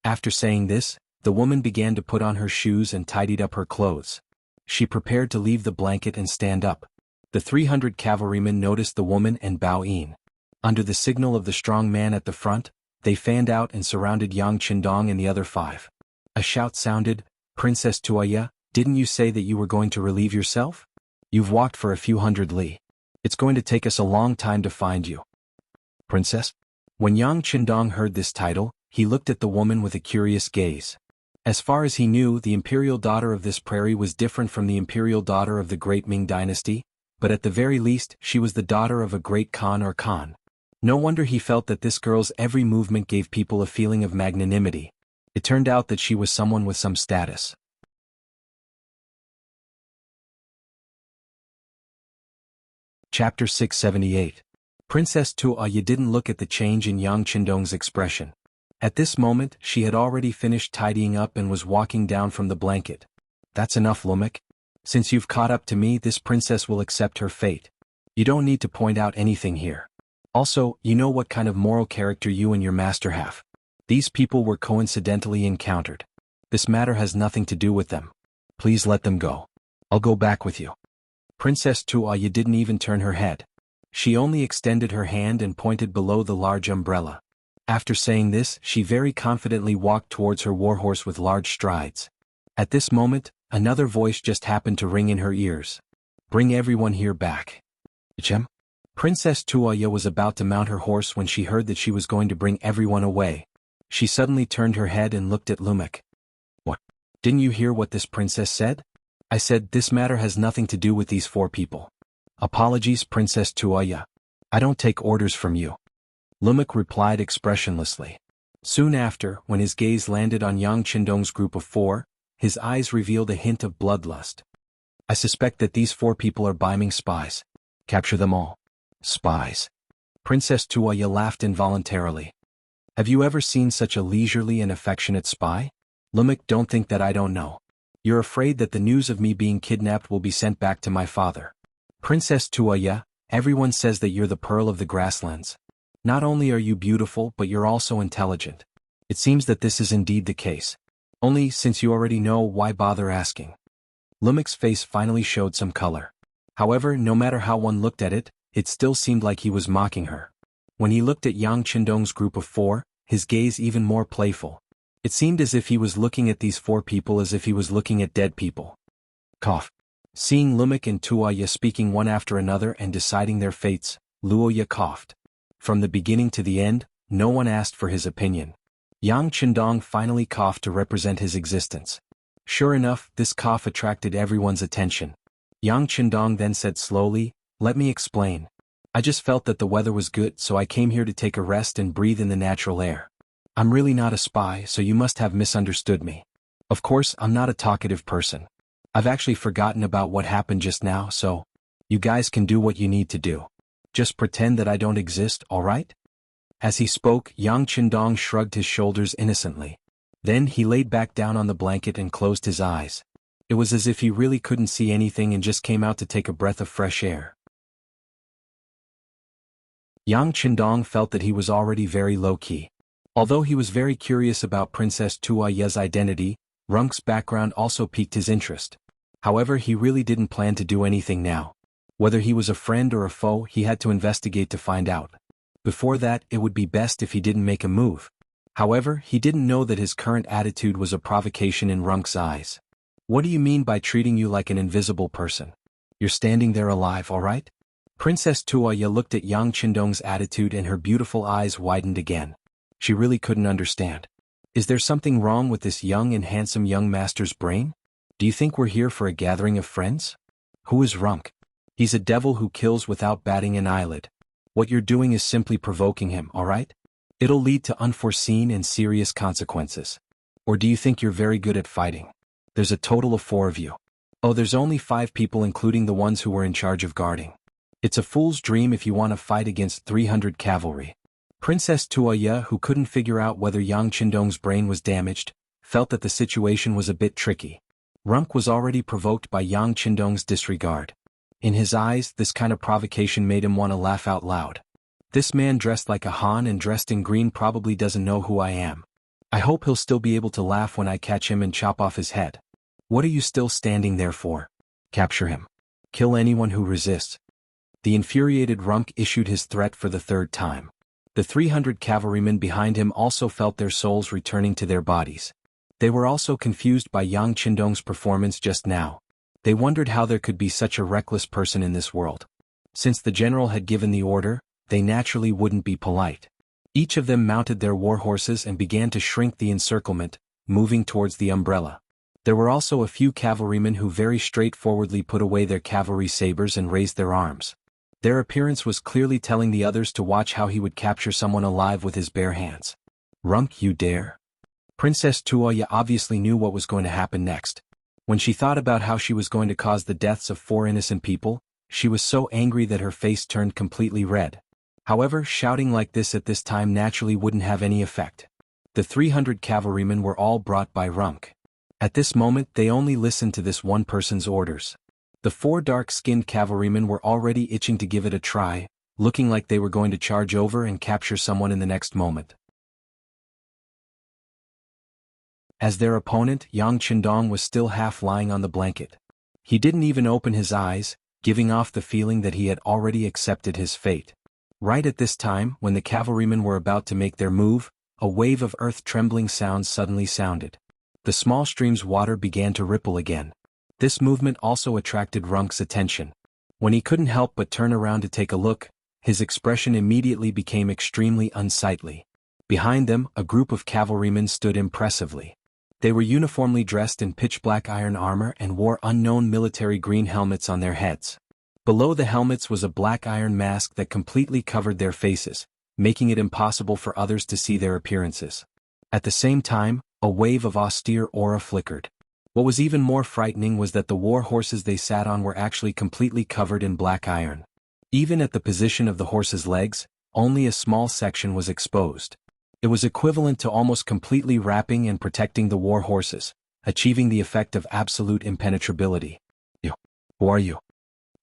After saying this, the woman began to put on her shoes and tidied up her clothes. She prepared to leave the blanket and stand up. The 300 cavalrymen noticed the woman and Bao Yin. Under the signal of the strong man at the front, they fanned out and surrounded Yang Qindong and the other 5. A shout sounded, Princess Tuoya, didn't you say that you were going to relieve yourself? You've walked for a few hundred li. It's going to take us a long time to find you. Princess? When Yang Qindong heard this title, he looked at the woman with a curious gaze. As far as he knew, the imperial daughter of this prairie was different from the imperial daughter of the great Ming dynasty, but at the very least she was the daughter of a great Khan or Khan. No wonder he felt that this girl's every movement gave people a feeling of magnanimity. It turned out that she was someone with some status. Chapter 678. Princess Tuoya didn't look at the change in Yang Qindong's expression. At this moment, she had already finished tidying up and was walking down from the blanket. That's enough, Lumek. Since you've caught up to me, this princess will accept her fate. You don't need to point out anything here. Also, you know what kind of moral character you and your master have. These people were coincidentally encountered. This matter has nothing to do with them. Please let them go. I'll go back with you. Princess Tuoya didn't even turn her head. She only extended her hand and pointed below the large umbrella. After saying this, she very confidently walked towards her warhorse with large strides. At this moment, another voice just happened to ring in her ears. Bring everyone here back. Chem? Princess Tuoya was about to mount her horse when she heard that she was going to bring everyone away. She suddenly turned her head and looked at Lumek. What? Didn't you hear what this princess said? I said this matter has nothing to do with these 4 people. Apologies, Princess Tuoya. I don't take orders from you. Lumek replied expressionlessly. Soon after, when his gaze landed on Yang Qindong's group of 4, his eyes revealed a hint of bloodlust. I suspect that these 4 people are Baiming spies. Capture them all. Spies. Princess Tuoya laughed involuntarily. Have you ever seen such a leisurely and affectionate spy? Lumek, don't think that I don't know. You're afraid that the news of me being kidnapped will be sent back to my father. Princess Tuoya, everyone says that you're the pearl of the grasslands. Not only are you beautiful, but you're also intelligent. It seems that this is indeed the case. Only, since you already know, why bother asking? Lumek's face finally showed some color. However, no matter how one looked at it, it still seemed like he was mocking her. When he looked at Yang Qindong's group of 4, his gaze even more playful. It seemed as if he was looking at these 4 people as if he was looking at dead people. Cough. Seeing Lumik and Tuoya speaking one after another and deciding their fates, Luoya coughed. From the beginning to the end, no one asked for his opinion. Yang Qindong finally coughed to represent his existence. Sure enough, this cough attracted everyone's attention. Yang Qindong then said slowly, "Let me explain. I just felt that the weather was good, so I came here to take a rest and breathe in the natural air. I'm really not a spy, so you must have misunderstood me. Of course, I'm not a talkative person. I've actually forgotten about what happened just now, so you guys can do what you need to do. Just pretend that I don't exist, alright?" As he spoke, Yang Qindong shrugged his shoulders innocently. Then he laid back down on the blanket and closed his eyes. It was as if he really couldn't see anything and just came out to take a breath of fresh air. Yang Qindong felt that he was already very low-key. Although he was very curious about Princess Tuoya's identity, Runk's background also piqued his interest. However, he really didn't plan to do anything now. Whether he was a friend or a foe, he had to investigate to find out. Before that, it would be best if he didn't make a move. However, he didn't know that his current attitude was a provocation in Runk's eyes. "What do you mean by treating you like an invisible person? You're standing there alive, alright?" Princess Tuoya looked at Yang Qindong's attitude and her beautiful eyes widened again. She really couldn't understand. Is there something wrong with this young and handsome young master's brain? Do you think we're here for a gathering of friends? Who is Runk? He's a devil who kills without batting an eyelid. What you're doing is simply provoking him, alright? It'll lead to unforeseen and serious consequences. Or do you think you're very good at fighting? There's a total of 4 of you. Oh, there's only 5 people including the ones who were in charge of guarding. It's a fool's dream if you want to fight against 300 cavalry. Princess Tuoya, who couldn't figure out whether Yang Qindong's brain was damaged, felt that the situation was a bit tricky. Runk was already provoked by Yang Qindong's disregard. In his eyes, this kind of provocation made him want to laugh out loud. This man dressed like a Han and dressed in green probably doesn't know who I am. I hope he'll still be able to laugh when I catch him and chop off his head. What are you still standing there for? Capture him. Kill anyone who resists. The infuriated Runk issued his threat for the 3rd time. The 300 cavalrymen behind him also felt their souls returning to their bodies. They were also confused by Yang Qindong's performance just now. They wondered how there could be such a reckless person in this world. Since the general had given the order, they naturally wouldn't be polite. Each of them mounted their war horses and began to shrink the encirclement, moving towards the umbrella. There were also a few cavalrymen who very straightforwardly put away their cavalry sabers and raised their arms. Their appearance was clearly telling the others to watch how he would capture someone alive with his bare hands. Runk, you dare? Princess Tuoya obviously knew what was going to happen next. When she thought about how she was going to cause the deaths of 4 innocent people, she was so angry that her face turned completely red. However, shouting like this at this time naturally wouldn't have any effect. The 300 cavalrymen were all brought by Runk. At this moment they only listened to this one person's orders. The 4 dark-skinned cavalrymen were already itching to give it a try, looking like they were going to charge over and capture someone in the next moment. As their opponent, Yang Qindong was still half lying on the blanket. He didn't even open his eyes, giving off the feeling that he had already accepted his fate. Right at this time, when the cavalrymen were about to make their move, a wave of earth-trembling sounds suddenly sounded. The small stream's water began to ripple again. This movement also attracted Runk's attention. When he couldn't help but turn around to take a look, his expression immediately became extremely unsightly. Behind them, a group of cavalrymen stood impressively. They were uniformly dressed in pitch-black iron armor and wore unknown military green helmets on their heads. Below the helmets was a black iron mask that completely covered their faces, making it impossible for others to see their appearances. At the same time, a wave of austere aura flickered. What was even more frightening was that the war horses they sat on were actually completely covered in black iron. Even at the position of the horses' legs, only a small section was exposed. It was equivalent to almost completely wrapping and protecting the war horses, achieving the effect of absolute impenetrability. Who are you?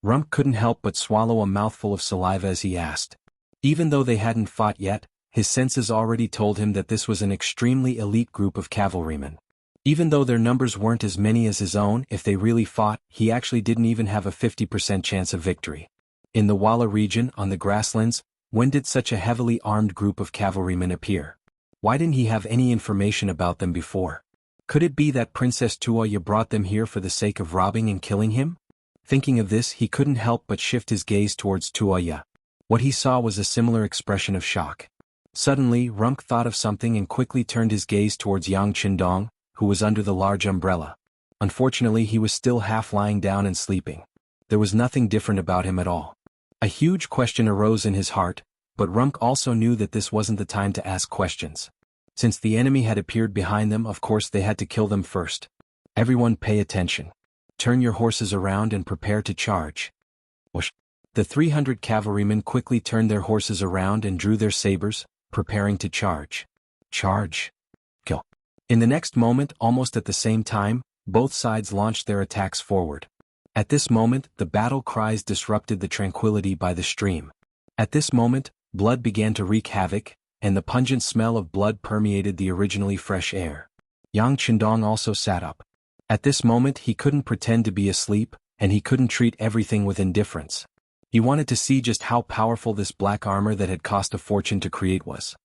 Rump couldn't help but swallow a mouthful of saliva as he asked. Even though they hadn't fought yet, his senses already told him that this was an extremely elite group of cavalrymen. Even though their numbers weren't as many as his own, if they really fought, he actually didn't even have a 50% chance of victory. In the Walla region, on the grasslands, when did such a heavily armed group of cavalrymen appear? Why didn't he have any information about them before? Could it be that Princess Tuoya brought them here for the sake of robbing and killing him? Thinking of this, he couldn't help but shift his gaze towards Tuoya. What he saw was a similar expression of shock. Suddenly, Rumk thought of something and quickly turned his gaze towards Yang Qindong, who was under the large umbrella. Unfortunately, he was still half lying down and sleeping. There was nothing different about him at all. A huge question arose in his heart, but Rumk also knew that this wasn't the time to ask questions. Since the enemy had appeared behind them, of course they had to kill them first. Everyone pay attention. Turn your horses around and prepare to charge. Whoosh. The 300 cavalrymen quickly turned their horses around and drew their sabers, preparing to charge. Charge. Kill. In the next moment, almost at the same time, both sides launched their attacks forward. At this moment, the battle cries disrupted the tranquility by the stream. At this moment, blood began to wreak havoc, and the pungent smell of blood permeated the originally fresh air. Yang Qindong also sat up. At this moment he couldn't pretend to be asleep, and he couldn't treat everything with indifference. He wanted to see just how powerful this black armor that had cost a fortune to create was.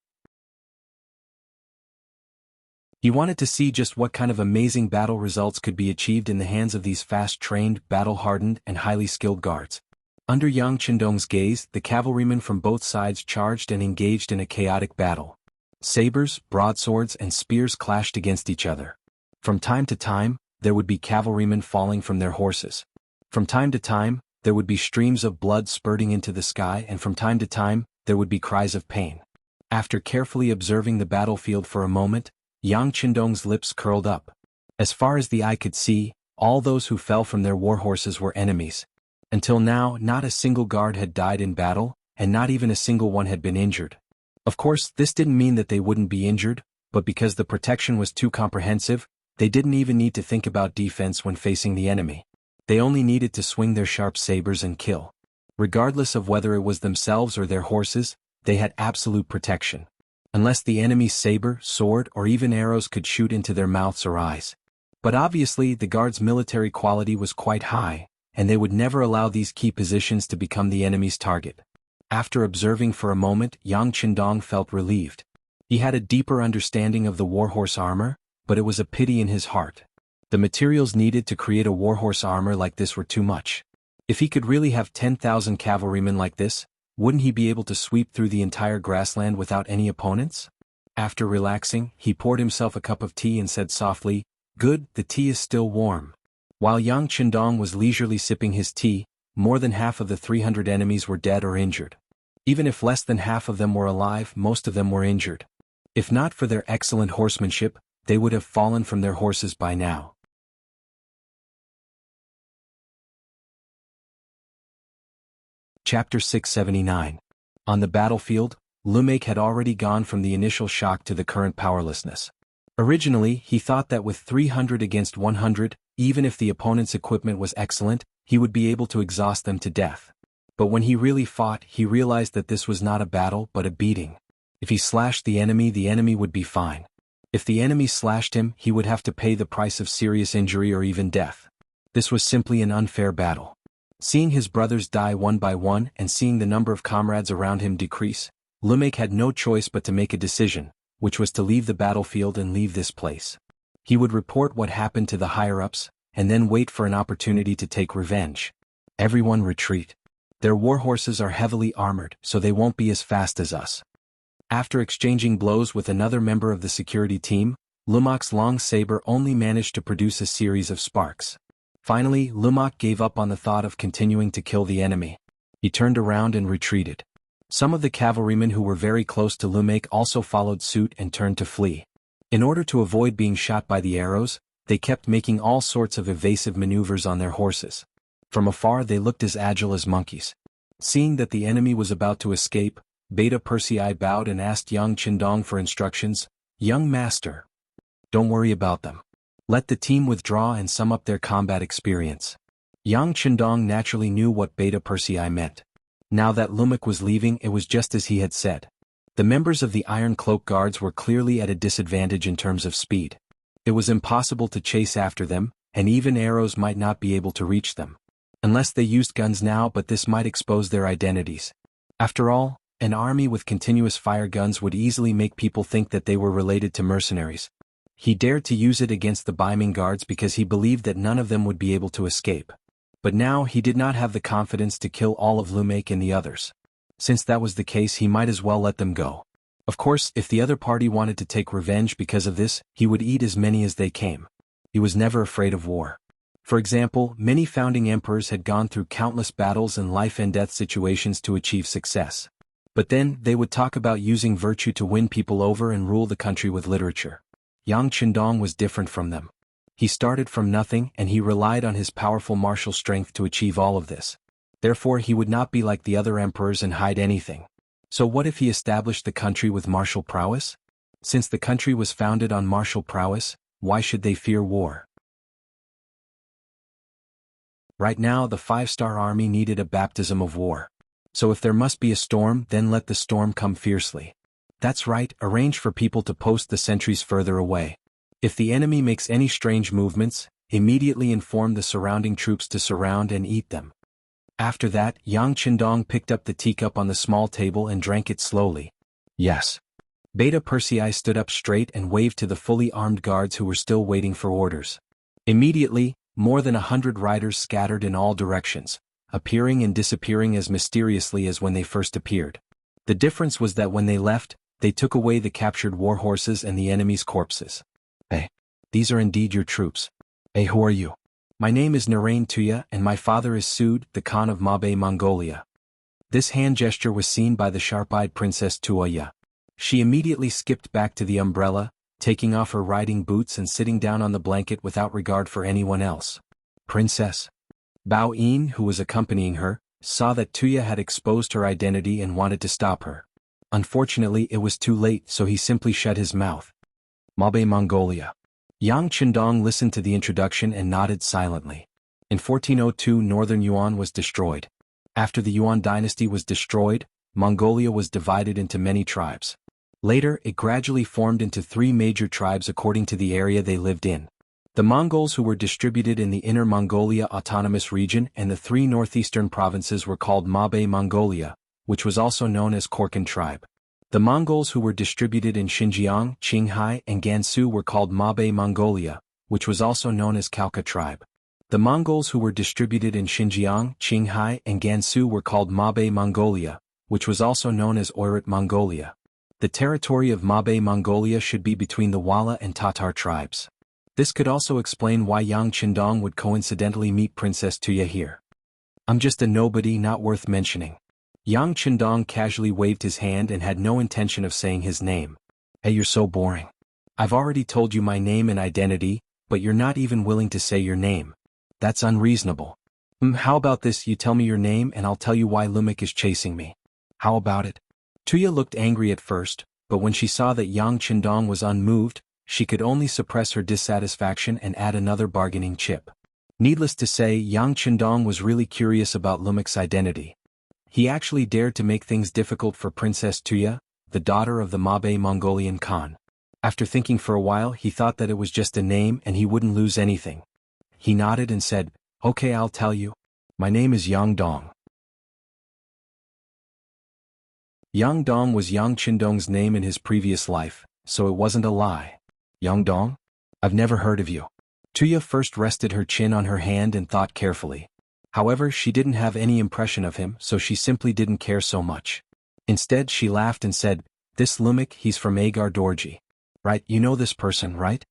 He wanted to see just what kind of amazing battle results could be achieved in the hands of these fast-trained, battle-hardened, and highly skilled guards. Under Yang Qindong's gaze, the cavalrymen from both sides charged and engaged in a chaotic battle. Sabers, broadswords, and spears clashed against each other. From time to time, there would be cavalrymen falling from their horses. From time to time, there would be streams of blood spurting into the sky, and from time to time, there would be cries of pain. After carefully observing the battlefield for a moment, Yang Qindong's lips curled up. As far as the eye could see, all those who fell from their war horses were enemies. Until now, not a single guard had died in battle, and not even a single one had been injured. Of course, this didn't mean that they wouldn't be injured, but because the protection was too comprehensive, they didn't even need to think about defense when facing the enemy. They only needed to swing their sharp sabers and kill. Regardless of whether it was themselves or their horses, they had absolute protection. Unless the enemy's saber, sword, or even arrows could shoot into their mouths or eyes. But obviously the guards' military quality was quite high, and they would never allow these key positions to become the enemy's target. After observing for a moment, Yang Qindong felt relieved. He had a deeper understanding of the warhorse armor, but it was a pity in his heart. The materials needed to create a warhorse armor like this were too much. If he could really have 10,000 cavalrymen like this, wouldn't he be able to sweep through the entire grassland without any opponents? After relaxing, he poured himself a cup of tea and said softly, "Good, the tea is still warm." While Yang Qindong was leisurely sipping his tea, more than half of the 300 enemies were dead or injured. Even if less than half of them were alive, most of them were injured. If not for their excellent horsemanship, they would have fallen from their horses by now. Chapter 679. On the battlefield, Lumake had already gone from the initial shock to the current powerlessness. Originally, he thought that with 300 against 100, even if the opponent's equipment was excellent, he would be able to exhaust them to death. But when he really fought, he realized that this was not a battle but a beating. If he slashed the enemy would be fine. If the enemy slashed him, he would have to pay the price of serious injury or even death. This was simply an unfair battle. Seeing his brothers die one by one and seeing the number of comrades around him decrease, Lumake had no choice but to make a decision, which was to leave the battlefield and leave this place. He would report what happened to the higher-ups, and then wait for an opportunity to take revenge. Everyone retreat. Their warhorses are heavily armored, so they won't be as fast as us. After exchanging blows with another member of the security team, Lumak's long saber only managed to produce a series of sparks. Finally, Lumak gave up on the thought of continuing to kill the enemy. He turned around and retreated. Some of the cavalrymen who were very close to Lumake also followed suit and turned to flee. In order to avoid being shot by the arrows, they kept making all sorts of evasive maneuvers on their horses. From afar they looked as agile as monkeys. Seeing that the enemy was about to escape, Beta Persei bowed and asked Yang Qindong for instructions. "Young master, don't worry about them. Let the team withdraw and sum up their combat experience." Yang Qindong naturally knew what Beta Persei meant. Now that Lumake was leaving, it was just as he had said. The members of the Iron Cloak Guards were clearly at a disadvantage in terms of speed. It was impossible to chase after them, and even arrows might not be able to reach them. Unless they used guns now, but this might expose their identities. After all, an army with continuous fire guns would easily make people think that they were related to mercenaries. He dared to use it against the Ming guards because he believed that none of them would be able to escape. But now he did not have the confidence to kill all of Lumek and the others. Since that was the case, he might as well let them go. Of course, if the other party wanted to take revenge because of this, he would eat as many as they came. He was never afraid of war. For example, many founding emperors had gone through countless battles and life-and-death situations to achieve success. But then, they would talk about using virtue to win people over and rule the country with literature. Yang Qindong was different from them. He started from nothing and he relied on his powerful martial strength to achieve all of this. Therefore he would not be like the other emperors and hide anything. So what if he established the country with martial prowess? Since the country was founded on martial prowess, why should they fear war? Right now the 5-star army needed a baptism of war. So if there must be a storm, then let the storm come fiercely. That's right, arrange for people to post the sentries further away. If the enemy makes any strange movements, immediately inform the surrounding troops to surround and eat them. After that, Yang Qindong picked up the teacup on the small table and drank it slowly. Yes. Beta Persei stood up straight and waved to the fully armed guards who were still waiting for orders. Immediately, more than 100 riders scattered in all directions, appearing and disappearing as mysteriously as when they first appeared. The difference was that when they left, they took away the captured war horses and the enemy's corpses. Hey, these are indeed your troops. Hey, who are you? My name is Narain Tuya and my father is Sud, the Khan of Mabe, Mongolia. This hand gesture was seen by the sharp-eyed Princess Tuoya. She immediately skipped back to the umbrella, taking off her riding boots and sitting down on the blanket without regard for anyone else. Princess. Bao Yin, who was accompanying her, saw that Tuya had exposed her identity and wanted to stop her. Unfortunately, it was too late, so he simply shut his mouth. Mabe, Mongolia. Yang Qindong listened to the introduction and nodded silently. In 1402, northern Yuan was destroyed. After the Yuan dynasty was destroyed, Mongolia was divided into many tribes. Later, it gradually formed into 3 major tribes according to the area they lived in. The Mongols, who were distributed in the Inner Mongolia Autonomous Region, and the 3 northeastern provinces were called Mabe Mongolia, which was also known as Korkan tribe. The Mongols who were distributed in Xinjiang, Qinghai, and Gansu were called Mabe Mongolia, which was also known as Khalkha tribe. The Mongols who were distributed in Xinjiang, Qinghai, and Gansu were called Mabe Mongolia, which was also known as Oirat Mongolia. The territory of Mabe Mongolia should be between the Wala and Tatar tribes. This could also explain why Yang Qindong would coincidentally meet Princess Tuya here. I'm just a nobody not worth mentioning. Yang Qindong casually waved his hand and had no intention of saying his name. Hey, you're so boring. I've already told you my name and identity, but you're not even willing to say your name. That's unreasonable. How about this, you tell me your name and I'll tell you why Lumek is chasing me. How about it? Tuya looked angry at first, but when she saw that Yang Qindong was unmoved, she could only suppress her dissatisfaction and add another bargaining chip. Needless to say, Yang Qindong was really curious about Lumek's identity. He actually dared to make things difficult for Princess Tuya, the daughter of the Mabe Mongolian Khan. After thinking for a while, he thought that it was just a name and he wouldn't lose anything. He nodded and said, "Okay, I'll tell you. My name is Yang Dong." Yang Dong was Yang Qindong's name in his previous life, so it wasn't a lie. Yang Dong? I've never heard of you. Tuya first rested her chin on her hand and thought carefully. However, she didn't have any impression of him, so she simply didn't care so much. Instead, she laughed and said, "This Lumek, he's from Agar Dorji. Right, you know this person, right?"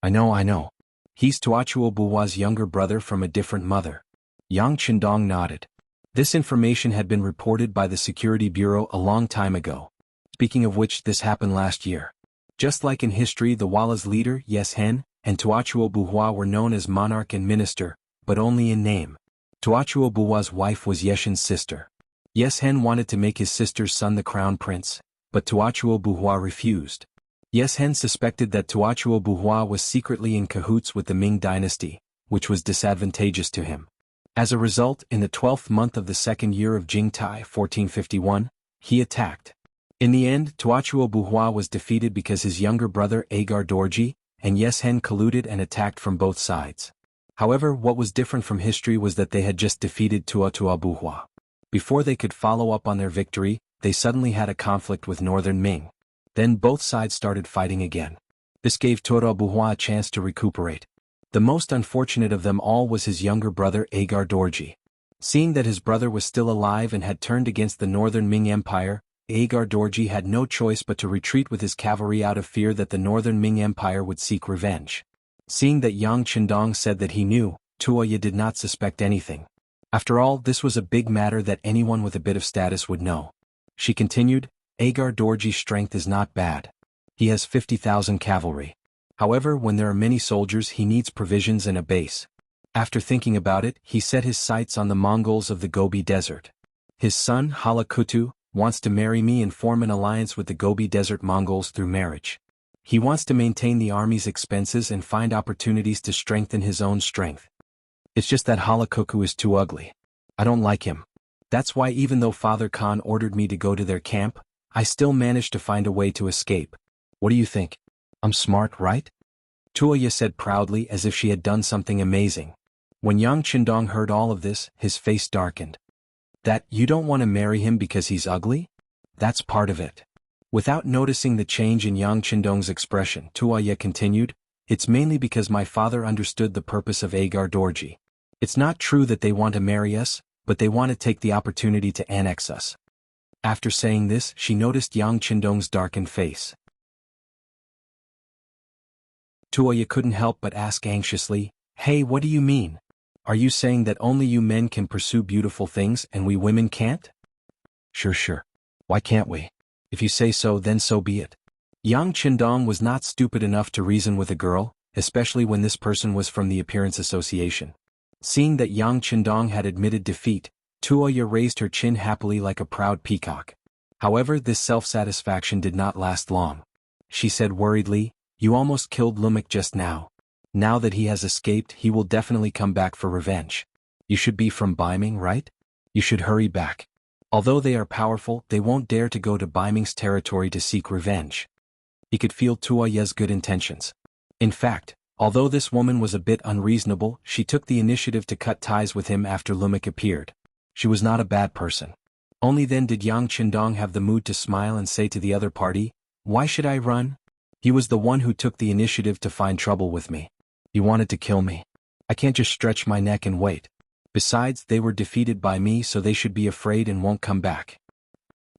I know. He's Tuachuo Buwa's younger brother from a different mother." Yang Qindong nodded. This information had been reported by the Security Bureau a long time ago. Speaking of which, this happened last year. Just like in history, the Wala's leader, Yeshen, and Tuachuo Buhua were known as monarch and minister, but only in name. Tuachuo Buwa's wife was Yeshen's sister. Yeshen wanted to make his sister's son the crown prince, but Tuachuo Buhua refused. Yeshen suspected that Tuachuo Buhua was secretly in cahoots with the Ming dynasty, which was disadvantageous to him. As a result, in the 12th month of the second year of Jingtai 1451, he attacked. In the end, Tuachuo Buhua was defeated because his younger brother Agar Dorji and Yeshen colluded and attacked from both sides. However, what was different from history was that they had just defeated Tuatua Buhua. Before they could follow up on their victory, they suddenly had a conflict with northern Ming. Then both sides started fighting again. This gave Toro Buhua a chance to recuperate. The most unfortunate of them all was his younger brother Agar Dorji. Seeing that his brother was still alive and had turned against the northern Ming Empire, Agar Dorji had no choice but to retreat with his cavalry out of fear that the northern Ming Empire would seek revenge. Seeing that Yang Qindong said that he knew, Tuoya did not suspect anything. After all, this was a big matter that anyone with a bit of status would know. She continued, Agar Dorji's strength is not bad. He has 50,000 cavalry. However, when there are many soldiers, he needs provisions and a base. After thinking about it, he set his sights on the Mongols of the Gobi Desert. His son, Halakutu, wants to marry me and form an alliance with the Gobi Desert Mongols through marriage. He wants to maintain the army's expenses and find opportunities to strengthen his own strength. It's just that Halakutu is too ugly. I don't like him. That's why even though Father Khan ordered me to go to their camp, I still managed to find a way to escape. What do you think? I'm smart, right? Tuoya said proudly as if she had done something amazing. When Yang Qindong heard all of this, his face darkened. That you don't want to marry him because he's ugly? That's part of it. Without noticing the change in Yang Qindong's expression, Tuoya continued, it's mainly because my father understood the purpose of Agar Dorji. It's not true that they want to marry us, but they want to take the opportunity to annex us. After saying this, she noticed Yang Qindong's darkened face. Tuoya couldn't help but ask anxiously, hey, what do you mean? Are you saying that only you men can pursue beautiful things and we women can't? Sure. Why can't we? If you say so, then so be it. Yang Qindong was not stupid enough to reason with a girl, especially when this person was from the Appearance Association. Seeing that Yang Qindong had admitted defeat, Tuoya raised her chin happily like a proud peacock. However, this self-satisfaction did not last long. She said worriedly, you almost killed Lumik just now. Now that he has escaped, he will definitely come back for revenge. You should be from Baiming, right? You should hurry back. Although they are powerful, they won't dare to go to Baiming's territory to seek revenge. He could feel Tuoya's good intentions. In fact, although this woman was a bit unreasonable, she took the initiative to cut ties with him after Lumik appeared. She was not a bad person. Only then did Yang Qindong have the mood to smile and say to the other party, why should I run? He was the one who took the initiative to find trouble with me. He wanted to kill me. I can't just stretch my neck and wait. Besides, they were defeated by me, so they should be afraid and won't come back.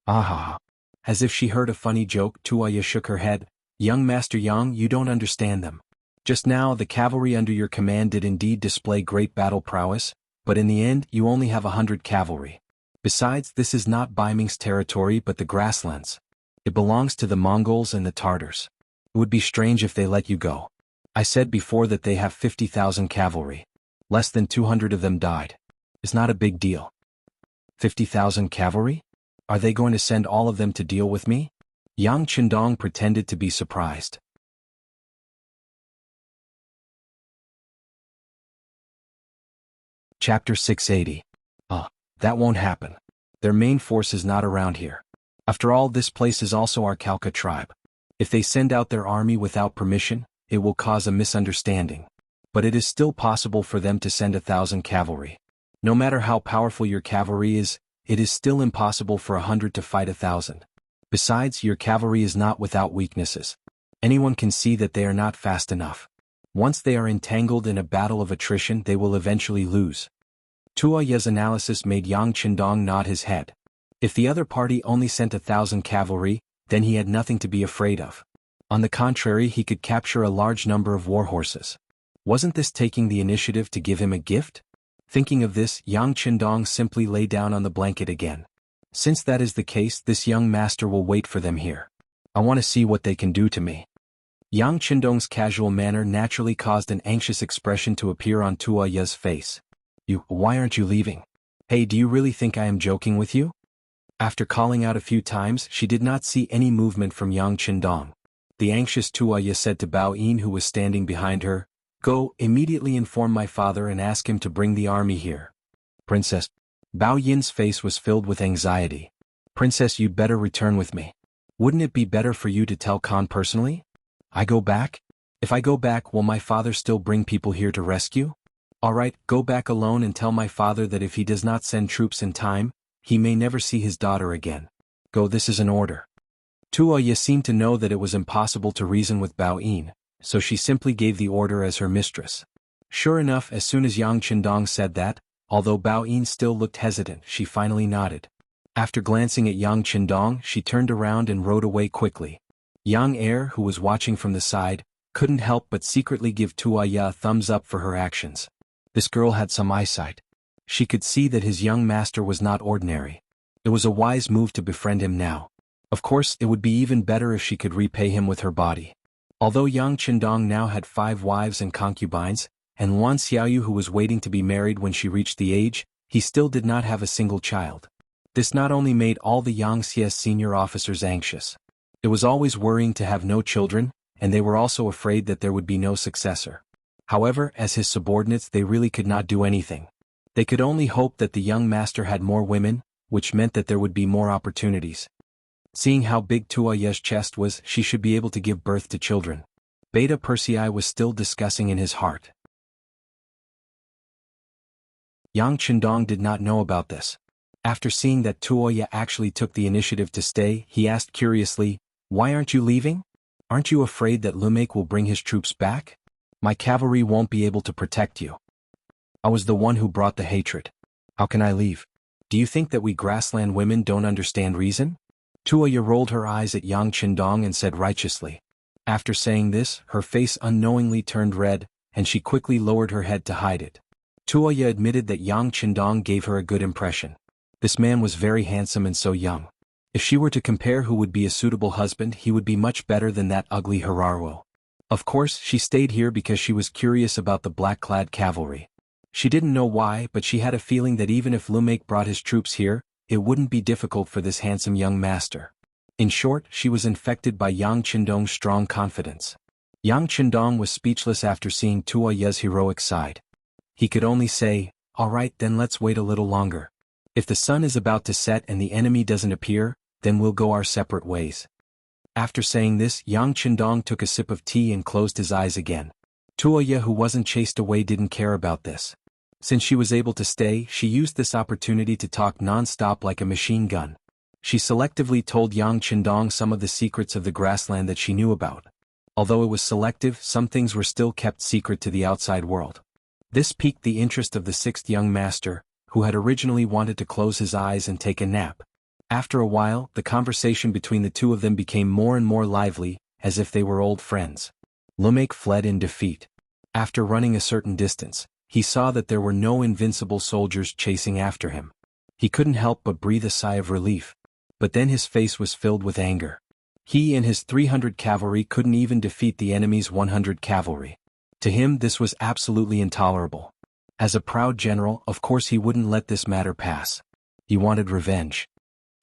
Ah. As if she heard a funny joke, Tuoya shook her head. Young Master Yang, you don't understand them. Just now, the cavalry under your command did indeed display great battle prowess, but in the end, you only have 100 cavalry. Besides, this is not Baiming's territory but the grasslands. It belongs to the Mongols and the Tartars. It would be strange if they let you go. I said before that they have 50,000 cavalry. Less than 200 of them died. It's not a big deal. 50,000 cavalry? Are they going to send all of them to deal with me? Yang Qindong pretended to be surprised. Chapter 680. That won't happen. Their main force is not around here. After all, this place is also our Khalkha tribe. If they send out their army without permission, it will cause a misunderstanding. But it is still possible for them to send 1,000 cavalry. No matter how powerful your cavalry is, it is still impossible for 100 to fight 1,000. Besides, your cavalry is not without weaknesses. Anyone can see that they are not fast enough. Once they are entangled in a battle of attrition, they will eventually lose. Tuoya's analysis made Yang Qindong nod his head. If the other party only sent 1,000 cavalry, then he had nothing to be afraid of. On the contrary, he could capture a large number of war horses. Wasn't this taking the initiative to give him a gift? Thinking of this, Yang Qindong simply lay down on the blanket again. Since that is the case, this young master will wait for them here. I want to see what they can do to me. Yang Qindong's casual manner naturally caused an anxious expression to appear on Tuoya's face. Why aren't you leaving? Hey, do you really think I am joking with you? After calling out a few times, she did not see any movement from Yang Qindong. The anxious Tuoya said to Bao Yin, who was standing behind her, go, immediately inform my father and ask him to bring the army here. Princess. Bao Yin's face was filled with anxiety. Princess, you'd better return with me. Wouldn't it be better for you to tell Khan personally? I go back? If I go back, will my father still bring people here to rescue? Alright, go back alone and tell my father that if he does not send troops in time, he may never see his daughter again. Go, this is an order. Tuoya seemed to know that it was impossible to reason with Bao Yin, so she simply gave the order as her mistress. Sure enough, as soon as Yang Qindong said that, although Bao Yin still looked hesitant, she finally nodded. After glancing at Yang Qindong, she turned around and rode away quickly. Yang Er, who was watching from the side, couldn't help but secretly give Tuoya a thumbs up for her actions. This girl had some eyesight. She could see that his young master was not ordinary. It was a wise move to befriend him now. Of course, it would be even better if she could repay him with her body. Although Yang Qindong now had 5 wives and concubines, and Wan Xiaoyu who was waiting to be married when she reached the age, he still did not have a single child. This not only made all the Yangtze senior officers anxious. It was always worrying to have no children, and they were also afraid that there would be no successor. However, as his subordinates they really could not do anything. They could only hope that the young master had more women, which meant that there would be more opportunities. Seeing how big Tuoya's chest was, she should be able to give birth to children. Beta Persei was still discussing in his heart. Yang Qindong did not know about this. After seeing that Tuoya actually took the initiative to stay, he asked curiously, "Why aren't you leaving? Aren't you afraid that Lumek will bring his troops back? My cavalry won't be able to protect you. I was the one who brought the hatred. How can I leave? Do you think that we grassland women don't understand reason?" Tuoya rolled her eyes at Yang Qindong and said righteously. After saying this, her face unknowingly turned red, and she quickly lowered her head to hide it. Tuoya admitted that Yang Qindong gave her a good impression. This man was very handsome and so young. If she were to compare who would be a suitable husband, he would be much better than that ugly Hararuo. Of course, she stayed here because she was curious about the black-clad cavalry. She didn't know why, but she had a feeling that even if Lumek brought his troops here, it wouldn't be difficult for this handsome young master. In short, she was infected by Yang Qindong's strong confidence. Yang Qindong was speechless after seeing Tuoya's heroic side. He could only say, "All right, then let's wait a little longer. If the sun is about to set and the enemy doesn't appear, then we'll go our separate ways." After saying this, Yang Qindong took a sip of tea and closed his eyes again. Tuoya, who wasn't chased away, didn't care about this. Since she was able to stay, she used this opportunity to talk non-stop like a machine gun. She selectively told Yang Qindong some of the secrets of the grassland that she knew about. Although it was selective, some things were still kept secret to the outside world. This piqued the interest of the 6th young master, who had originally wanted to close his eyes and take a nap. After a while, the conversation between the two of them became more and more lively, as if they were old friends. Lumek fled in defeat. After running a certain distance, he saw that there were no invincible soldiers chasing after him. He couldn't help but breathe a sigh of relief. But then his face was filled with anger. He and his 300 cavalry couldn't even defeat the enemy's 100 cavalry. To him this was absolutely intolerable. As a proud general, of course he wouldn't let this matter pass. He wanted revenge.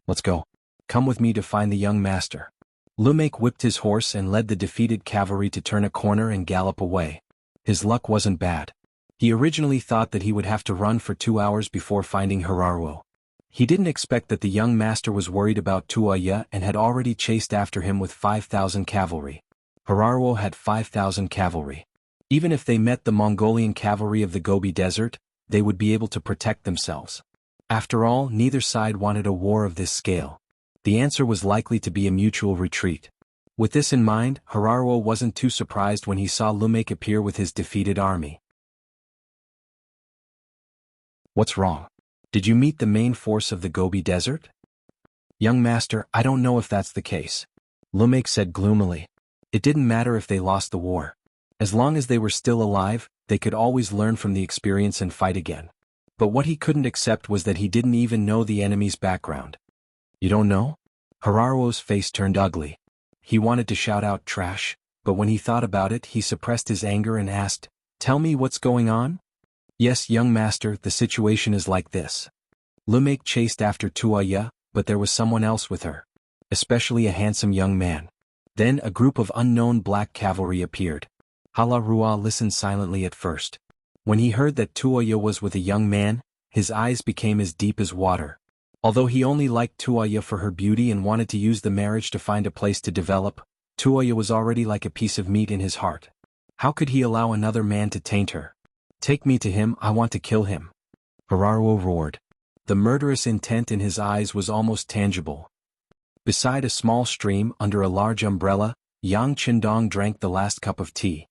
"Let's go. Come with me to find the young master." Lumek whipped his horse and led the defeated cavalry to turn a corner and gallop away. His luck wasn't bad. He originally thought that he would have to run for 2 hours before finding Hararuo. He didn't expect that the young master was worried about Tuoya and had already chased after him with 5,000 cavalry. Hararuo had 5,000 cavalry. Even if they met the Mongolian cavalry of the Gobi Desert, they would be able to protect themselves. After all, neither side wanted a war of this scale. The answer was likely to be a mutual retreat. With this in mind, Hararuo wasn't too surprised when he saw Lumek appear with his defeated army. "What's wrong? Did you meet the main force of the Gobi Desert?" "Young master, I don't know if that's the case," Lumek said gloomily. It didn't matter if they lost the war. As long as they were still alive, they could always learn from the experience and fight again. But what he couldn't accept was that he didn't even know the enemy's background. "You don't know?" Hararuo's face turned ugly. He wanted to shout out trash, but when he thought about it, he suppressed his anger and asked, "Tell me what's going on?" "Yes, young master, the situation is like this. Lumek chased after Tuoya, but there was someone else with her. Especially a handsome young man. Then a group of unknown black cavalry appeared. Hararuo listened silently at first. When he heard that Tuoya was with a young man, his eyes became as deep as water. Although he only liked Tuoya for her beauty and wanted to use the marriage to find a place to develop, Tuoya was already like a piece of meat in his heart. How could he allow another man to taint her? "Take me to him, I want to kill him," Hararuo roared. The murderous intent in his eyes was almost tangible. Beside a small stream, under a large umbrella, Yang Qindong drank the last cup of tea.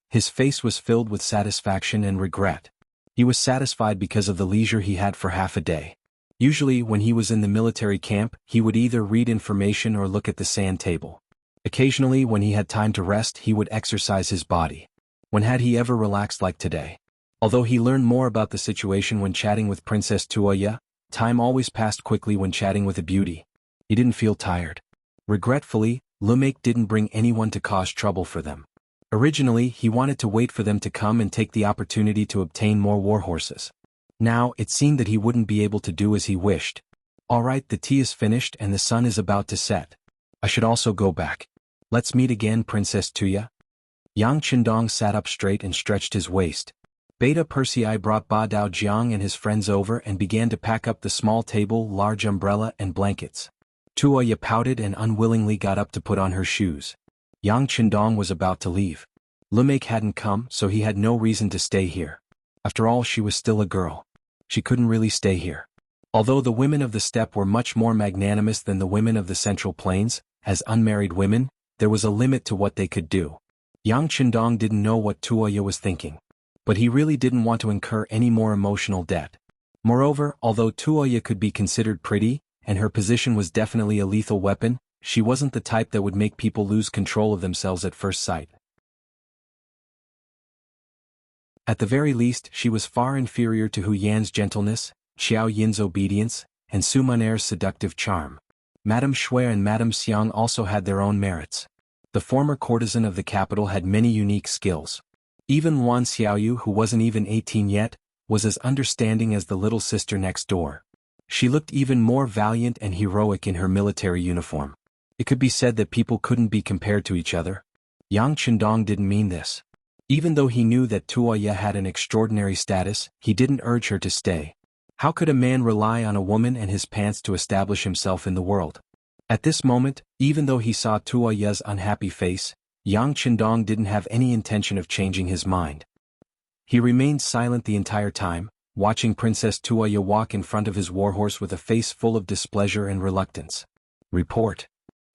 His face was filled with satisfaction and regret. He was satisfied because of the leisure he had for half a day. Usually, when he was in the military camp, he would either read information or look at the sand table. Occasionally, when he had time to rest, he would exercise his body. When had he ever relaxed like today? Although he learned more about the situation when chatting with Princess Tuoya, time always passed quickly when chatting with a beauty. He didn't feel tired. Regretfully, Lumake didn't bring anyone to cause trouble for them. Originally, he wanted to wait for them to come and take the opportunity to obtain more warhorses. Now, it seemed that he wouldn't be able to do as he wished. Alright, the tea is finished and the sun is about to set. I should also go back. Let's meet again, Princess Tuya. Yang Qindong sat up straight and stretched his waist. Beta Persei brought Ba Dao Jiang and his friends over and began to pack up the small table, large umbrella, and blankets. Tuoya pouted and unwillingly got up to put on her shoes. Yang Qindong was about to leave. Lumake hadn't come, so he had no reason to stay here. After all, she was still a girl. She couldn't really stay here. Although the women of the steppe were much more magnanimous than the women of the Central Plains, as unmarried women, there was a limit to what they could do. Yang Qindong didn't know what Tuoya was thinking. But he really didn't want to incur any more emotional debt. Moreover, although Tuoya could be considered pretty, and her position was definitely a lethal weapon, she wasn't the type that would make people lose control of themselves at first sight. At the very least, she was far inferior to Hu Yan's gentleness, Xiao Yin's obedience, and Su Muner's seductive charm. Madame Shui and Madame Xiang also had their own merits. The former courtesan of the capital had many unique skills. Even Wan Xiaoyu, who wasn't even 18 yet, was as understanding as the little sister next door. She looked even more valiant and heroic in her military uniform. It could be said that people couldn't be compared to each other. Yang Qindong didn't mean this. Even though he knew that Tuoya had an extraordinary status, he didn't urge her to stay. How could a man rely on a woman and his pants to establish himself in the world? At this moment, even though he saw Tuoya's unhappy face, Yang Qindong didn't have any intention of changing his mind. He remained silent the entire time, watching Princess Tuoya walk in front of his warhorse with a face full of displeasure and reluctance. Report.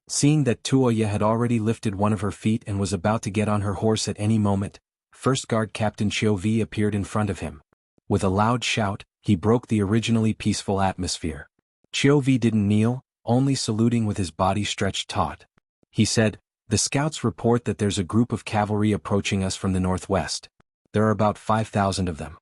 Seeing that Tuoya had already lifted one of her feet and was about to get on her horse at any moment, First Guard Captain Qiu Vi appeared in front of him. With a loud shout, he broke the originally peaceful atmosphere. Qiu Vi didn't kneel, only saluting with his body stretched taut. He said, "The scouts report that there's a group of cavalry approaching us from the northwest. There are about 5,000 of them."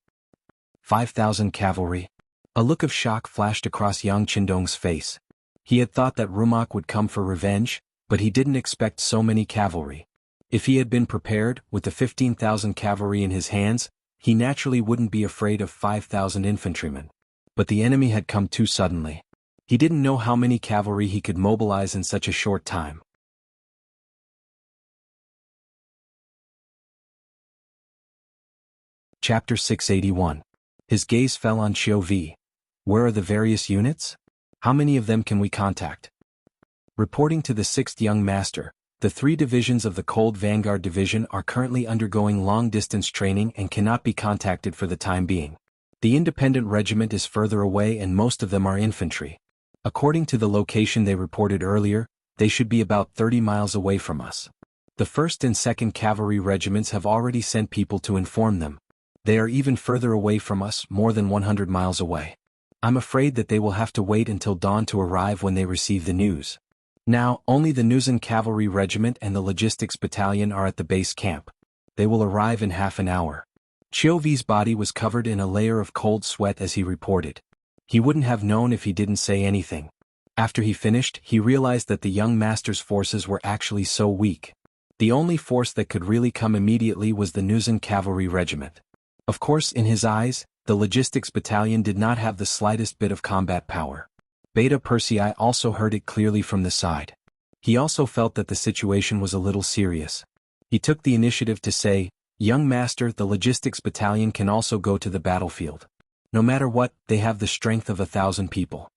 5,000 cavalry? A look of shock flashed across Yang Qindong's face. He had thought that Rumak would come for revenge, but he didn't expect so many cavalry. If he had been prepared, with the 15,000 cavalry in his hands, he naturally wouldn't be afraid of 5,000 infantrymen. But the enemy had come too suddenly. He didn't know how many cavalry he could mobilize in such a short time. Chapter 681. His gaze fell on Qiu Vi. Where are the various units? How many of them can we contact? Reporting to the 6th Young Master, the 3 divisions of the Cold Vanguard Division are currently undergoing long-distance training and cannot be contacted for the time being. The Independent Regiment is further away and most of them are infantry. According to the location they reported earlier, they should be about 30 miles away from us. The 1st and 2nd Cavalry Regiments have already sent people to inform them. They are even further away from us, more than 100 miles away. I'm afraid that they will have to wait until dawn to arrive when they receive the news. Now, only the Nuzan Cavalry Regiment and the Logistics Battalion are at the base camp. They will arrive in half an hour. Qiu Vi's body was covered in a layer of cold sweat as he reported. He wouldn't have known if he didn't say anything. After he finished, he realized that the young master's forces were actually so weak. The only force that could really come immediately was the Nuzan Cavalry Regiment. Of course, in his eyes, the Logistics Battalion did not have the slightest bit of combat power. Beta Persei also heard it clearly from the side. He also felt that the situation was a little serious. He took the initiative to say, "Young Master, the Logistics Battalion can also go to the battlefield. No matter what, they have the strength of 1,000 people."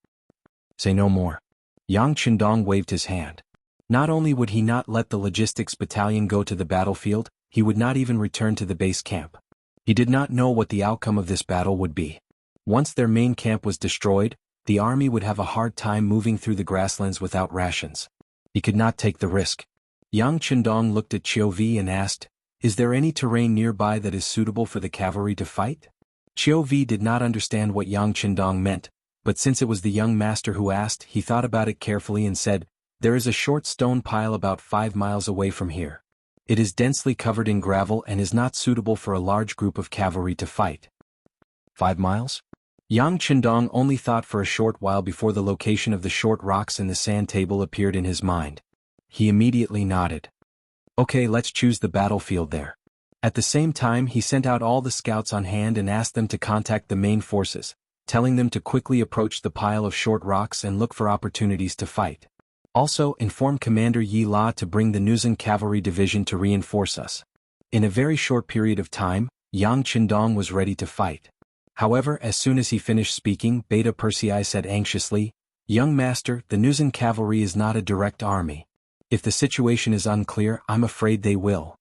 Say no more. Yang Qindong waved his hand. Not only would he not let the Logistics Battalion go to the battlefield, he would not even return to the base camp. He did not know what the outcome of this battle would be. Once their main camp was destroyed, the army would have a hard time moving through the grasslands without rations. He could not take the risk. Yang Chendong looked at Qiu Vi and asked, "Is there any terrain nearby that is suitable for the cavalry to fight?" Qiu Vi did not understand what Yang Chendong meant, but since it was the young master who asked, he thought about it carefully and said, "There is a short stone pile about 5 miles away from here. It is densely covered in gravel and is not suitable for a large group of cavalry to fight." 5 miles? Yang Chendong only thought for a short while before the location of the short rocks in the sand table appeared in his mind. He immediately nodded. "Okay, let's choose the battlefield there." At the same time he sent out all the scouts on hand and asked them to contact the main forces, telling them to quickly approach the pile of short rocks and look for opportunities to fight. Also, inform Commander Yi La to bring the Nuzan Cavalry Division to reinforce us. In a very short period of time, Yang Chendong was ready to fight. However, as soon as he finished speaking, Beta Persei said anxiously, "Young master, the Nuzan Cavalry is not a direct army. If the situation is unclear, I'm afraid they will.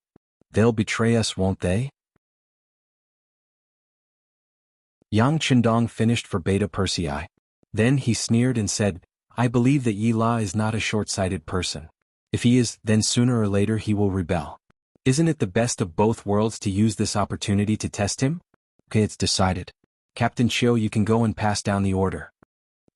They'll betray us, won't they?" Yang Chendong finished for Beta Persei. Then he sneered and said, "I believe that Yi La is not a short-sighted person. If he is, then sooner or later he will rebel. Isn't it the best of both worlds to use this opportunity to test him? Okay, it's decided. Captain Chiu, you can go and pass down the order."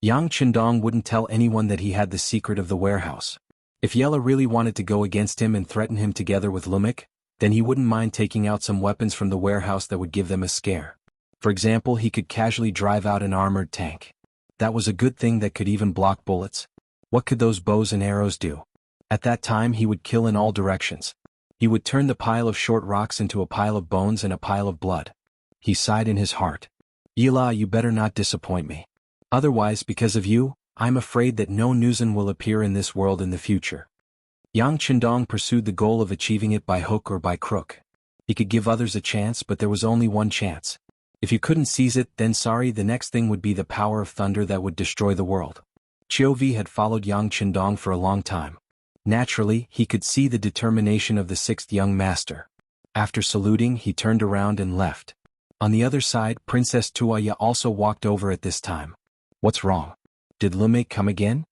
Yang Chendong wouldn't tell anyone that he had the secret of the warehouse. If Yella really wanted to go against him and threaten him together with Lumik, then he wouldn't mind taking out some weapons from the warehouse that would give them a scare. For example, he could casually drive out an armored tank. That was a good thing that could even block bullets. What could those bows and arrows do? At that time he would kill in all directions. He would turn the pile of short rocks into a pile of bones and a pile of blood. He sighed in his heart. "Yi La, you better not disappoint me. Otherwise, because of you, I'm afraid that no Nuzan will appear in this world in the future." Yang Chendong pursued the goal of achieving it by hook or by crook. He could give others a chance, but there was only one chance. If you couldn't seize it, then sorry, the next thing would be the power of thunder that would destroy the world. Qiu Vi had followed Yang Chendong for a long time. Naturally, he could see the determination of the sixth young master. After saluting, he turned around and left. On the other side, Princess Tuoya also walked over at this time. "What's wrong? Did Lumik come again?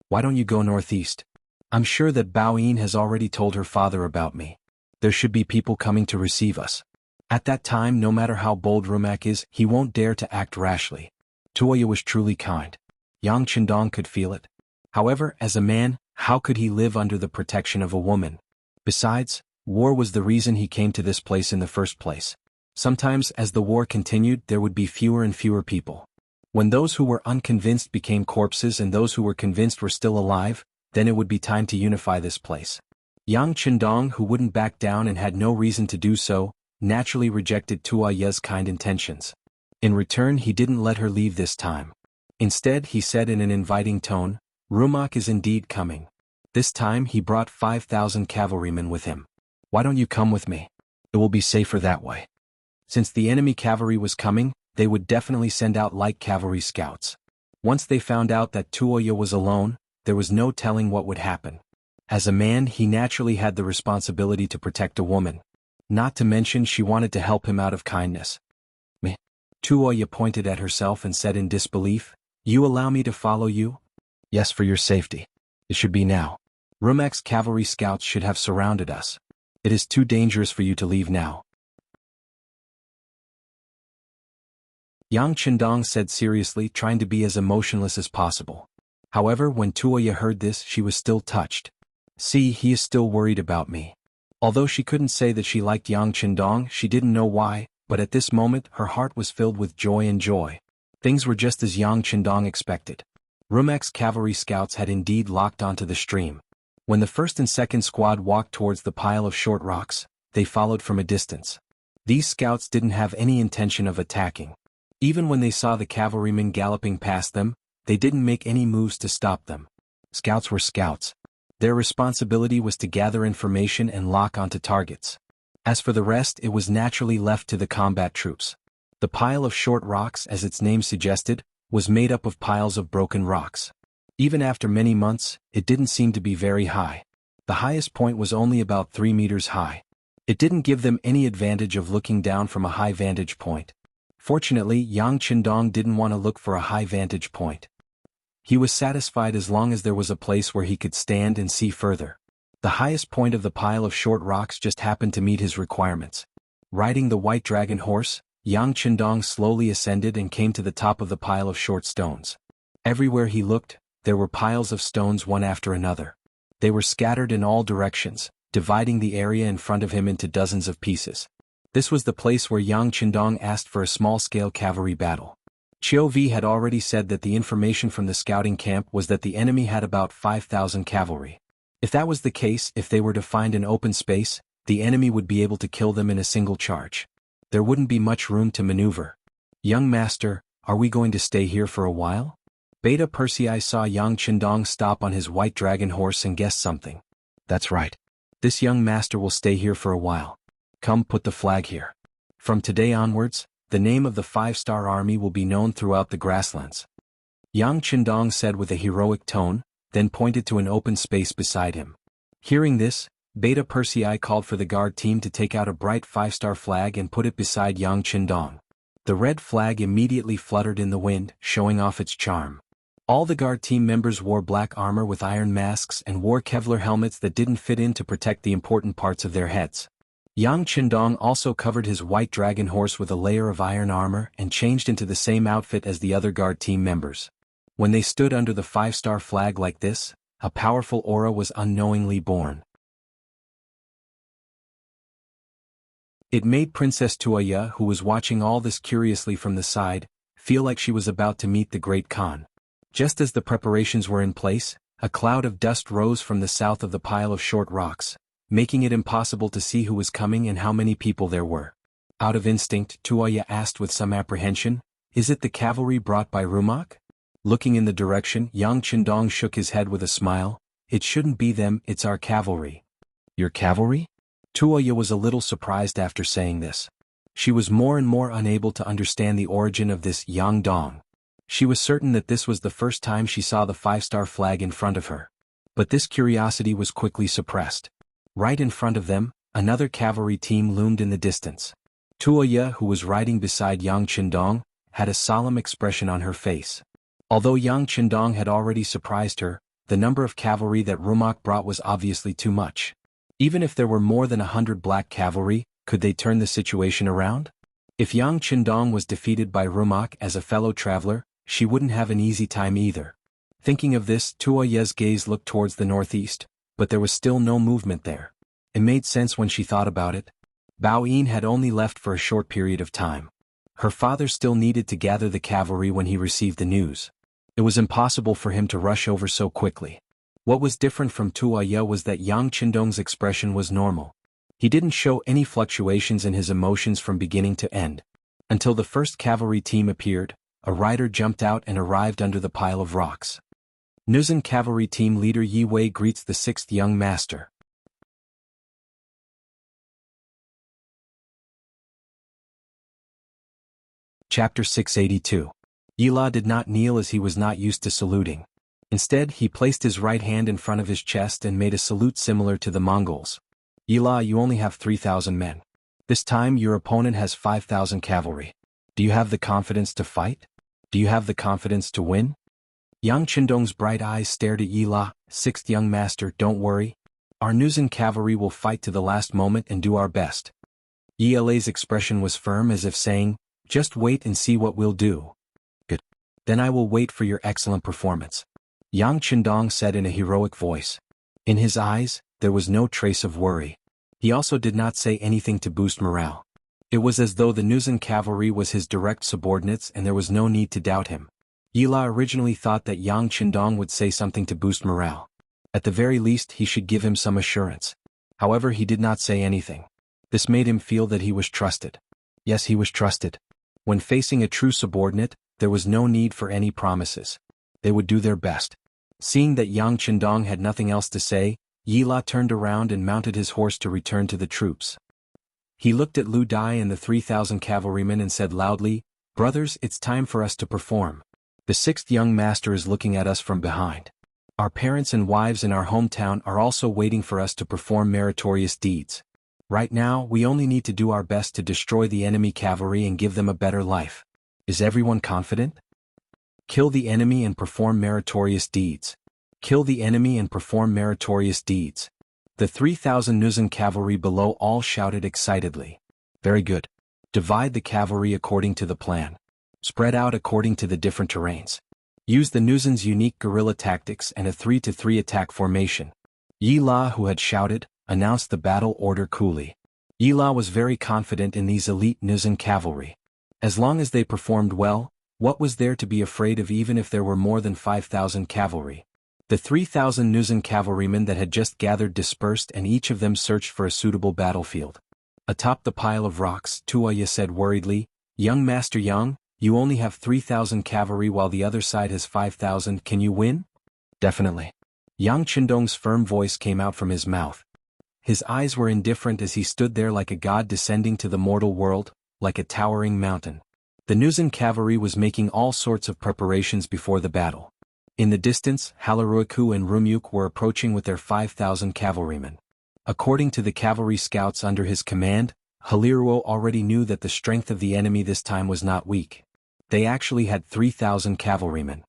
Why don't you go northeast? I'm sure that Bao Yin has already told her father about me. There should be people coming to receive us. At that time, no matter how bold Rumak is, he won't dare to act rashly." Tuoya was truly kind. Yang Chendong could feel it. However, as a man, how could he live under the protection of a woman? Besides, war was the reason he came to this place in the first place. Sometimes, as the war continued, there would be fewer and fewer people. When those who were unconvinced became corpses and those who were convinced were still alive, then it would be time to unify this place. Yang Chendong, who wouldn't back down and had no reason to do so, naturally rejected Tuoya's kind intentions. In return, he didn't let her leave this time. Instead, he said in an inviting tone, "Rumak is indeed coming. This time he brought 5,000 cavalrymen with him. Why don't you come with me? It will be safer that way." Since the enemy cavalry was coming, they would definitely send out light cavalry scouts. Once they found out that Tuoya was alone, there was no telling what would happen. As a man, he naturally had the responsibility to protect a woman. Not to mention she wanted to help him out of kindness. "Meh." Tuoya pointed at herself and said in disbelief, "You allow me to follow you?" "Yes, for your safety. It should be now. Rumak's cavalry scouts should have surrounded us. It is too dangerous for you to leave now." Yang Chendong said seriously, trying to be as emotionless as possible. However, when Tuoya heard this, she was still touched. "See, he is still worried about me." Although she couldn't say that she liked Yang Chendong, she didn't know why, but at this moment her heart was filled with joy and joy. Things were just as Yang Chendong expected. Rumak's cavalry scouts had indeed locked onto the stream. When the first and second squad walked towards the pile of short rocks, they followed from a distance. These scouts didn't have any intention of attacking. Even when they saw the cavalrymen galloping past them, they didn't make any moves to stop them. Scouts were scouts. Their responsibility was to gather information and lock onto targets. As for the rest, it was naturally left to the combat troops. The pile of short rocks, as its name suggested, was made up of piles of broken rocks. Even after many months, it didn't seem to be very high. The highest point was only about 3 meters high. It didn't give them any advantage of looking down from a high vantage point. Fortunately, Yang Chendong didn't want to look for a high vantage point. He was satisfied as long as there was a place where he could stand and see further. The highest point of the pile of short rocks just happened to meet his requirements. Riding the white dragon horse, Yang Qindong slowly ascended and came to the top of the pile of short stones. Everywhere he looked, there were piles of stones one after another. They were scattered in all directions, dividing the area in front of him into dozens of pieces. This was the place where Yang Qindong asked for a small-scale cavalry battle. Qiu Vi had already said that the information from the scouting camp was that the enemy had about 5,000 cavalry. If that was the case, if they were to find an open space, the enemy would be able to kill them in a single charge. There wouldn't be much room to maneuver. Young master, are we going to stay here for a while? Beta Persei saw Yang Qindong stop on his white dragon horse and guessed something. That's right. This young master will stay here for a while. Come, put the flag here. From today onwards, the name of the 5-star army will be known throughout the grasslands. Yang Qindong said with a heroic tone, then pointed to an open space beside him. Hearing this, Beta Persei called for the guard team to take out a bright 5-star flag and put it beside Yang Qindong. The red flag immediately fluttered in the wind, showing off its charm. All the guard team members wore black armor with iron masks and wore Kevlar helmets that didn't fit in to protect the important parts of their heads. Yang Qindong also covered his white dragon horse with a layer of iron armor and changed into the same outfit as the other guard team members. When they stood under the 5-star flag like this, a powerful aura was unknowingly born. It made Princess Tuoya, who was watching all this curiously from the side, feel like she was about to meet the Great Khan. Just as the preparations were in place, a cloud of dust rose from the south of the pile of short rocks, making it impossible to see who was coming and how many people there were. Out of instinct, Tuoya asked with some apprehension, "Is it the cavalry brought by Rumak?" Looking in the direction, Yang Qindong shook his head with a smile. "It shouldn't be them, it's our cavalry." "Your cavalry?" Tuoya was a little surprised after saying this. She was more and more unable to understand the origin of this Yang Dong. She was certain that this was the first time she saw the 5-star flag in front of her. But this curiosity was quickly suppressed. Right in front of them, another cavalry team loomed in the distance. Tuoya, who was riding beside Yang Qindong, had a solemn expression on her face. Although Yang Qindong had already surprised her, the number of cavalry that Rumak brought was obviously too much. Even if there were more than 100 black cavalry, could they turn the situation around? If Yang Qindong was defeated by Rumak as a fellow traveler, she wouldn't have an easy time either. Thinking of this, Tuoya's gaze looked towards the northeast, but there was still no movement there. It made sense when she thought about it. Bao Yin had only left for a short period of time. Her father still needed to gather the cavalry when he received the news. It was impossible for him to rush over so quickly. What was different from Tuoya was that Yang Qindong's expression was normal. He didn't show any fluctuations in his emotions from beginning to end. Until the first cavalry team appeared, a rider jumped out and arrived under the pile of rocks. Nuzhen cavalry team leader Yi Wei greets the 6th young master. Chapter 682. Yila did not kneel as he was not used to saluting. Instead, he placed his right hand in front of his chest and made a salute similar to the Mongols. "Yila, you only have 3,000 men. This time your opponent has 5,000 cavalry. Do you have the confidence to fight? Do you have the confidence to win?" Yang Qindong's bright eyes stared at Yila. "6th young master, don't worry. Our Nuzhen cavalry will fight to the last moment and do our best." Yila's expression was firm as if saying, "Just wait and see what we'll do." "Good. Then I will wait for your excellent performance," Yang Qindong said in a heroic voice. In his eyes, there was no trace of worry. He also did not say anything to boost morale. It was as though the Nuzhen cavalry was his direct subordinates and there was no need to doubt him. Yila originally thought that Yang Qindong would say something to boost morale. At the very least, he should give him some assurance. However, he did not say anything. This made him feel that he was trusted. Yes, he was trusted. When facing a true subordinate, there was no need for any promises. They would do their best. Seeing that Yang Qindong had nothing else to say, Yila turned around and mounted his horse to return to the troops. He looked at Lu Dai and the 3,000 cavalrymen and said loudly, "Brothers, it's time for us to perform. The 6th young master is looking at us from behind. Our parents and wives in our hometown are also waiting for us to perform meritorious deeds. Right now, we only need to do our best to destroy the enemy cavalry and give them a better life. Is everyone confident? Kill the enemy and perform meritorious deeds. Kill the enemy and perform meritorious deeds." The 3,000 Nuzan cavalry below all shouted excitedly. Very good. Divide the cavalry according to the plan. Spread out according to the different terrains. Use the Nuzan's unique guerrilla tactics and a 3-to-3 attack formation. Yi La, who had shouted, announced the battle order coolly. Yi La was very confident in these elite Nuzan cavalry. As long as they performed well, what was there to be afraid of even if there were more than 5,000 cavalry? The 3,000 Nuzan cavalrymen that had just gathered dispersed and each of them searched for a suitable battlefield. Atop the pile of rocks, Tuoya said worriedly, "Young Master Yang, you only have 3,000 cavalry while the other side has 5,000, can you win?" "Definitely." Yang Qindong's firm voice came out from his mouth. His eyes were indifferent as he stood there like a god descending to the mortal world, like a towering mountain. The Nuzan cavalry was making all sorts of preparations before the battle. In the distance, Halaruaku and Rumyuk were approaching with their 5,000 cavalrymen. According to the cavalry scouts under his command, Haliruo already knew that the strength of the enemy this time was not weak. They actually had 3,000 cavalrymen.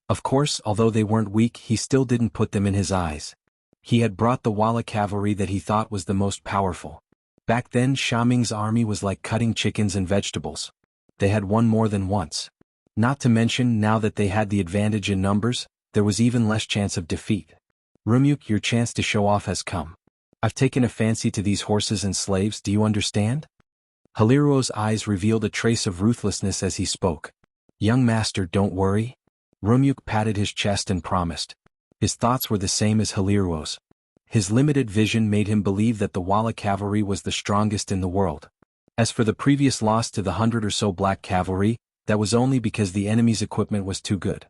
Of course, although they weren't weak, he still didn't put them in his eyes. He had brought the Wala cavalry that he thought was the most powerful. Back then, Shaming's army was like cutting chickens and vegetables. They had won more than once. Not to mention, now that they had the advantage in numbers, there was even less chance of defeat. "Rumyuk, your chance to show off has come. I've taken a fancy to these horses and slaves, do you understand?" Haliruo's eyes revealed a trace of ruthlessness as he spoke. "Young master, don't worry." Rumyuk patted his chest and promised. His thoughts were the same as Haliruo's. His limited vision made him believe that the Wala cavalry was the strongest in the world. As for the previous loss to the 100 or so black cavalry, that was only because the enemy's equipment was too good.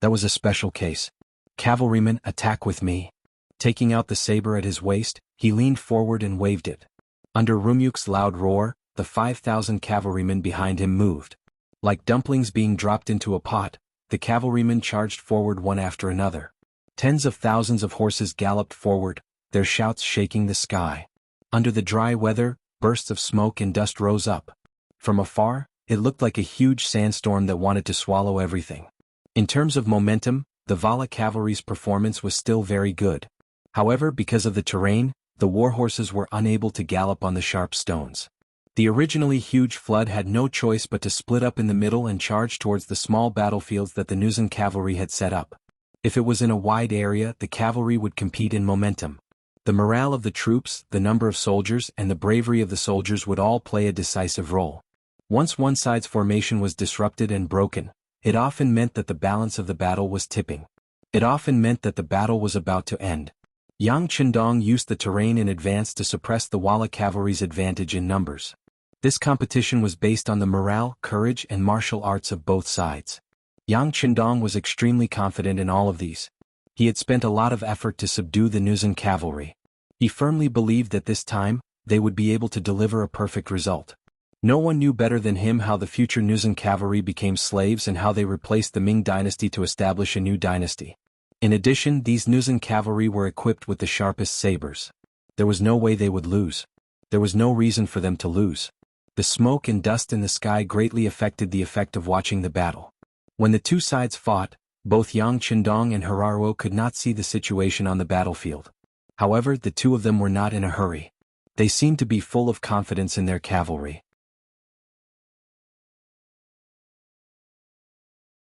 That was a special case. "Cavalrymen, attack with me." Taking out the saber at his waist, he leaned forward and waved it. Under Rumyuk's loud roar, the 5,000 cavalrymen behind him moved. Like dumplings being dropped into a pot, the cavalrymen charged forward one after another. Tens of thousands of horses galloped forward, their shouts shaking the sky. Under the dry weather, bursts of smoke and dust rose up. From afar, it looked like a huge sandstorm that wanted to swallow everything. In terms of momentum, the Vala cavalry's performance was still very good. However, because of the terrain, the warhorses were unable to gallop on the sharp stones. The originally huge flood had no choice but to split up in the middle and charge towards the small battlefields that the Nuzan cavalry had set up. If it was in a wide area, the cavalry would compete in momentum. The morale of the troops, the number of soldiers, and the bravery of the soldiers would all play a decisive role. Once one side's formation was disrupted and broken, it often meant that the balance of the battle was tipping. It often meant that the battle was about to end. Yang Qindong used the terrain in advance to suppress the Wala cavalry's advantage in numbers. This competition was based on the morale, courage, and martial arts of both sides. Yang Qindong was extremely confident in all of these. He had spent a lot of effort to subdue the Nuzan cavalry. He firmly believed that this time, they would be able to deliver a perfect result. No one knew better than him how the future Nuzan cavalry became slaves and how they replaced the Ming dynasty to establish a new dynasty. In addition, these Nuzan cavalry were equipped with the sharpest sabers. There was no way they would lose. There was no reason for them to lose. The smoke and dust in the sky greatly affected the effect of watching the battle. When the two sides fought, both Yang Qindong and Hararuo could not see the situation on the battlefield. However, the two of them were not in a hurry. They seemed to be full of confidence in their cavalry.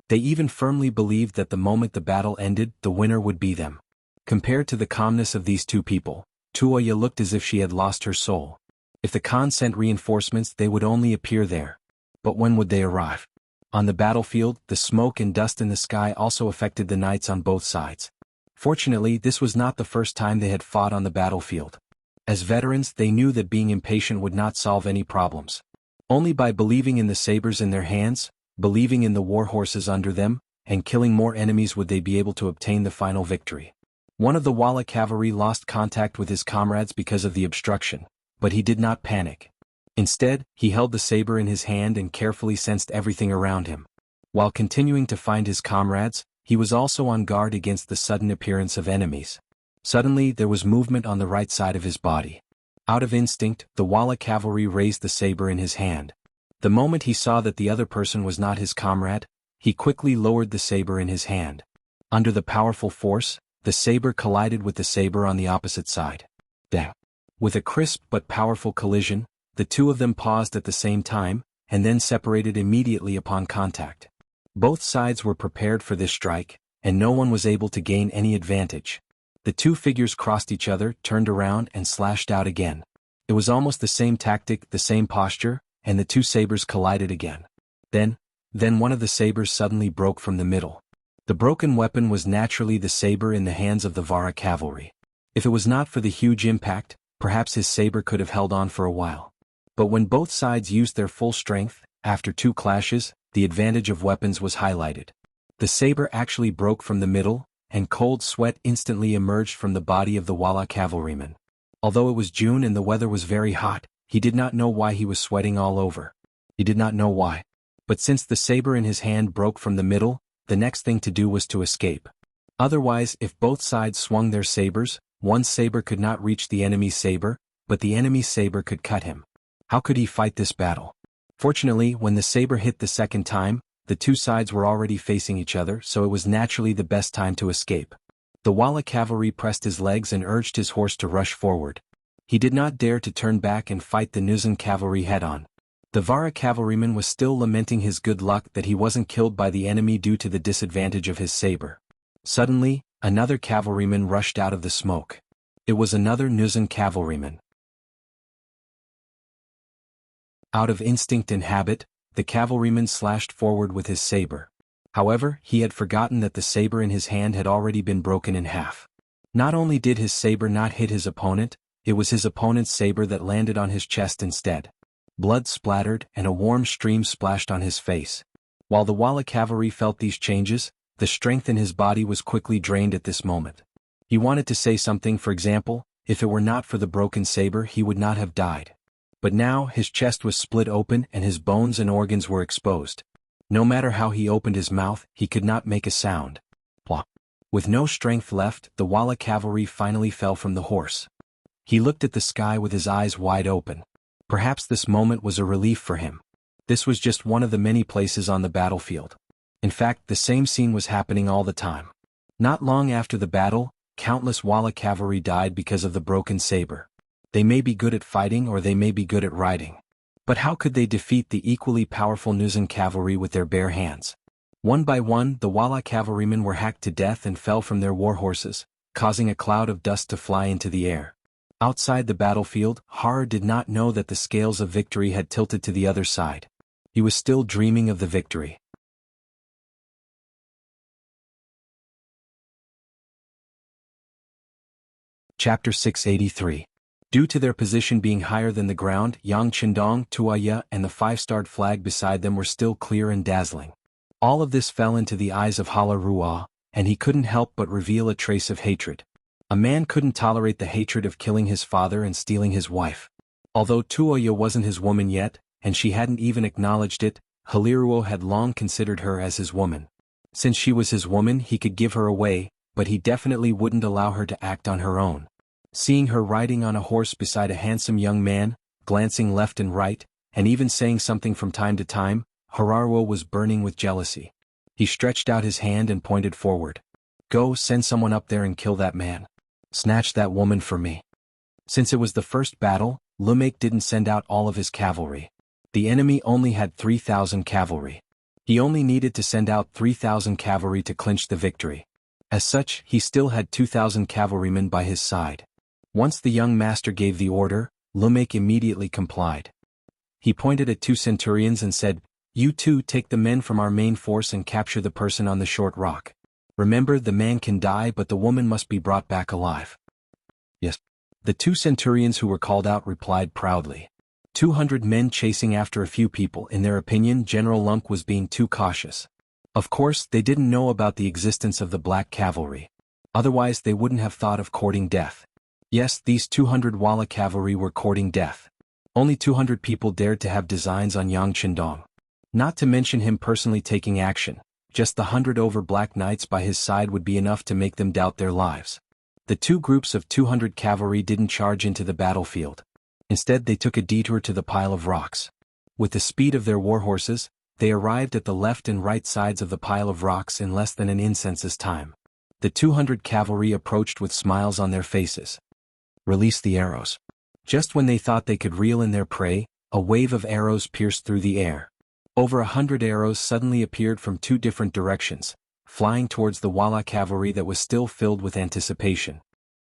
They even firmly believed that the moment the battle ended, the winner would be them. Compared to the calmness of these two people, Tuoya looked as if she had lost her soul. If the Khan sent reinforcements, they would only appear there. But when would they arrive? On the battlefield, the smoke and dust in the sky also affected the knights on both sides. Fortunately, this was not the first time they had fought on the battlefield. As veterans, they knew that being impatient would not solve any problems. Only by believing in the sabers in their hands, believing in the war horses under them, and killing more enemies would they be able to obtain the final victory. One of the Wala cavalry lost contact with his comrades because of the obstruction, but he did not panic. Instead, he held the saber in his hand and carefully sensed everything around him. While continuing to find his comrades, he was also on guard against the sudden appearance of enemies. Suddenly, there was movement on the right side of his body. Out of instinct, the Wala cavalry raised the saber in his hand. The moment he saw that the other person was not his comrade, he quickly lowered the saber in his hand. Under the powerful force, the saber collided with the saber on the opposite side. Dang. With a crisp but powerful collision, the two of them paused at the same time, and then separated immediately upon contact. Both sides were prepared for this strike, and no one was able to gain any advantage. The two figures crossed each other, turned around and slashed out again. It was almost the same tactic, the same posture, and the two sabers collided again. Then one of the sabers suddenly broke from the middle. The broken weapon was naturally the saber in the hands of the Vara cavalry. If it was not for the huge impact, perhaps his saber could have held on for a while. But when both sides used their full strength, after two clashes, the advantage of weapons was highlighted. The saber actually broke from the middle, and cold sweat instantly emerged from the body of the Wala cavalryman. Although it was June and the weather was very hot, he did not know why he was sweating all over. He did not know why. But since the saber in his hand broke from the middle, the next thing to do was to escape. Otherwise, if both sides swung their sabers, one saber could not reach the enemy's saber, but the enemy's saber could cut him. How could he fight this battle? Fortunately, when the saber hit the second time, the two sides were already facing each other, so it was naturally the best time to escape. The Wala cavalry pressed his legs and urged his horse to rush forward. He did not dare to turn back and fight the Nuzan cavalry head-on. The Vara cavalryman was still lamenting his good luck that he wasn't killed by the enemy due to the disadvantage of his saber. Suddenly, another cavalryman rushed out of the smoke. It was another Nuzan cavalryman. Out of instinct and habit, the cavalryman slashed forward with his saber. However, he had forgotten that the saber in his hand had already been broken in half. Not only did his saber not hit his opponent, it was his opponent's saber that landed on his chest instead. Blood splattered and a warm stream splashed on his face. While the Wala cavalry felt these changes, the strength in his body was quickly drained at this moment. He wanted to say something, for example, if it were not for the broken saber he would not have died. But now his chest was split open and his bones and organs were exposed. No matter how he opened his mouth, he could not make a sound. Plop. With no strength left, the Wala cavalry finally fell from the horse. He looked at the sky with his eyes wide open. Perhaps this moment was a relief for him. This was just one of the many places on the battlefield. In fact, the same scene was happening all the time. Not long after the battle, countless Wala cavalry died because of the broken saber. They may be good at fighting or they may be good at riding. But how could they defeat the equally powerful Nuzan cavalry with their bare hands? One by one, the Wala cavalrymen were hacked to death and fell from their war horses, causing a cloud of dust to fly into the air. Outside the battlefield, Har did not know that the scales of victory had tilted to the other side. He was still dreaming of the victory. Chapter 683. Due to their position being higher than the ground, Yang Chendong, Tuaya, and the five-starred flag beside them were still clear and dazzling. All of this fell into the eyes of Hala Ruah, and he couldn't help but reveal a trace of hatred. A man couldn't tolerate the hatred of killing his father and stealing his wife. Although Tuoya wasn't his woman yet, and she hadn't even acknowledged it, Haliruo had long considered her as his woman. Since she was his woman, he could give her away, but he definitely wouldn't allow her to act on her own. Seeing her riding on a horse beside a handsome young man, glancing left and right, and even saying something from time to time, Hararuo was burning with jealousy. He stretched out his hand and pointed forward. "Go, send someone up there and kill that man. Snatch that woman for me." Since it was the first battle, Lumake didn't send out all of his cavalry. The enemy only had 3,000 cavalry. He only needed to send out 3,000 cavalry to clinch the victory. As such, he still had 2,000 cavalrymen by his side. Once the young master gave the order, Lumake immediately complied. He pointed at two centurions and said, "You two take the men from our main force and capture the person on the short rock. Remember, the man can die but the woman must be brought back alive." "Yes." The two centurions who were called out replied proudly. 200 men chasing after a few people. In their opinion, General Lunk was being too cautious. Of course, they didn't know about the existence of the Black Cavalry. Otherwise they wouldn't have thought of courting death. Yes, these 200 Wala cavalry were courting death. Only 200 people dared to have designs on Yang Chendong. Not to mention him personally taking action, just the 100 over Black Knights by his side would be enough to make them doubt their lives. The two groups of 200 cavalry didn't charge into the battlefield. Instead they took a detour to the pile of rocks. With the speed of their war horses, they arrived at the left and right sides of the pile of rocks in less than an incense's time. The 200 cavalry approached with smiles on their faces. Release the arrows. Just when they thought they could reel in their prey, a wave of arrows pierced through the air. Over 100 arrows suddenly appeared from 2 different directions, flying towards the Wala cavalry that was still filled with anticipation.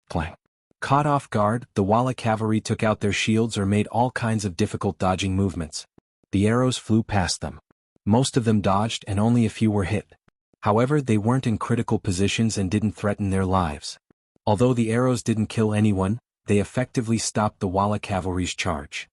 Clang. Caught off guard, the Wala cavalry took out their shields or made all kinds of difficult dodging movements. The arrows flew past them. Most of them dodged and only a few were hit. However, they weren't in critical positions and didn't threaten their lives. Although the arrows didn't kill anyone, they effectively stopped the Wala cavalry's charge.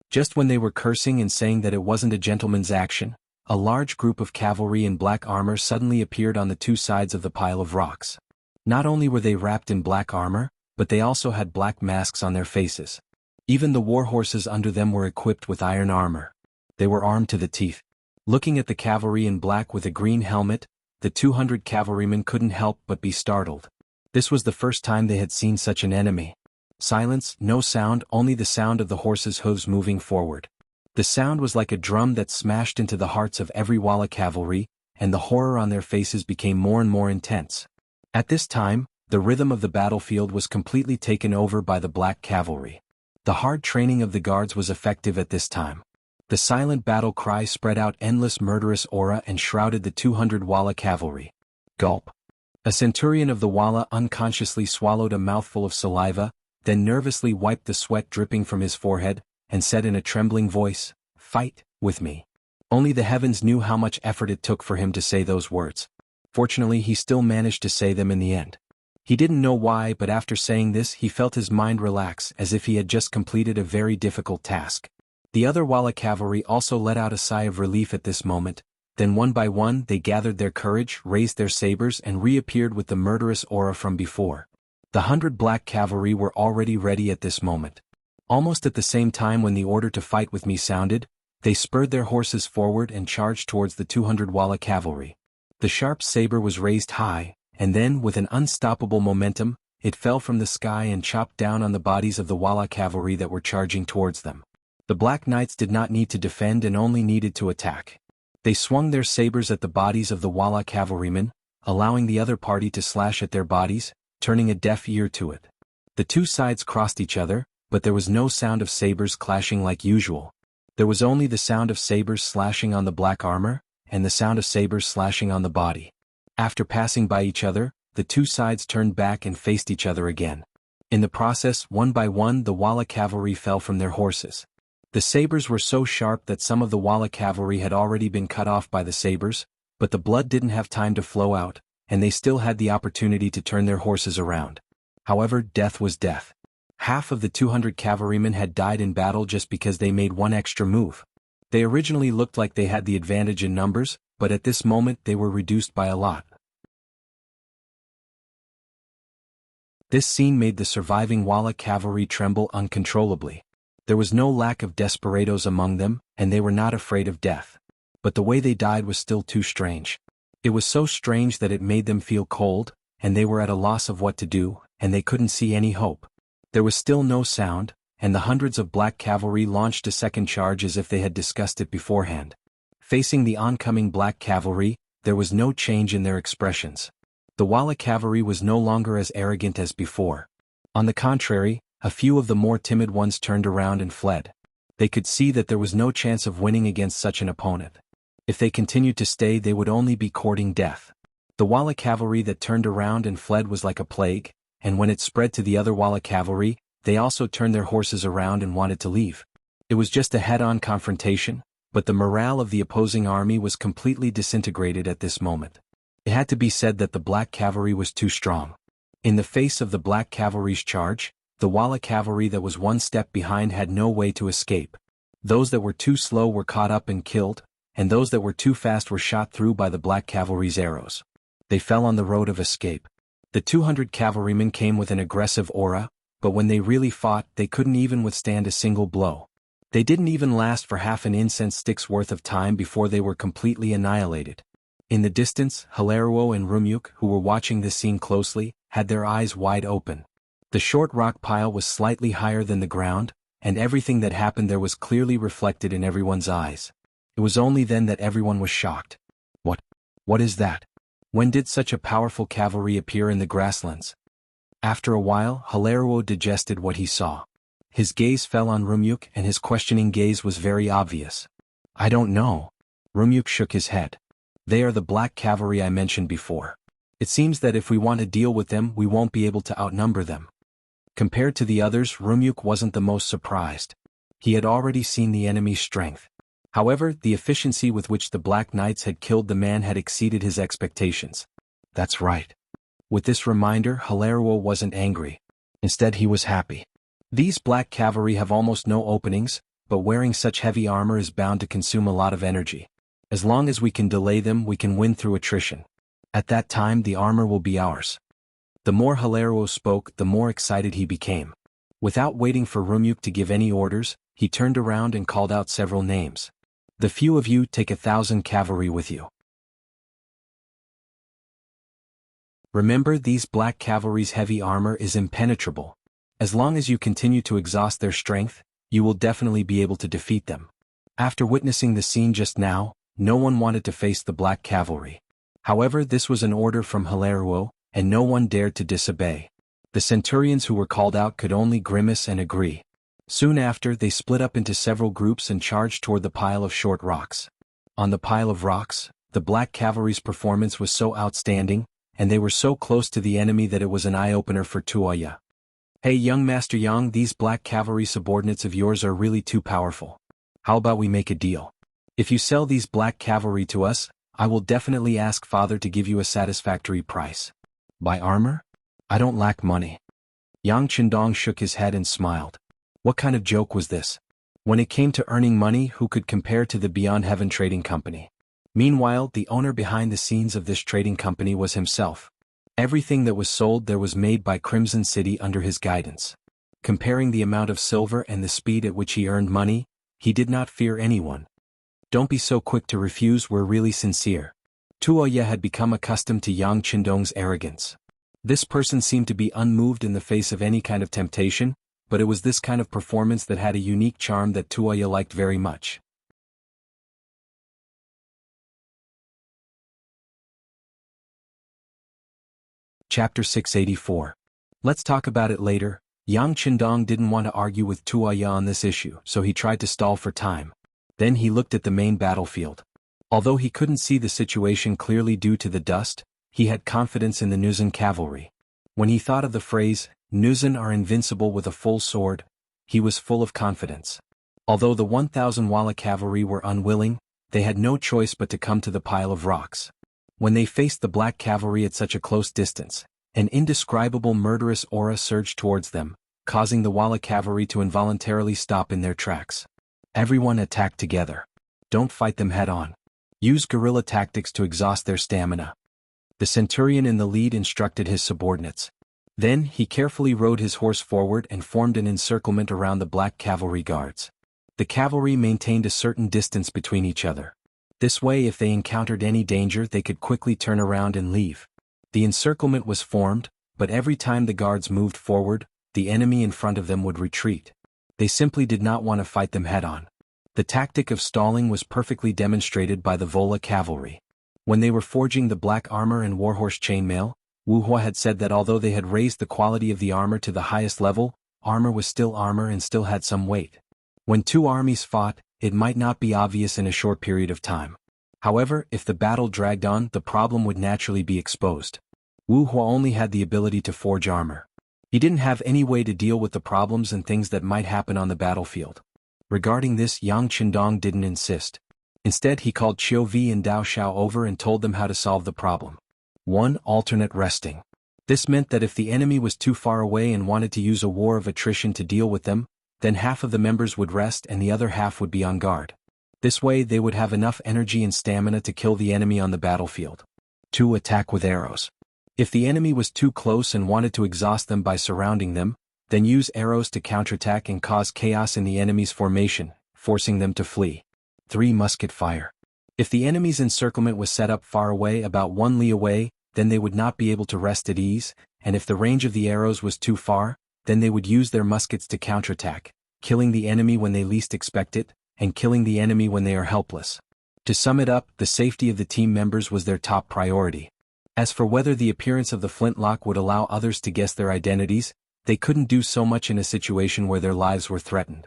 Just when they were cursing and saying that it wasn't a gentleman's action, a large group of cavalry in black armor suddenly appeared on the 2 sides of the pile of rocks. Not only were they wrapped in black armor, but they also had black masks on their faces. Even the war horses under them were equipped with iron armor. They were armed to the teeth. Looking at the cavalry in black with a green helmet, the 200 cavalrymen couldn't help but be startled. This was the first time they had seen such an enemy. Silence, no sound, only the sound of the horses' hooves moving forward. The sound was like a drum that smashed into the hearts of every Wala cavalry, and the horror on their faces became more and more intense. At this time, the rhythm of the battlefield was completely taken over by the black cavalry. The hard training of the guards was effective at this time. The silent battle cry spread out endless murderous aura and shrouded the 200 Wala cavalry. Gulp. A centurion of the Wala unconsciously swallowed a mouthful of saliva, then nervously wiped the sweat dripping from his forehead, and said in a trembling voice, "Fight with me." Only the heavens knew how much effort it took for him to say those words. Fortunately, he still managed to say them in the end. He didn't know why, but after saying this he felt his mind relax as if he had just completed a very difficult task. The other Wala cavalry also let out a sigh of relief at this moment, then one by one they gathered their courage, raised their sabers and reappeared with the murderous aura from before. The 100 black cavalry were already ready at this moment. Almost at the same time when the order to fight with me sounded, they spurred their horses forward and charged towards the 200 Wala cavalry. The sharp saber was raised high, and then, with an unstoppable momentum, it fell from the sky and chopped down on the bodies of the Wala cavalry that were charging towards them. The Black Knights did not need to defend and only needed to attack. They swung their sabers at the bodies of the Wala cavalrymen, allowing the other party to slash at their bodies, turning a deaf ear to it. The 2 sides crossed each other, but there was no sound of sabers clashing like usual. There was only the sound of sabers slashing on the black armor, and the sound of sabers slashing on the body. After passing by each other, the 2 sides turned back and faced each other again. In the process, one by one the Wala cavalry fell from their horses. The sabers were so sharp that some of the Wala cavalry had already been cut off by the sabers, but the blood didn't have time to flow out, and they still had the opportunity to turn their horses around. However, death was death. Half of the 200 cavalrymen had died in battle just because they made one extra move. They originally looked like they had the advantage in numbers, but at this moment they were reduced by a lot. This scene made the surviving Wala cavalry tremble uncontrollably. There was no lack of desperados among them, and they were not afraid of death. But the way they died was still too strange. It was so strange that it made them feel cold, and they were at a loss of what to do, and they couldn't see any hope. There was still no sound, and the hundreds of black cavalry launched a second charge as if they had discussed it beforehand. Facing the oncoming black cavalry, there was no change in their expressions. The Wala cavalry was no longer as arrogant as before. On the contrary, a few of the more timid ones turned around and fled. They could see that there was no chance of winning against such an opponent. If they continued to stay, they would only be courting death. The Wala cavalry that turned around and fled was like a plague, and when it spread to the other Wala cavalry, they also turned their horses around and wanted to leave. It was just a head-on confrontation, but the morale of the opposing army was completely disintegrated at this moment. It had to be said that the black cavalry was too strong. In the face of the black cavalry's charge, the Wala cavalry that was one step behind had no way to escape. Those that were too slow were caught up and killed, and those that were too fast were shot through by the black cavalry's arrows. They fell on the road of escape. The 200 cavalrymen came with an aggressive aura, but when they really fought, they couldn't even withstand a single blow. They didn't even last for half an incense stick's worth of time before they were completely annihilated. In the distance, Hilario and Rumyuk, who were watching this scene closely, had their eyes wide open. The short rock pile was slightly higher than the ground, and everything that happened there was clearly reflected in everyone's eyes. It was only then that everyone was shocked. What? What is that? When did such a powerful cavalry appear in the grasslands? After a while, Hilario digested what he saw. His gaze fell on Rumyuk and his questioning gaze was very obvious. I don't know. Rumyuk shook his head. They are the black cavalry I mentioned before. It seems that if we want to deal with them, we won't be able to outnumber them. Compared to the others, Rumyuk wasn't the most surprised. He had already seen the enemy's strength. However, the efficiency with which the Black Knights had killed the man had exceeded his expectations. That's right. With this reminder, Hilario wasn't angry. Instead, he was happy. These black cavalry have almost no openings, but wearing such heavy armor is bound to consume a lot of energy. As long as we can delay them, we can win through attrition. At that time, the armor will be ours. The more Hilario spoke, the more excited he became. Without waiting for Rumyuk to give any orders, he turned around and called out several names. The few of you take 1,000 cavalry with you. Remember, these black cavalry's heavy armor is impenetrable. As long as you continue to exhaust their strength, you will definitely be able to defeat them. After witnessing the scene just now, no one wanted to face the black cavalry. However, this was an order from Hilario, and no one dared to disobey. The centurions who were called out could only grimace and agree. Soon after, they split up into several groups and charged toward the pile of short rocks. On the pile of rocks, the black cavalry's performance was so outstanding, and they were so close to the enemy that it was an eye-opener for Tuoya. Hey young Master Yang, these black cavalry subordinates of yours are really too powerful. How about we make a deal? If you sell these black cavalry to us, I will definitely ask Father to give you a satisfactory price. Buy armor? I don't lack money. Yang Qindong shook his head and smiled. What kind of joke was this? When it came to earning money, who could compare to the Beyond Heaven Trading Company? Meanwhile, the owner behind the scenes of this trading company was himself. Everything that was sold there was made by Crimson City under his guidance. Comparing the amount of silver and the speed at which he earned money, he did not fear anyone. Don't be so quick to refuse, we're really sincere. Tuoya had become accustomed to Yang Qindong's arrogance. This person seemed to be unmoved in the face of any kind of temptation, but it was this kind of performance that had a unique charm that Tuoya liked very much. Chapter 684. Let's talk about it later. Yang Qindong didn't want to argue with Tuoya on this issue, so he tried to stall for time. Then he looked at the main battlefield. Although he couldn't see the situation clearly due to the dust, he had confidence in the Nuzan cavalry. When he thought of the phrase, Nuzan are invincible with a full sword, he was full of confidence. Although the 1,000 Wala cavalry were unwilling, they had no choice but to come to the pile of rocks. When they faced the black cavalry at such a close distance, an indescribable murderous aura surged towards them, causing the Wala cavalry to involuntarily stop in their tracks. Everyone attacked together. Don't fight them head-on. Use guerrilla tactics to exhaust their stamina. The centurion in the lead instructed his subordinates. Then, he carefully rode his horse forward and formed an encirclement around the black cavalry guards. The cavalry maintained a certain distance between each other. This way, if they encountered any danger, they could quickly turn around and leave. The encirclement was formed, but every time the guards moved forward, the enemy in front of them would retreat. They simply did not want to fight them head-on. The tactic of stalling was perfectly demonstrated by the Vola cavalry. When they were forging the black armor and warhorse chainmail, Wu Hua had said that although they had raised the quality of the armor to the highest level, armor was still armor and still had some weight. When two armies fought, it might not be obvious in a short period of time. However, if the battle dragged on, the problem would naturally be exposed. Wu Hua only had the ability to forge armor. He didn't have any way to deal with the problems and things that might happen on the battlefield. Regarding this, Yang Qindong didn't insist. Instead, he called Qiu Vi and Dao Xiao over and told them how to solve the problem. 1. Alternate resting. This meant that if the enemy was too far away and wanted to use a war of attrition to deal with them, then half of the members would rest and the other half would be on guard. This way they would have enough energy and stamina to kill the enemy on the battlefield. 2. Attack with arrows. If the enemy was too close and wanted to exhaust them by surrounding them, then use arrows to counterattack and cause chaos in the enemy's formation, forcing them to flee. 3. Musket fire. If the enemy's encirclement was set up far away, about 1 li away, then they would not be able to rest at ease, and if the range of the arrows was too far, then they would use their muskets to counterattack, killing the enemy when they least expect it, and killing the enemy when they are helpless. To sum it up, the safety of the team members was their top priority. As for whether the appearance of the flintlock would allow others to guess their identities, they couldn't do so much in a situation where their lives were threatened.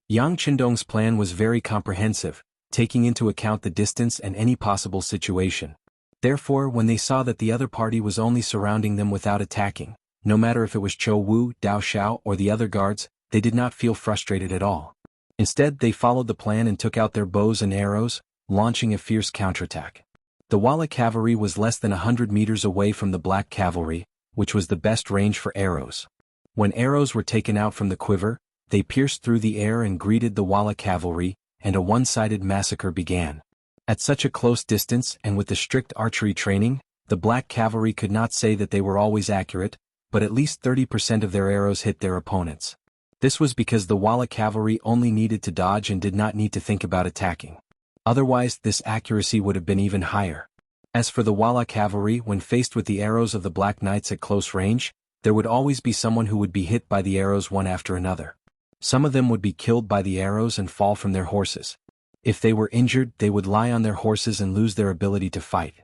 Yang Qindong's plan was very comprehensive, taking into account the distance and any possible situation. Therefore, when they saw that the other party was only surrounding them without attacking, no matter if it was Chou Wu, Dao Xiao or the other guards, they did not feel frustrated at all. Instead, they followed the plan and took out their bows and arrows, launching a fierce counterattack. The Walla cavalry was less than 100 meters away from the Black cavalry, which was the best range for arrows. When arrows were taken out from the quiver, they pierced through the air and greeted the Walla cavalry, and a one-sided massacre began. At such a close distance and with the strict archery training, the Black cavalry could not say that they were always accurate, but at least 30% of their arrows hit their opponents. This was because the Walla cavalry only needed to dodge and did not need to think about attacking. Otherwise, this accuracy would have been even higher. As for the Walla cavalry, when faced with the arrows of the Black Knights at close range, there would always be someone who would be hit by the arrows one after another. Some of them would be killed by the arrows and fall from their horses. If they were injured, they would lie on their horses and lose their ability to fight.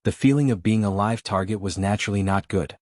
The feeling of being a live target was naturally not good.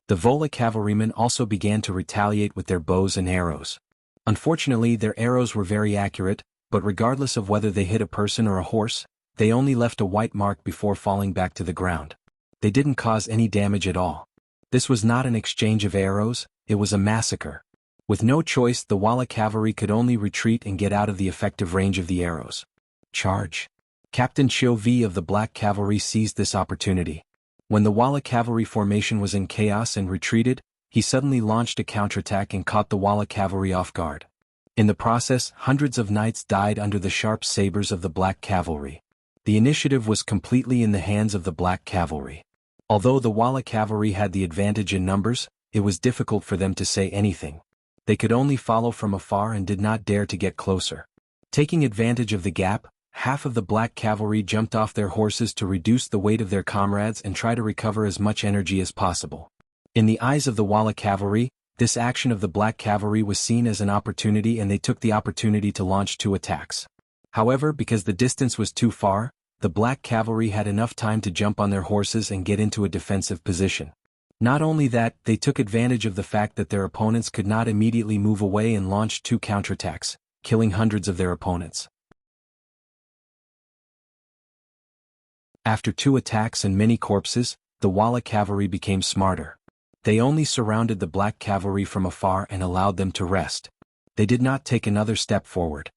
The Vola cavalrymen also began to retaliate with their bows and arrows. Unfortunately, their arrows were very accurate, but regardless of whether they hit a person or a horse, they only left a white mark before falling back to the ground. They didn't cause any damage at all. This was not an exchange of arrows, it was a massacre. With no choice, the Walla cavalry could only retreat and get out of the effective range of the arrows. Charge! Captain Chiu V of the Black cavalry seized this opportunity. When the Walla cavalry formation was in chaos and retreated, he suddenly launched a counterattack and caught the Walla cavalry off guard. In the process, hundreds of knights died under the sharp sabers of the Black cavalry. The initiative was completely in the hands of the Black cavalry. Although the Walla cavalry had the advantage in numbers, it was difficult for them to say anything. They could only follow from afar and did not dare to get closer. Taking advantage of the gap, half of the Black cavalry jumped off their horses to reduce the weight of their comrades and try to recover as much energy as possible. In the eyes of the Walla cavalry, this action of the Black cavalry was seen as an opportunity and they took the opportunity to launch 2 attacks. However, because the distance was too far, the Black cavalry had enough time to jump on their horses and get into a defensive position. Not only that, they took advantage of the fact that their opponents could not immediately move away and launched 2 counterattacks, killing hundreds of their opponents. After 2 attacks and many corpses, the Walla cavalry became smarter. They only surrounded the Black cavalry from afar and allowed them to rest. They did not take another step forward.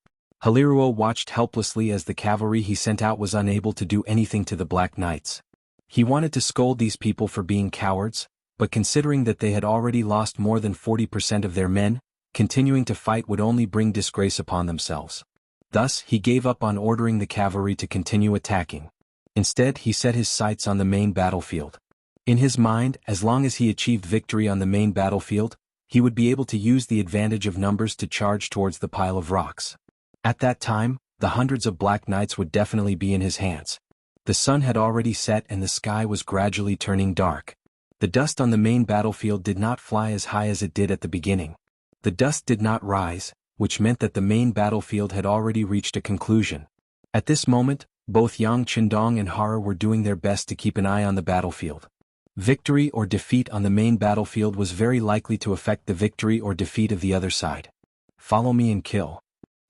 Haliruo watched helplessly as the cavalry he sent out was unable to do anything to the Black Knights. He wanted to scold these people for being cowards, but considering that they had already lost more than 40% of their men, continuing to fight would only bring disgrace upon themselves. Thus, he gave up on ordering the cavalry to continue attacking. Instead, he set his sights on the main battlefield. In his mind, as long as he achieved victory on the main battlefield, he would be able to use the advantage of numbers to charge towards the pile of rocks. At that time, the hundreds of Black Knights would definitely be in his hands. The sun had already set and the sky was gradually turning dark. The dust on the main battlefield did not fly as high as it did at the beginning. The dust did not rise, which meant that the main battlefield had already reached a conclusion. At this moment, both Yang Qindong and Hara were doing their best to keep an eye on the battlefield. Victory or defeat on the main battlefield was very likely to affect the victory or defeat of the other side. Follow me and kill.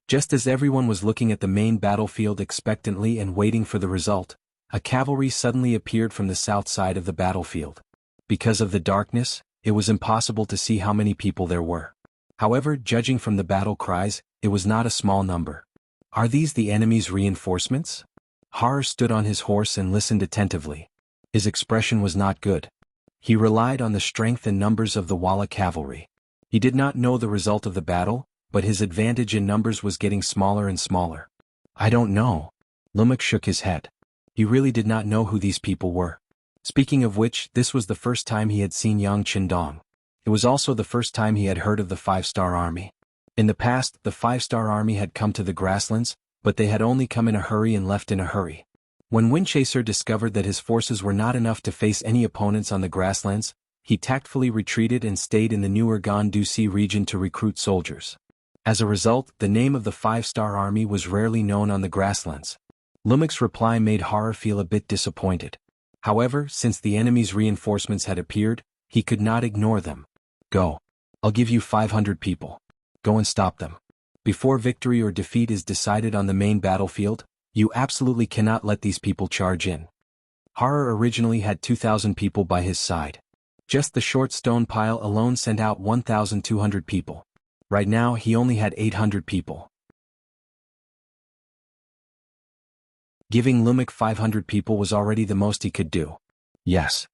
Just as everyone was looking at the main battlefield expectantly and waiting for the result, a cavalry suddenly appeared from the south side of the battlefield. Because of the darkness, it was impossible to see how many people there were. However, judging from the battle cries, it was not a small number. Are these the enemy's reinforcements? Har stood on his horse and listened attentively. His expression was not good. He relied on the strength and numbers of the Walla cavalry. He did not know the result of the battle, but his advantage in numbers was getting smaller and smaller. I don't know. Lumak shook his head. He really did not know who these people were. Speaking of which, this was the first time he had seen Yang Qindong. It was also the first time he had heard of the 5-star army. In the past, the 5-star army had come to the grasslands, but they had only come in a hurry and left in a hurry. When Windchaser discovered that his forces were not enough to face any opponents on the grasslands, he tactfully retreated and stayed in the newer Gandusi region to recruit soldiers. As a result, the name of the five-star army was rarely known on the grasslands. Lumek's reply made Horror feel a bit disappointed. However, since the enemy's reinforcements had appeared, he could not ignore them. Go. I'll give you 500 people. Go and stop them. Before victory or defeat is decided on the main battlefield, you absolutely cannot let these people charge in. Horror originally had 2,000 people by his side. Just the short stone pile alone sent out 1,200 people. Right now he only had 800 people. Giving Lumek 500 people was already the most he could do. Yes.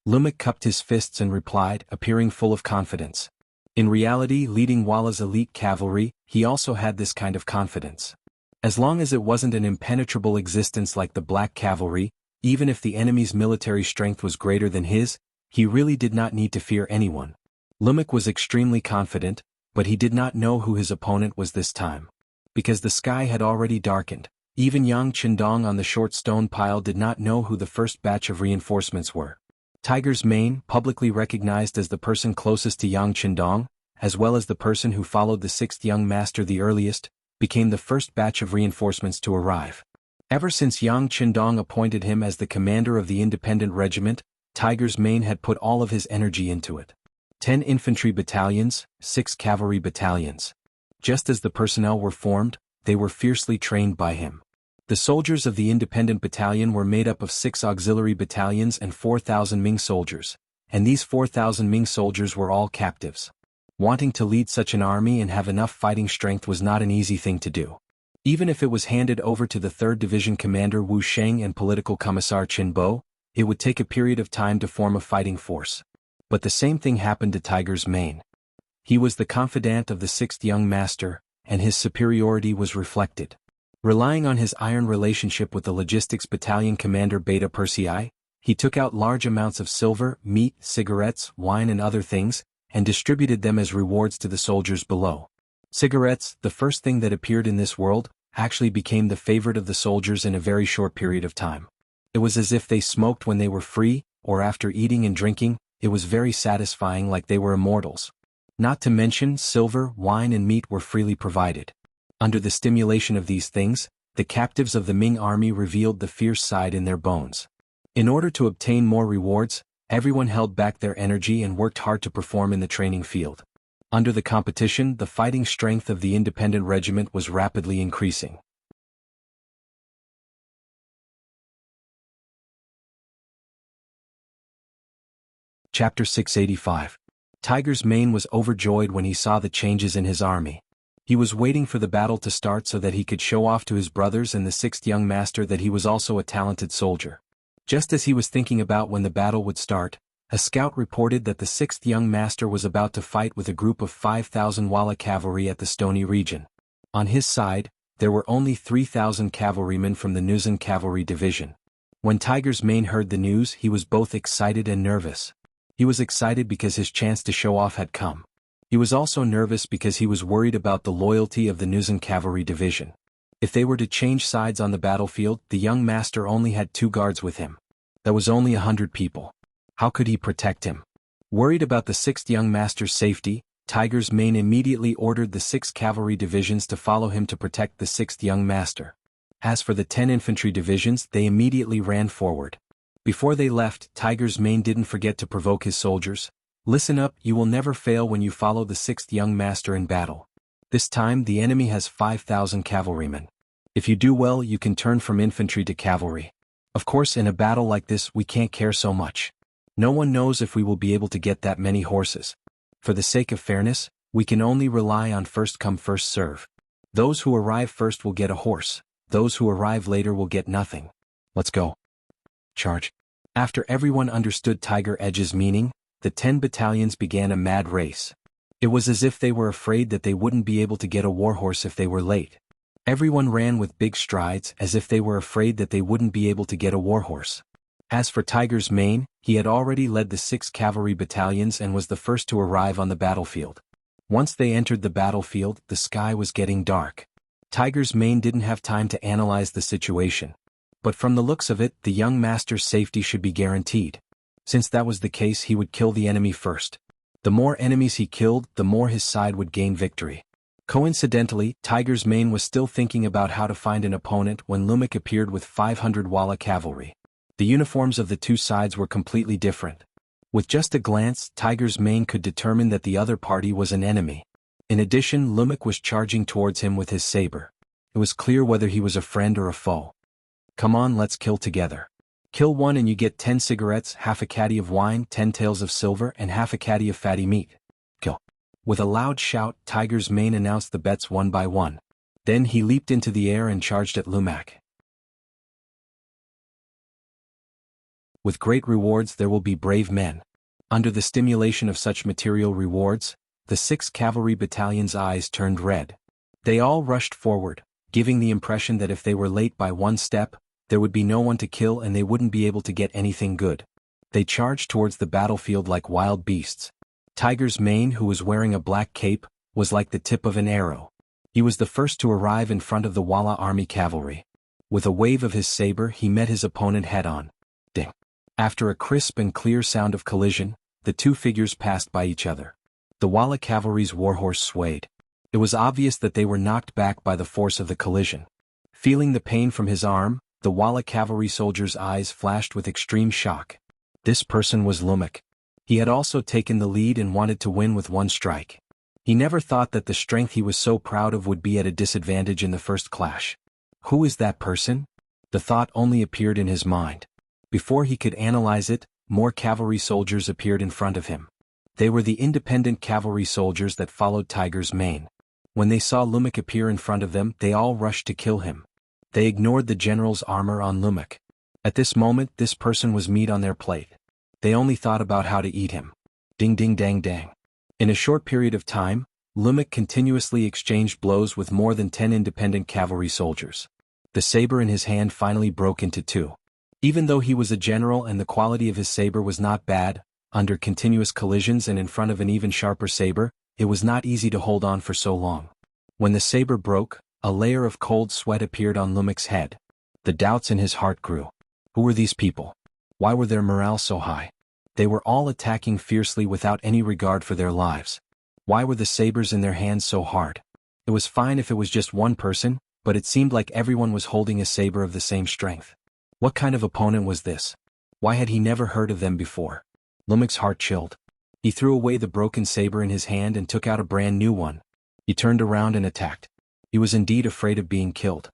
Lumek cupped his fists and replied, appearing full of confidence. In reality, leading Walla's elite cavalry, he also had this kind of confidence. As long as it wasn't an impenetrable existence like the Black Cavalry, even if the enemy's military strength was greater than his, he really did not need to fear anyone. Lumek was extremely confident, but he did not know who his opponent was this time. Because the sky had already darkened, even Yang Qindong on the short stone pile did not know who the first batch of reinforcements were. Tiger's Mane, publicly recognized as the person closest to Yang Qindong, as well as the person who followed the sixth young master the earliest, became the first batch of reinforcements to arrive. Ever since Yang Qindong appointed him as the commander of the independent regiment, Tiger's Mane had put all of his energy into it. 10 infantry battalions, 6 cavalry battalions. Just as the personnel were formed, they were fiercely trained by him. The soldiers of the independent battalion were made up of 6 auxiliary battalions and 4,000 Ming soldiers, and these 4,000 Ming soldiers were all captives. Wanting to lead such an army and have enough fighting strength was not an easy thing to do. Even if it was handed over to the 3rd Division Commander Wu Sheng and Political Commissar Qin Bo, it would take a period of time to form a fighting force. But the same thing happened to Tiger's Mane. He was the confidant of the 6th young master, and his superiority was reflected. Relying on his iron relationship with the Logistics Battalion Commander Beta Persei, he took out large amounts of silver, meat, cigarettes, wine and other things, and distributed them as rewards to the soldiers below. Cigarettes, the first thing that appeared in this world, actually became the favorite of the soldiers in a very short period of time. It was as if they smoked when they were free, or after eating and drinking, it was very satisfying like they were immortals. Not to mention, silver, wine and meat were freely provided. Under the stimulation of these things, the captives of the Ming army revealed the fierce side in their bones. In order to obtain more rewards, everyone held back their energy and worked hard to perform in the training field. Under the competition, the fighting strength of the independent regiment was rapidly increasing. Chapter 685. Tiger's Mane was overjoyed when he saw the changes in his army. He was waiting for the battle to start so that he could show off to his brothers and the 6th young master that he was also a talented soldier. Just as he was thinking about when the battle would start, a scout reported that the 6th young master was about to fight with a group of 5,000 Walla cavalry at the Stony region. On his side, there were only 3,000 cavalrymen from the Nuzan cavalry division. When Tiger's Mane heard the news, he was both excited and nervous. He was excited because his chance to show off had come. He was also nervous because he was worried about the loyalty of the Nuzan cavalry division. If they were to change sides on the battlefield, the young master only had 2 guards with him. That was only 100 people. How could he protect him? Worried about the 6th young master's safety, Tiger's Mane immediately ordered the 6 cavalry divisions to follow him to protect the 6th young master. As for the 10 infantry divisions, they immediately ran forward. Before they left, Tiger's Mane didn't forget to provoke his soldiers. Listen up, you will never fail when you follow the 6th young master in battle. This time the enemy has 5,000 cavalrymen. If you do well, you can turn from infantry to cavalry. Of course, in a battle like this we can't care so much. No one knows if we will be able to get that many horses. For the sake of fairness, we can only rely on first come first serve. Those who arrive first will get a horse, those who arrive later will get nothing. Let's go. Charge. After everyone understood Tiger Edge's meaning, the 10 battalions began a mad race. It was as if they were afraid that they wouldn't be able to get a warhorse if they were late. Everyone ran with big strides as if they were afraid that they wouldn't be able to get a warhorse. As for Tiger's Mane, he had already led the 6 cavalry battalions and was the first to arrive on the battlefield. Once they entered the battlefield, the sky was getting dark. Tiger's Mane didn't have time to analyze the situation. But from the looks of it, the young master's safety should be guaranteed. Since that was the case, he would kill the enemy first. The more enemies he killed, the more his side would gain victory. Coincidentally, Tiger's Mane was still thinking about how to find an opponent when Lumik appeared with 500 Walla cavalry. The uniforms of the two sides were completely different. With just a glance, Tiger's Mane could determine that the other party was an enemy. In addition, Lumik was charging towards him with his saber. It was clear whether he was a friend or a foe. Come on, let's kill together. Kill one and you get 10 cigarettes, half a caddy of wine, 10 taels of silver, and half a caddy of fatty meat. Kill. With a loud shout, Tiger's Mane announced the bets one by one. Then he leaped into the air and charged at Lumak. With great rewards there will be brave men. Under the stimulation of such material rewards, the 6 cavalry battalion's eyes turned red. They all rushed forward, giving the impression that if they were late by one step, there would be no one to kill and they wouldn't be able to get anything good. They charged towards the battlefield like wild beasts. Tiger's Mane, who was wearing a black cape, was like the tip of an arrow. He was the first to arrive in front of the Walla army cavalry. With a wave of his saber he met his opponent head-on. Ding! After a crisp and clear sound of collision, the two figures passed by each other. The Walla cavalry's warhorse swayed. It was obvious that they were knocked back by the force of the collision. Feeling the pain from his arm, the Walla cavalry soldier's eyes flashed with extreme shock. This person was Lumik. He had also taken the lead and wanted to win with one strike. He never thought that the strength he was so proud of would be at a disadvantage in the first clash. Who is that person? The thought only appeared in his mind. Before he could analyze it, more cavalry soldiers appeared in front of him. They were the independent cavalry soldiers that followed Tiger's Mane. When they saw Lumik appear in front of them, they all rushed to kill him. They ignored the general's armor on Lumik. At this moment, this person was meat on their plate. They only thought about how to eat him. Ding ding dang dang. In a short period of time, Lumik continuously exchanged blows with more than 10 independent cavalry soldiers. The saber in his hand finally broke into two. Even though he was a general and the quality of his saber was not bad, under continuous collisions and in front of an even sharper saber, it was not easy to hold on for so long. When the saber broke, a layer of cold sweat appeared on Lumik's head. The doubts in his heart grew. Who were these people? Why were their morale so high? They were all attacking fiercely without any regard for their lives. Why were the sabers in their hands so hard? It was fine if it was just one person, but it seemed like everyone was holding a saber of the same strength. What kind of opponent was this? Why had he never heard of them before? Lumik's heart chilled. He threw away the broken saber in his hand and took out a brand new one. He turned around and attacked. He was indeed afraid of being killed.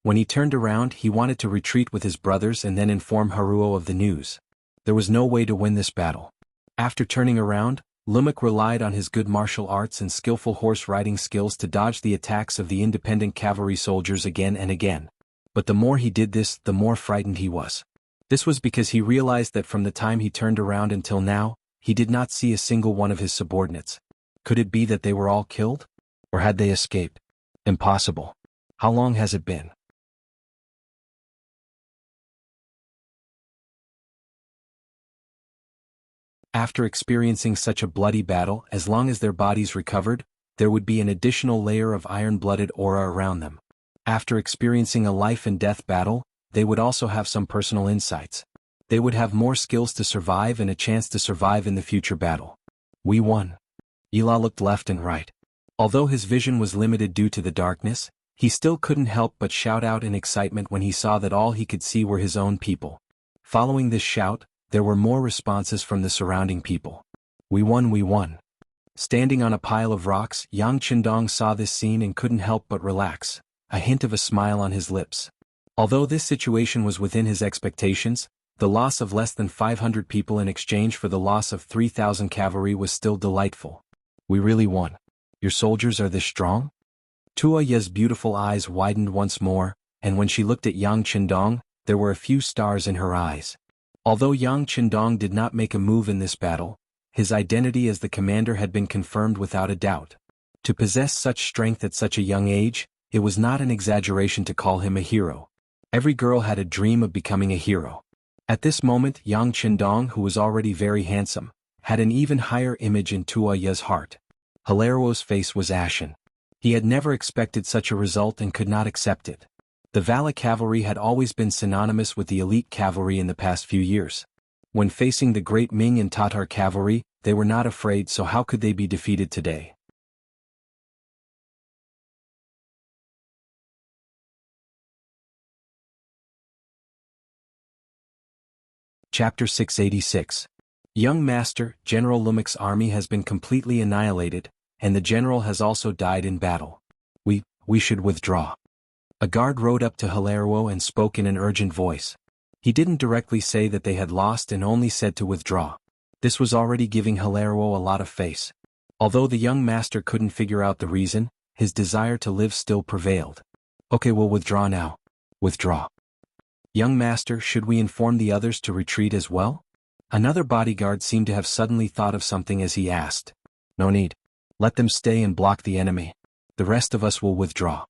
When he turned around, he wanted to retreat with his brothers and then inform Haruo of the news. There was no way to win this battle. After turning around, Lumik relied on his good martial arts and skillful horse riding skills to dodge the attacks of the independent cavalry soldiers again and again. But the more he did this, the more frightened he was. This was because he realized that from the time he turned around until now, he did not see a single one of his subordinates. Could it be that they were all killed? Or had they escaped? Impossible. How long has it been? After experiencing such a bloody battle, as long as their bodies recovered, there would be an additional layer of iron-blooded aura around them. After experiencing a life-and-death battle, they would also have some personal insights. They would have more skills to survive and a chance to survive in the future battle. We won. Ila looked left and right. Although his vision was limited due to the darkness, he still couldn't help but shout out in excitement when he saw that all he could see were his own people. Following this shout, there were more responses from the surrounding people. We won, we won. Standing on a pile of rocks, Yang Qindong saw this scene and couldn't help but relax, a hint of a smile on his lips. Although this situation was within his expectations, the loss of less than 500 people in exchange for the loss of 3,000 cavalry was still delightful. We really won. Your soldiers are this strong? Tuoya's beautiful eyes widened once more, and when she looked at Yang Qindong, there were a few stars in her eyes. Although Yang Qindong did not make a move in this battle, his identity as the commander had been confirmed without a doubt. To possess such strength at such a young age, it was not an exaggeration to call him a hero. Every girl had a dream of becoming a hero. At this moment, Yang Qindong, who was already very handsome, had an even higher image in Tuoya's heart. Hilaro's face was ashen. He had never expected such a result and could not accept it. The Vala cavalry had always been synonymous with the elite cavalry in the past few years. When facing the great Ming and Tatar cavalry, they were not afraid, so how could they be defeated today? Chapter 686. Young Master, General Lumek's army has been completely annihilated, and the general has also died in battle. We should withdraw. A guard rode up to Hilario and spoke in an urgent voice. He didn't directly say that they had lost and only said to withdraw. This was already giving Hilario a lot of face. Although the young master couldn't figure out the reason, his desire to live still prevailed. Okay, we'll withdraw now. Withdraw. Young master, should we inform the others to retreat as well? Another bodyguard seemed to have suddenly thought of something as he asked. No need. Let them stay and block the enemy. The rest of us will withdraw.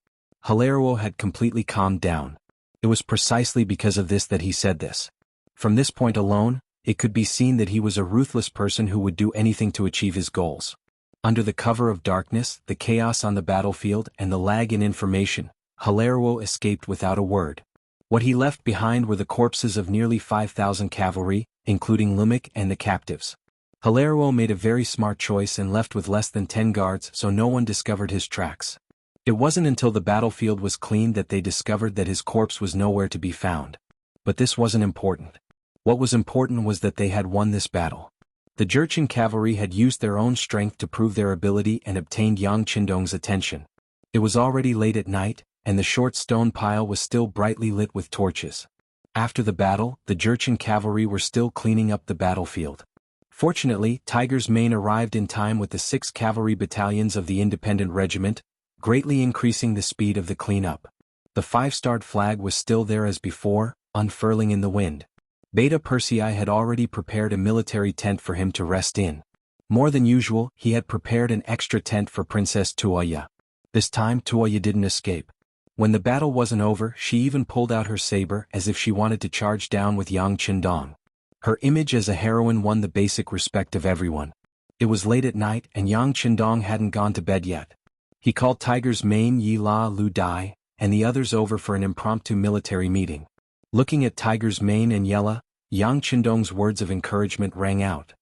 Hilario had completely calmed down. It was precisely because of this that he said this. From this point alone, it could be seen that he was a ruthless person who would do anything to achieve his goals. Under the cover of darkness, the chaos on the battlefield, and the lag in information, Hilario escaped without a word. What he left behind were the corpses of nearly 5,000 cavalry, including Lumek and the captives. Hilario made a very smart choice and left with less than 10 guards so no one discovered his tracks. It wasn't until the battlefield was cleaned that they discovered that his corpse was nowhere to be found. But this wasn't important. What was important was that they had won this battle. The Jurchen cavalry had used their own strength to prove their ability and obtained Yang Qindong's attention. It was already late at night, and the short stone pile was still brightly lit with torches. After the battle, the Jurchen cavalry were still cleaning up the battlefield. Fortunately, Tiger's Mane arrived in time with the 6 cavalry battalions of the Independent Regiment, greatly increasing the speed of the cleanup. The 5-starred flag was still there as before, unfurling in the wind. Beta Persei had already prepared a military tent for him to rest in. More than usual, he had prepared an extra tent for Princess Tuoya. This time Tuoya didn't escape. When the battle wasn't over, she even pulled out her saber as if she wanted to charge down with Yang Qindong. Her image as a heroine won the basic respect of everyone. It was late at night and Yang Qindong hadn't gone to bed yet. He called Tiger's Mane Yi La Lu Dai, and the others over for an impromptu military meeting. Looking at Tiger's Mane and Yella, Yang Qindong's words of encouragement rang out.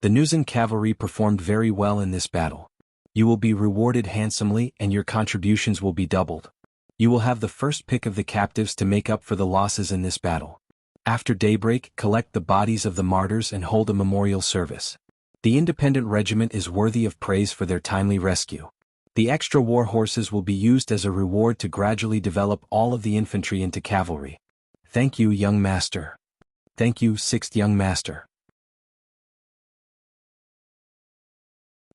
The Nuzan cavalry performed very well in this battle. You will be rewarded handsomely and your contributions will be doubled. You will have the first pick of the captives to make up for the losses in this battle. After daybreak, collect the bodies of the martyrs and hold a memorial service. The Independent Regiment is worthy of praise for their timely rescue. The extra war horses will be used as a reward to gradually develop all of the infantry into cavalry. Thank you, young master. Thank you, 6th young master.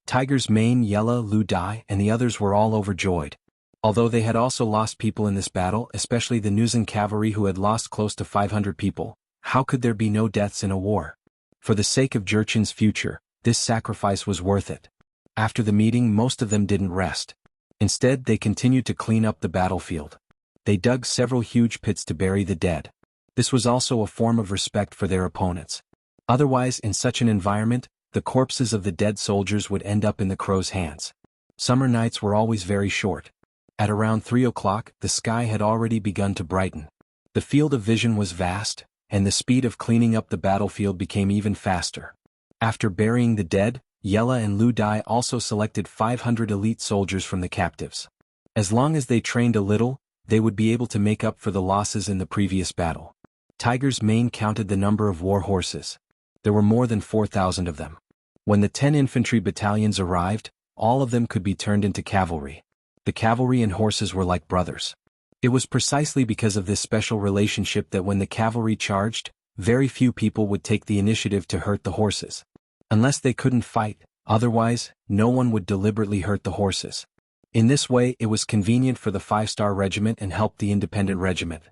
Tiger's Mane, Yella, Lu Dai, and the others were all overjoyed. Although they had also lost people in this battle, especially the Nuzan cavalry who had lost close to 500 people, how could there be no deaths in a war? For the sake of Jurchen's future, this sacrifice was worth it. After the meeting, most of them didn't rest. Instead, they continued to clean up the battlefield. They dug several huge pits to bury the dead. This was also a form of respect for their opponents. Otherwise, in such an environment, the corpses of the dead soldiers would end up in the crow's hands. Summer nights were always very short. At around 3 o'clock, the sky had already begun to brighten. The field of vision was vast, and the speed of cleaning up the battlefield became even faster. After burying the dead, Yella and Lu Dai also selected 500 elite soldiers from the captives. As long as they trained a little, they would be able to make up for the losses in the previous battle. Tiger's Mane counted the number of war horses. There were more than 4,000 of them. When the 10 infantry battalions arrived, all of them could be turned into cavalry. The cavalry and horses were like brothers. It was precisely because of this special relationship that when the cavalry charged, very few people would take the initiative to hurt the horses. Unless they couldn't fight, otherwise, no one would deliberately hurt the horses. In this way, it was convenient for the 5-star regiment and helped the Independent Regiment.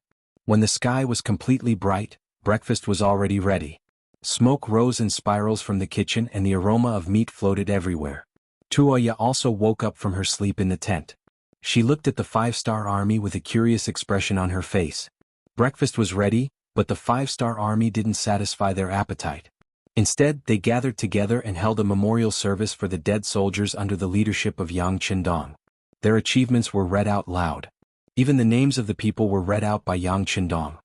When the sky was completely bright, breakfast was already ready. Smoke rose in spirals from the kitchen and the aroma of meat floated everywhere. Tuoya also woke up from her sleep in the tent. She looked at the 5-star army with a curious expression on her face. Breakfast was ready, but the 5-star army didn't satisfy their appetite. Instead, they gathered together and held a memorial service for the dead soldiers under the leadership of Yang Qindong. Their achievements were read out loud. Even the names of the people were read out by Yang Qindong.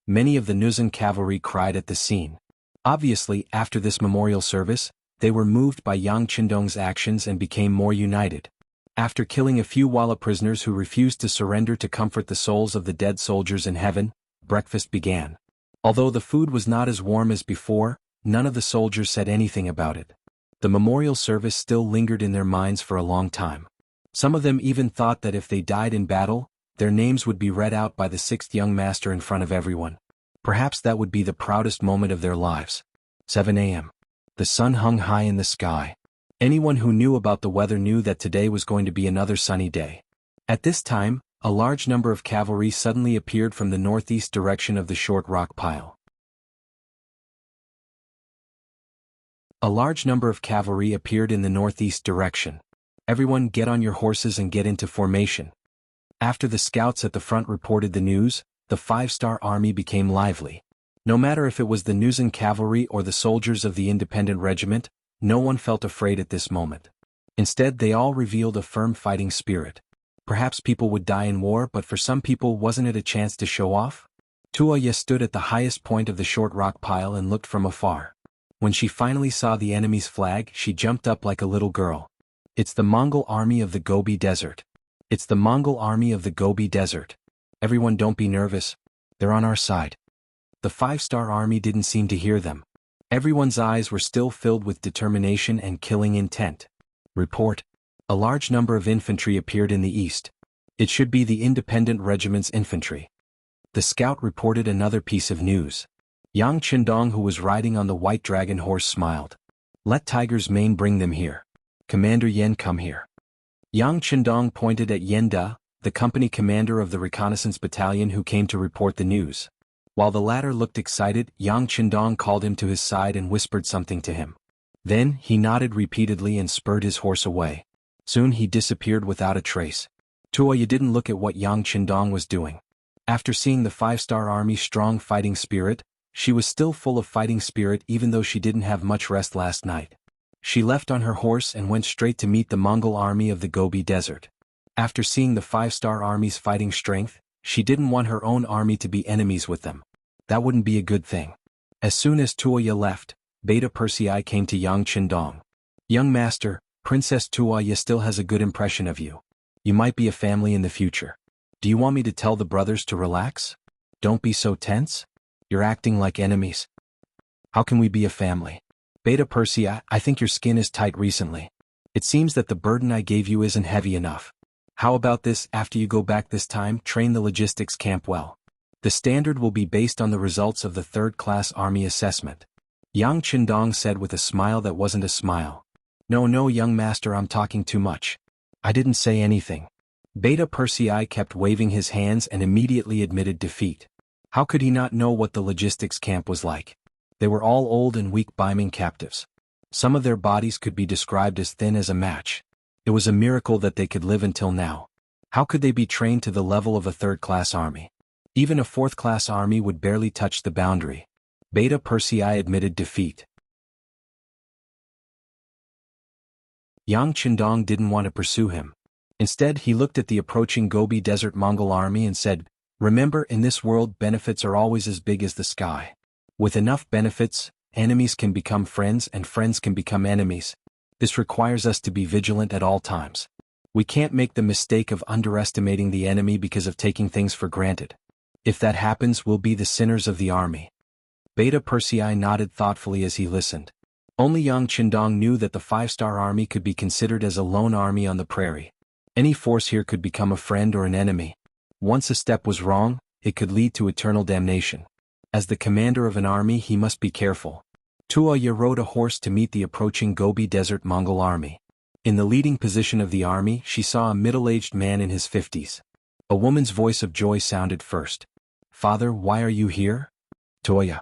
Many of the Nuzan cavalry cried at the scene. Obviously, after this memorial service, they were moved by Yang Qindong's actions and became more united. After killing a few Walla prisoners who refused to surrender to comfort the souls of the dead soldiers in heaven, breakfast began. Although the food was not as warm as before, none of the soldiers said anything about it. The memorial service still lingered in their minds for a long time. Some of them even thought that if they died in battle, their names would be read out by the sixth young master in front of everyone. Perhaps that would be the proudest moment of their lives. 7 a.m. The sun hung high in the sky. Anyone who knew about the weather knew that today was going to be another sunny day. At this time, a large number of cavalry suddenly appeared from the northeast direction of the short rock pile. A large number of cavalry appeared in the northeast direction. Everyone get on your horses and get into formation. After the scouts at the front reported the news, the 5-star army became lively. No matter if it was the Nuzan cavalry or the soldiers of the independent regiment, no one felt afraid at this moment. Instead, they all revealed a firm fighting spirit. Perhaps people would die in war, but for some people wasn't it a chance to show off? Tuoya stood at the highest point of the short rock pile and looked from afar. When she finally saw the enemy's flag, she jumped up like a little girl. It's the Mongol army of the Gobi Desert. It's the Mongol army of the Gobi Desert. Everyone don't be nervous. They're on our side. The 5-star army didn't seem to hear them. Everyone's eyes were still filled with determination and killing intent. Report. A large number of infantry appeared in the east. It should be the independent regiment's infantry. The scout reported another piece of news. Yang Qindong, who was riding on the white dragon horse, smiled. Let Tiger's Mane bring them here. Commander Yen, come here. Yang Qindong pointed at Yen Da, the company commander of the reconnaissance battalion who came to report the news. While the latter looked excited, Yang Qindong called him to his side and whispered something to him. Then, he nodded repeatedly and spurred his horse away. Soon he disappeared without a trace. Tuoya didn't look at what Yang Qindong was doing. After seeing the 5-star army's strong fighting spirit, she was still full of fighting spirit even though she didn't have much rest last night. She left on her horse and went straight to meet the Mongol army of the Gobi Desert. After seeing the 5-star army's fighting strength, she didn't want her own army to be enemies with them. That wouldn't be a good thing. As soon as Tuoya left, Beta Persei came to Yang Qindong. Young master, Princess Tuoya still has a good impression of you. You might be a family in the future. Do you want me to tell the brothers to relax? Don't be so tense. You're acting like enemies. How can we be a family? Beta Persei, I think your skin is tight recently. It seems that the burden I gave you isn't heavy enough. How about this, after you go back this time, train the logistics camp well. The standard will be based on the results of the 3rd-class army assessment. Yang Qindong said with a smile that wasn't a smile. No, young master, I'm talking too much. I didn't say anything. Beta Persei kept waving his hands and immediately admitted defeat. How could he not know what the logistics camp was like? They were all old and weak Ming captives. Some of their bodies could be described as thin as a match. It was a miracle that they could live until now. How could they be trained to the level of a 3rd-class army? Even a 4th-class army would barely touch the boundary. Beta Persei admitted defeat. Yang Qindong didn't want to pursue him. Instead, he looked at the approaching Gobi Desert Mongol army and said, Remember, in this world, benefits are always as big as the sky. With enough benefits, enemies can become friends and friends can become enemies. This requires us to be vigilant at all times. We can't make the mistake of underestimating the enemy because of taking things for granted. If that happens, we'll be the sinners of the army. Beta Persei nodded thoughtfully as he listened. Only Yang Qindong knew that the 5-star army could be considered as a lone army on the prairie. Any force here could become a friend or an enemy. Once a step was wrong, it could lead to eternal damnation. As the commander of an army, he must be careful. Tuoya rode a horse to meet the approaching Gobi Desert Mongol army. In the leading position of the army, she saw a middle-aged man in his 50s. A woman's voice of joy sounded first. Father, why are you here? Tuoya.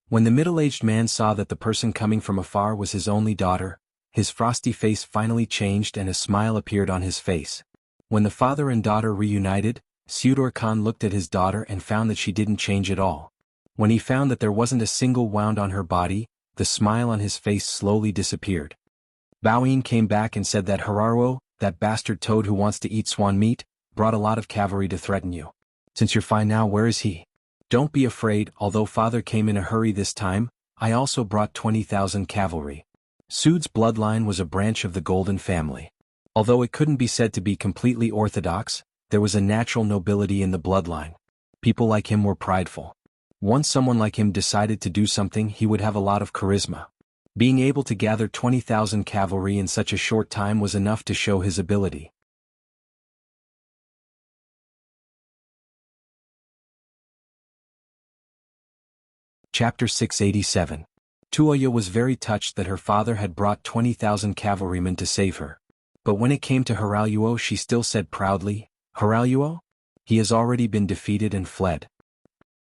When the middle-aged man saw that the person coming from afar was his only daughter, his frosty face finally changed and a smile appeared on his face. When the father and daughter reunited, Sudor Khan looked at his daughter and found that she didn't change at all. When he found that there wasn't a single wound on her body, the smile on his face slowly disappeared. Baoyin came back and said that Hararuo, that bastard toad who wants to eat swan meat, brought a lot of cavalry to threaten you. Since you're fine now, where is he? Don't be afraid, although father came in a hurry this time, I also brought 20,000 cavalry. Sud's bloodline was a branch of the Golden family. Although it couldn't be said to be completely orthodox, there was a natural nobility in the bloodline. People like him were prideful. Once someone like him decided to do something, he would have a lot of charisma. Being able to gather 20,000 cavalry in such a short time was enough to show his ability. Chapter 687. Tuoya was very touched that her father had brought 20,000 cavalrymen to save her. But when it came to Haraluo, she still said proudly, "Haraluo? He has already been defeated and fled.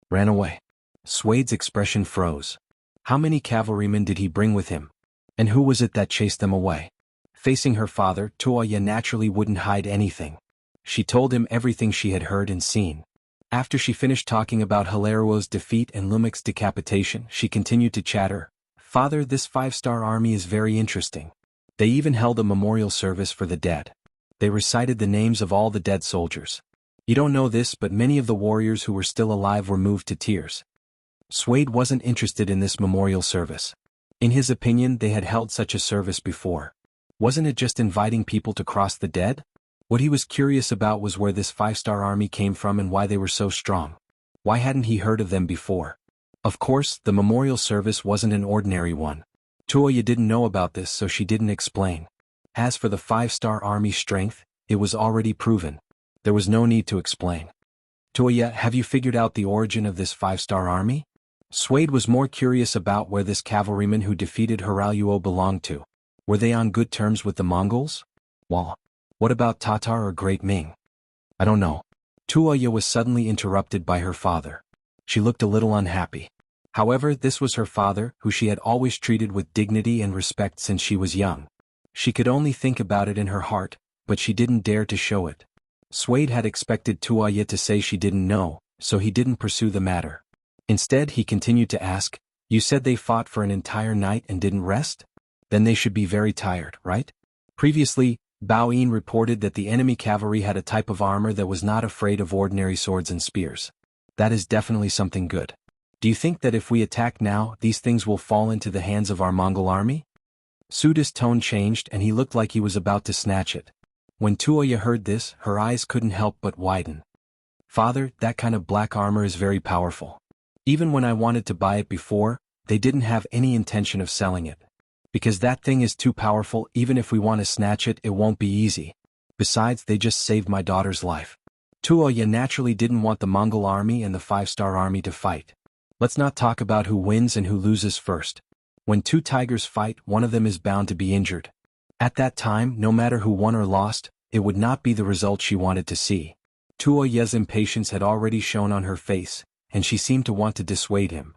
Ran away." Suede's expression froze. How many cavalrymen did he bring with him? And who was it that chased them away? Facing her father, Tuoya naturally wouldn't hide anything. She told him everything she had heard and seen. After she finished talking about Halaruo's defeat and Lumek's decapitation, she continued to chatter. "Father, this 5-star army is very interesting. They even held a memorial service for the dead. They recited the names of all the dead soldiers. You don't know this, but many of the warriors who were still alive were moved to tears." Suede wasn't interested in this memorial service. In his opinion, they had held such a service before. Wasn't it just inviting people to cross the dead? What he was curious about was where this 5-star army came from and why they were so strong. Why hadn't he heard of them before? Of course, the memorial service wasn't an ordinary one. Tuoya didn't know about this, so she didn't explain. As for the 5-star army's strength, it was already proven. There was no need to explain. "Tuoya, have you figured out the origin of this 5-star army?" Suede was more curious about where this cavalryman who defeated Haraluo belonged to. Were they on good terms with the Mongols? Well, what about Tatar or Great Ming? "I don't know." Tuoya was suddenly interrupted by her father. She looked a little unhappy. However, this was her father, who she had always treated with dignity and respect since she was young. She could only think about it in her heart, but she didn't dare to show it. Suede had expected Tuoya to say she didn't know, so he didn't pursue the matter. Instead, he continued to ask, "You said they fought for an entire night and didn't rest? Then they should be very tired, right?" Previously, Bao Yin reported that the enemy cavalry had a type of armor that was not afraid of ordinary swords and spears. That is definitely something good. "Do you think that if we attack now, these things will fall into the hands of our Mongol army?" Suda's tone changed and he looked like he was about to snatch it. When Tuoya heard this, her eyes couldn't help but widen. "Father, that kind of black armor is very powerful. Even when I wanted to buy it before, they didn't have any intention of selling it. Because that thing is too powerful, even if we want to snatch it, it won't be easy. Besides, they just saved my daughter's life." Tuoya naturally didn't want the Mongol army and the 5-star army to fight. Let's not talk about who wins and who loses first. When two tigers fight, one of them is bound to be injured. At that time, no matter who won or lost, it would not be the result she wanted to see. Tuoya's impatience had already shown on her face, and she seemed to want to dissuade him.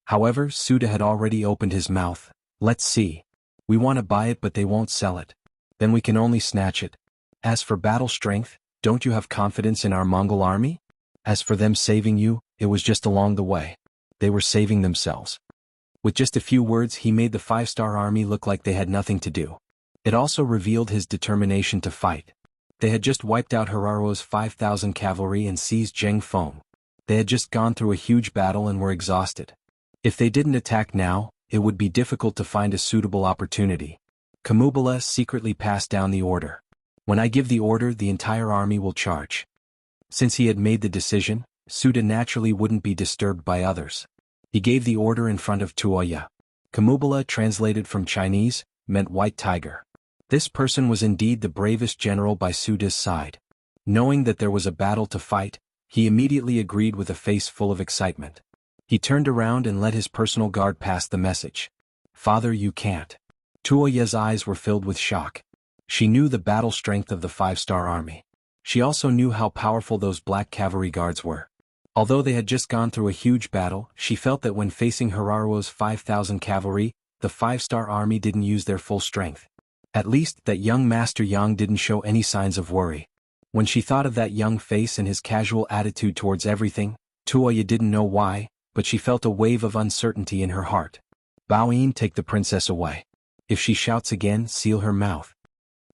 However, Suda had already opened his mouth. "Let's see. We want to buy it but they won't sell it. Then we can only snatch it. As for battle strength, don't you have confidence in our Mongol army? As for them saving you, it was just along the way. They were saving themselves." With just a few words, he made the 5-star army look like they had nothing to do. It also revealed his determination to fight. They had just wiped out Hararuo's 5,000 cavalry and seized Jianghu. They had just gone through a huge battle and were exhausted. If they didn't attack now, it would be difficult to find a suitable opportunity. Kamubala secretly passed down the order. "When I give the order, the entire army will charge." Since he had made the decision, Suda naturally wouldn't be disturbed by others. He gave the order in front of Tuoya. Kamubala, translated from Chinese, meant white tiger. This person was indeed the bravest general by Suda's side. Knowing that there was a battle to fight, he immediately agreed with a face full of excitement. He turned around and let his personal guard pass the message. "Father, you can't." Tuoya's eyes were filled with shock. She knew the battle strength of the 5-star army. She also knew how powerful those black cavalry guards were. Although they had just gone through a huge battle, she felt that when facing Hararuo's 5,000 cavalry, the 5-star army didn't use their full strength. At least, that young Master Yang didn't show any signs of worry. When she thought of that young face and his casual attitude towards everything, Tuoya didn't know why, but she felt a wave of uncertainty in her heart. "Bao Yin, take the princess away. If she shouts again, seal her mouth."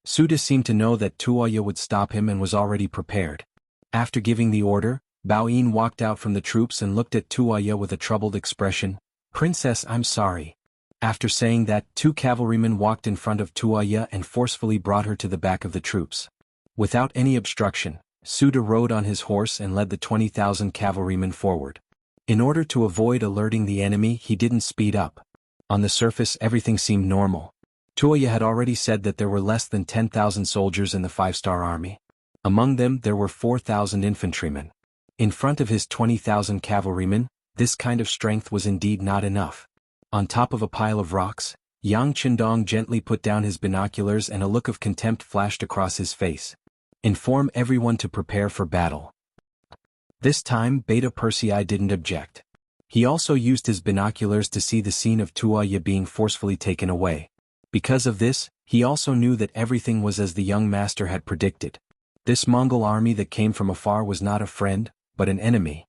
Suda seemed to know that Tuoya would stop him and was already prepared. After giving the order, Bao Yin walked out from the troops and looked at Tuoya with a troubled expression. "Princess, I'm sorry." After saying that, two cavalrymen walked in front of Tuoya and forcefully brought her to the back of the troops. Without any obstruction, Suda rode on his horse and led the 20,000 cavalrymen forward. In order to avoid alerting the enemy, he didn't speed up. On the surface, everything seemed normal. Tuoya had already said that there were less than 10,000 soldiers in the 5-star army. Among them, there were 4,000 infantrymen. In front of his 20,000 cavalrymen, this kind of strength was indeed not enough. On top of a pile of rocks, Yang Qindong gently put down his binoculars and a look of contempt flashed across his face. Inform everyone to prepare for battle. This time, Beta Persei didn't object. He also used his binoculars to see the scene of Tuoya being forcefully taken away. Because of this, he also knew that everything was as the young master had predicted. This Mongol army that came from afar was not a friend, but an enemy.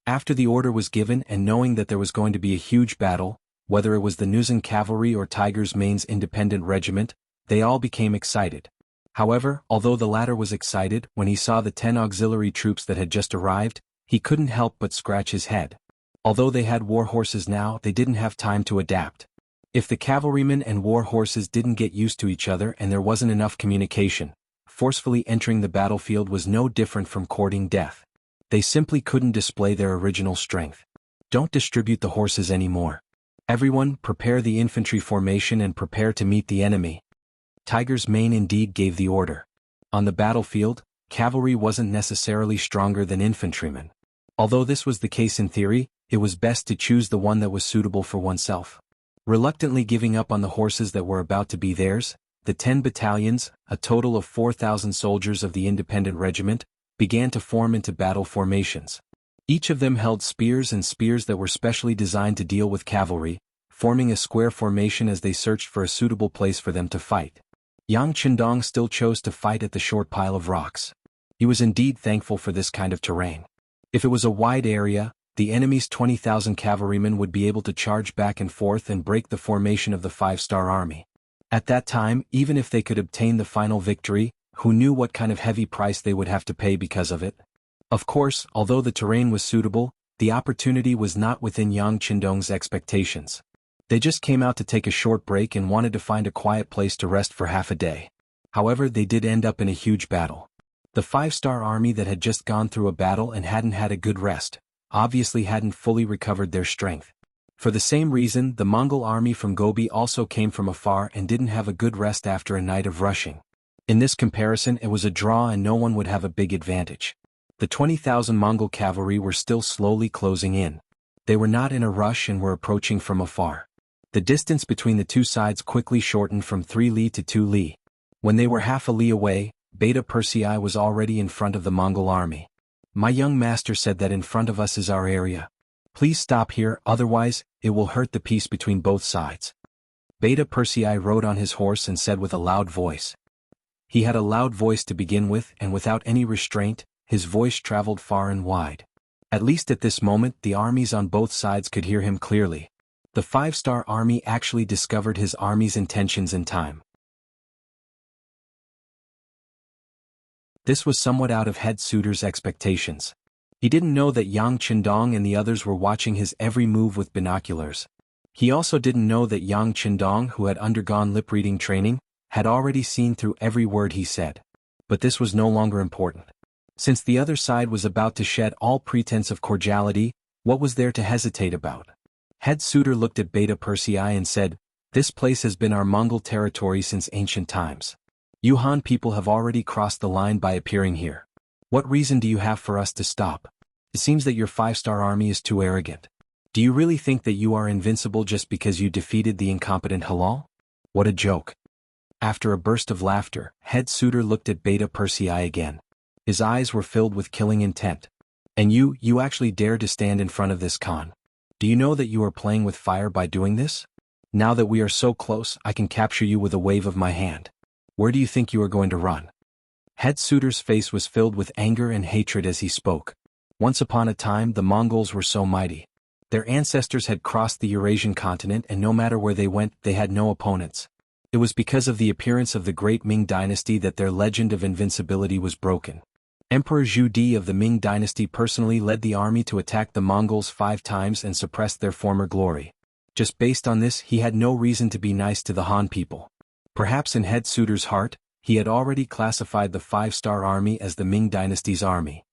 After the order was given and knowing that there was going to be a huge battle, whether it was the Nuzan cavalry or Tiger's Main's independent regiment, they all became excited. However, although the latter was excited when he saw the 10 auxiliary troops that had just arrived, he couldn't help but scratch his head. Although they had war horses now, they didn't have time to adapt. If the cavalrymen and war horses didn't get used to each other and there wasn't enough communication, forcefully entering the battlefield was no different from courting death. They simply couldn't display their original strength. Don't distribute the horses anymore. Everyone, prepare the infantry formation and prepare to meet the enemy. Tiger's Mane indeed gave the order. On the battlefield, cavalry wasn't necessarily stronger than infantrymen. Although this was the case in theory, it was best to choose the one that was suitable for oneself. Reluctantly giving up on the horses that were about to be theirs, the 10 battalions, a total of 4,000 soldiers of the independent regiment, began to form into battle formations. Each of them held spears that were specially designed to deal with cavalry, forming a square formation as they searched for a suitable place for them to fight. Yang Qindong still chose to fight at the short pile of rocks. He was indeed thankful for this kind of terrain. If it was a wide area, the enemy's 20,000 cavalrymen would be able to charge back and forth and break the formation of the 5-star army. At that time, even if they could obtain the final victory, who knew what kind of heavy price they would have to pay because of it? Of course, although the terrain was suitable, the opportunity was not within Yang Qindong's expectations. They just came out to take a short break and wanted to find a quiet place to rest for half a day. However, they did end up in a huge battle. The 5-star army that had just gone through a battle and hadn't had a good rest, obviously hadn't fully recovered their strength. For the same reason, the Mongol army from Gobi also came from afar and didn't have a good rest after a night of rushing. In this comparison, it was a draw and no one would have a big advantage. The 20,000 Mongol cavalry were still slowly closing in. They were not in a rush and were approaching from afar. The distance between the two sides quickly shortened from 3 li to 2 li. When they were half a li away, Beta Persei was already in front of the Mongol army. My young master said that in front of us is our area. Please stop here, otherwise, it will hurt the peace between both sides. Beta Persei rode on his horse and said with a loud voice. He had a loud voice to begin with, and without any restraint, his voice traveled far and wide. At least at this moment, the armies on both sides could hear him clearly. The 5-star army actually discovered his army's intentions in time. This was somewhat out of head Suiter's expectations. He didn't know that Yang Qindong and the others were watching his every move with binoculars. He also didn't know that Yang Qindong, who had undergone lip-reading training, had already seen through every word he said. But this was no longer important. Since the other side was about to shed all pretense of cordiality, what was there to hesitate about? Head Suiter looked at Beta Persei and said, "This place has been our Mongol territory since ancient times. You Han people have already crossed the line by appearing here. What reason do you have for us to stop? It seems that your 5-star army is too arrogant. Do you really think that you are invincible just because you defeated the incompetent Halal? What a joke." After a burst of laughter, Head Suiter looked at Beta Persei again. His eyes were filled with killing intent. "And you actually dare to stand in front of this Khan? Do you know that you are playing with fire by doing this? Now that we are so close, I can capture you with a wave of my hand. Where do you think you are going to run?" Head Suiter's face was filled with anger and hatred as he spoke. Once upon a time, the Mongols were so mighty. Their ancestors had crossed the Eurasian continent and no matter where they went, they had no opponents. It was because of the appearance of the great Ming dynasty that their legend of invincibility was broken. Emperor Zhu Di of the Ming dynasty personally led the army to attack the Mongols 5 times and suppressed their former glory. Just based on this, he had no reason to be nice to the Han people. Perhaps in Head Suiter's heart, he had already classified the five-star army as the Ming dynasty's army.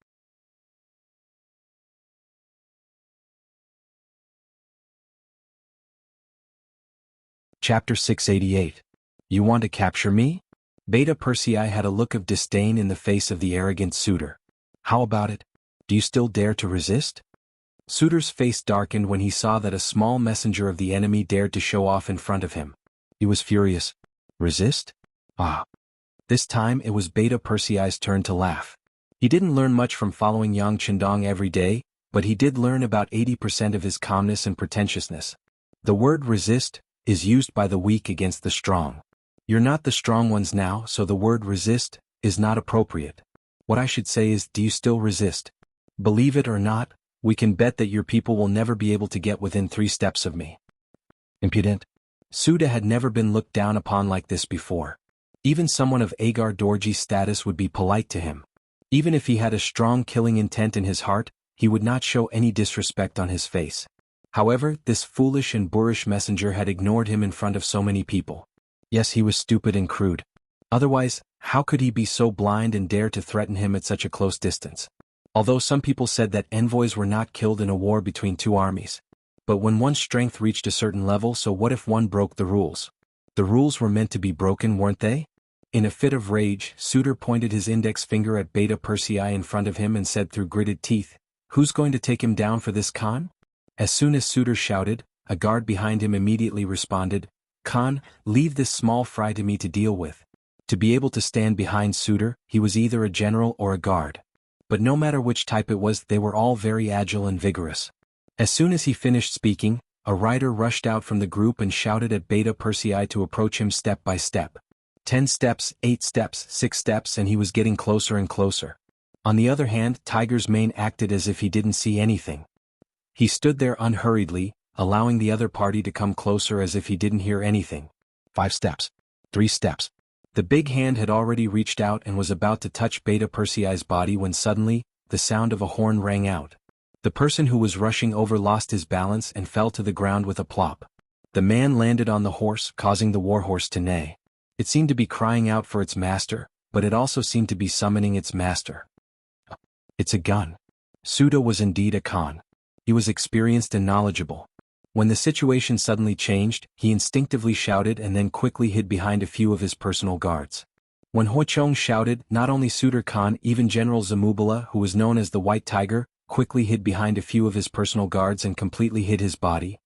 Chapter 688. You want to capture me? Beta Persei had a look of disdain in the face of the arrogant suitor. How about it? Do you still dare to resist? Suitor's face darkened when he saw that a small messenger of the enemy dared to show off in front of him. He was furious. Resist? Ah. This time it was Beta Persei's turn to laugh. He didn't learn much from following Yang Qindong every day, but he did learn about 80% of his calmness and pretentiousness. The word resist is used by the weak against the strong. You're not the strong ones now, so the word resist is not appropriate. What I should say is, do you still resist? Believe it or not, we can bet that your people will never be able to get within 3 steps of me. Impudent. Suda had never been looked down upon like this before. Even someone of Agar Dorji's status would be polite to him. Even if he had a strong killing intent in his heart, he would not show any disrespect on his face. However, this foolish and boorish messenger had ignored him in front of so many people. Yes, he was stupid and crude. Otherwise, how could he be so blind and dare to threaten him at such a close distance? Although some people said that envoys were not killed in a war between 2 armies. But when one's strength reached a certain level, so what if one broke the rules? The rules were meant to be broken, weren't they? In a fit of rage, Suitor pointed his index finger at Beta Persei in front of him and said through gritted teeth, "Who's going to take him down for this, Khan?" As soon as Suitor shouted, a guard behind him immediately responded, "Khan, leave this small fry to me to deal with." To be able to stand behind Suitor, he was either a general or a guard. But no matter which type it was, they were all very agile and vigorous. As soon as he finished speaking, a rider rushed out from the group and shouted at Beta Persei to approach him step by step. 10 steps, 8 steps, 6 steps, and he was getting closer and closer. On the other hand, Tiger's Mane acted as if he didn't see anything. He stood there unhurriedly, allowing the other party to come closer as if he didn't hear anything. 5 steps. 3 steps. The big hand had already reached out and was about to touch Beta Persei's body when suddenly, the sound of a horn rang out. The person who was rushing over lost his balance and fell to the ground with a plop. The man landed on the horse, causing the warhorse to neigh. It seemed to be crying out for its master, but it also seemed to be summoning its master. It's a gun. Suda was indeed a Khan. He was experienced and knowledgeable. When the situation suddenly changed, he instinctively shouted and then quickly hid behind a few of his personal guards. When Huichong shouted, not only Suda Khan, even General Zamubala, who was known as the White Tiger, quickly hid behind a few of his personal guards and completely hid his body.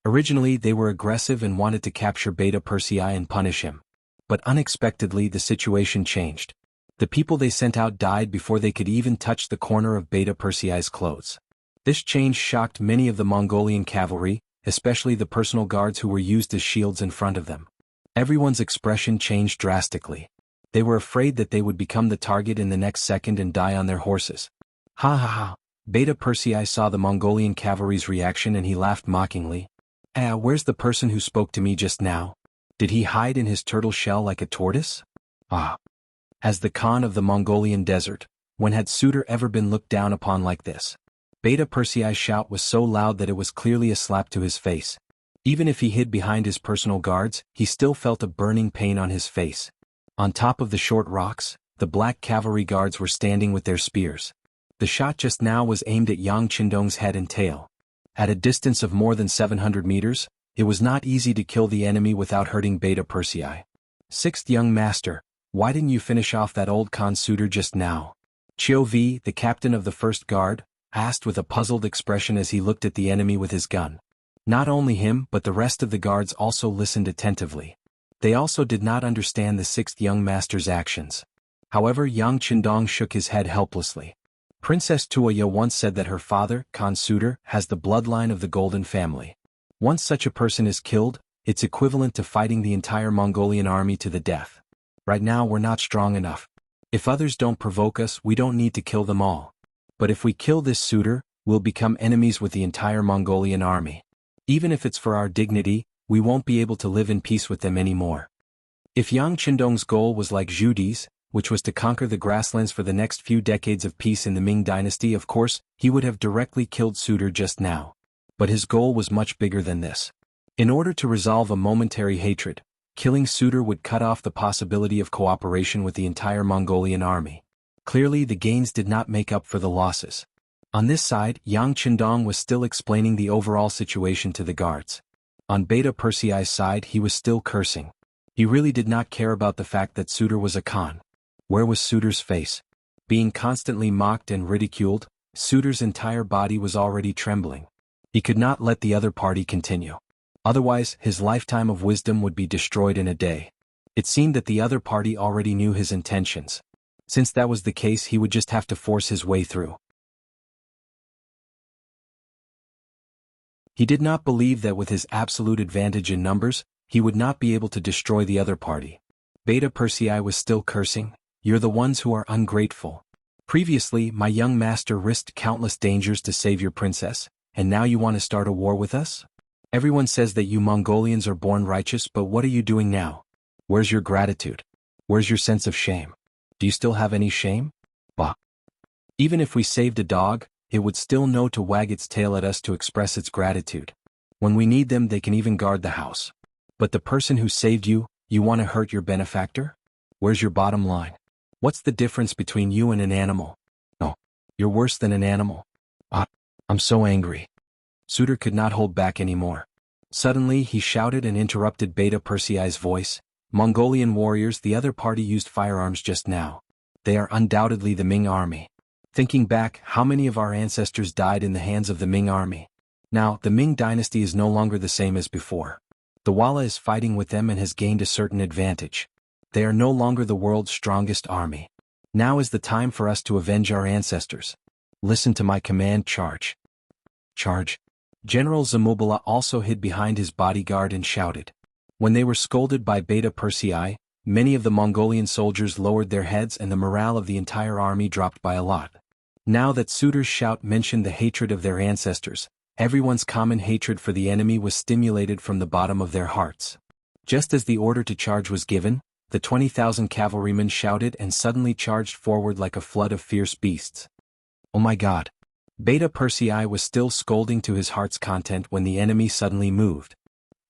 Originally, they were aggressive and wanted to capture Beta Persei and punish him. But unexpectedly, the situation changed. The people they sent out died before they could even touch the corner of Beta Persei's clothes. This change shocked many of the Mongolian cavalry, especially the personal guards who were used as shields in front of them. Everyone's expression changed drastically. They were afraid that they would become the target in the next second and die on their horses. Ha ha ha! Beta Persei saw the Mongolian cavalry's reaction and he laughed mockingly. Where's the person who spoke to me just now? Did he hide in his turtle shell like a tortoise? Ah! As the Khan of the Mongolian desert, when had Suitor ever been looked down upon like this? Beta Persei's shout was so loud that it was clearly a slap to his face. Even if he hid behind his personal guards, he still felt a burning pain on his face. On top of the short rocks, the black cavalry guards were standing with their spears. The shot just now was aimed at Yang Qindong's head and tail. At a distance of more than 700 meters, it was not easy to kill the enemy without hurting Beta Persei. Sixth young master, why didn't you finish off that old Khan Suitor just now? Chiu V, the captain of the first guard, asked with a puzzled expression as he looked at the enemy with his gun. Not only him but the rest of the guards also listened attentively. They also did not understand the sixth young master's actions. However, Yang Qindong shook his head helplessly. Princess Tuoya once said that her father, Khan Suitor, has the bloodline of the Golden Family. Once such a person is killed, it's equivalent to fighting the entire Mongolian army to the death. Right now we're not strong enough. If others don't provoke us, we don't need to kill them all. But if we kill this Suitor, we'll become enemies with the entire Mongolian army. Even if it's for our dignity, we won't be able to live in peace with them anymore. If Yang Qindong's goal was like Zhu Di's, which was to conquer the grasslands for the next few decades of peace in the Ming dynasty, of course, he would have directly killed Suitor just now. But his goal was much bigger than this. In order to resolve a momentary hatred, killing Suitor would cut off the possibility of cooperation with the entire Mongolian army. Clearly the gains did not make up for the losses. On this side, Yang Qindong was still explaining the overall situation to the guards. On Beta Persei's side he was still cursing. He really did not care about the fact that Suitor was a Khan. Where was Suitor's face? Being constantly mocked and ridiculed, Suitor's entire body was already trembling. He could not let the other party continue. Otherwise, his lifetime of wisdom would be destroyed in a day. It seemed that the other party already knew his intentions. Since that was the case, he would just have to force his way through. He did not believe that with his absolute advantage in numbers, he would not be able to destroy the other party. Beta Persei was still cursing. You're the ones who are ungrateful. Previously, my young master risked countless dangers to save your princess, and now you want to start a war with us? Everyone says that you Mongolians are born righteous, but what are you doing now? Where's your gratitude? Where's your sense of shame? Do you still have any shame? Bah. Even if we saved a dog, it would still know to wag its tail at us to express its gratitude. When we need them, they can even guard the house. But the person who saved you, you want to hurt your benefactor? Where's your bottom line? What's the difference between you and an animal? Oh, you're worse than an animal. I'm so angry. Suitor could not hold back anymore. Suddenly he shouted and interrupted Beta Persei's voice. Mongolian warriors, the other party used firearms just now. They are undoubtedly the Ming army. Thinking back, how many of our ancestors died in the hands of the Ming army? Now, the Ming dynasty is no longer the same as before. The Walla is fighting with them and has gained a certain advantage. They are no longer the world's strongest army. Now is the time for us to avenge our ancestors. Listen to my command, charge. Charge. General Zamubala also hid behind his bodyguard and shouted. When they were scolded by Beta Persei, many of the Mongolian soldiers lowered their heads and the morale of the entire army dropped by a lot. Now that Suitor's shout mentioned the hatred of their ancestors, everyone's common hatred for the enemy was stimulated from the bottom of their hearts. Just as the order to charge was given, the 20,000 cavalrymen shouted and suddenly charged forward like a flood of fierce beasts. Oh my God! Beta Persei was still scolding to his heart's content when the enemy suddenly moved.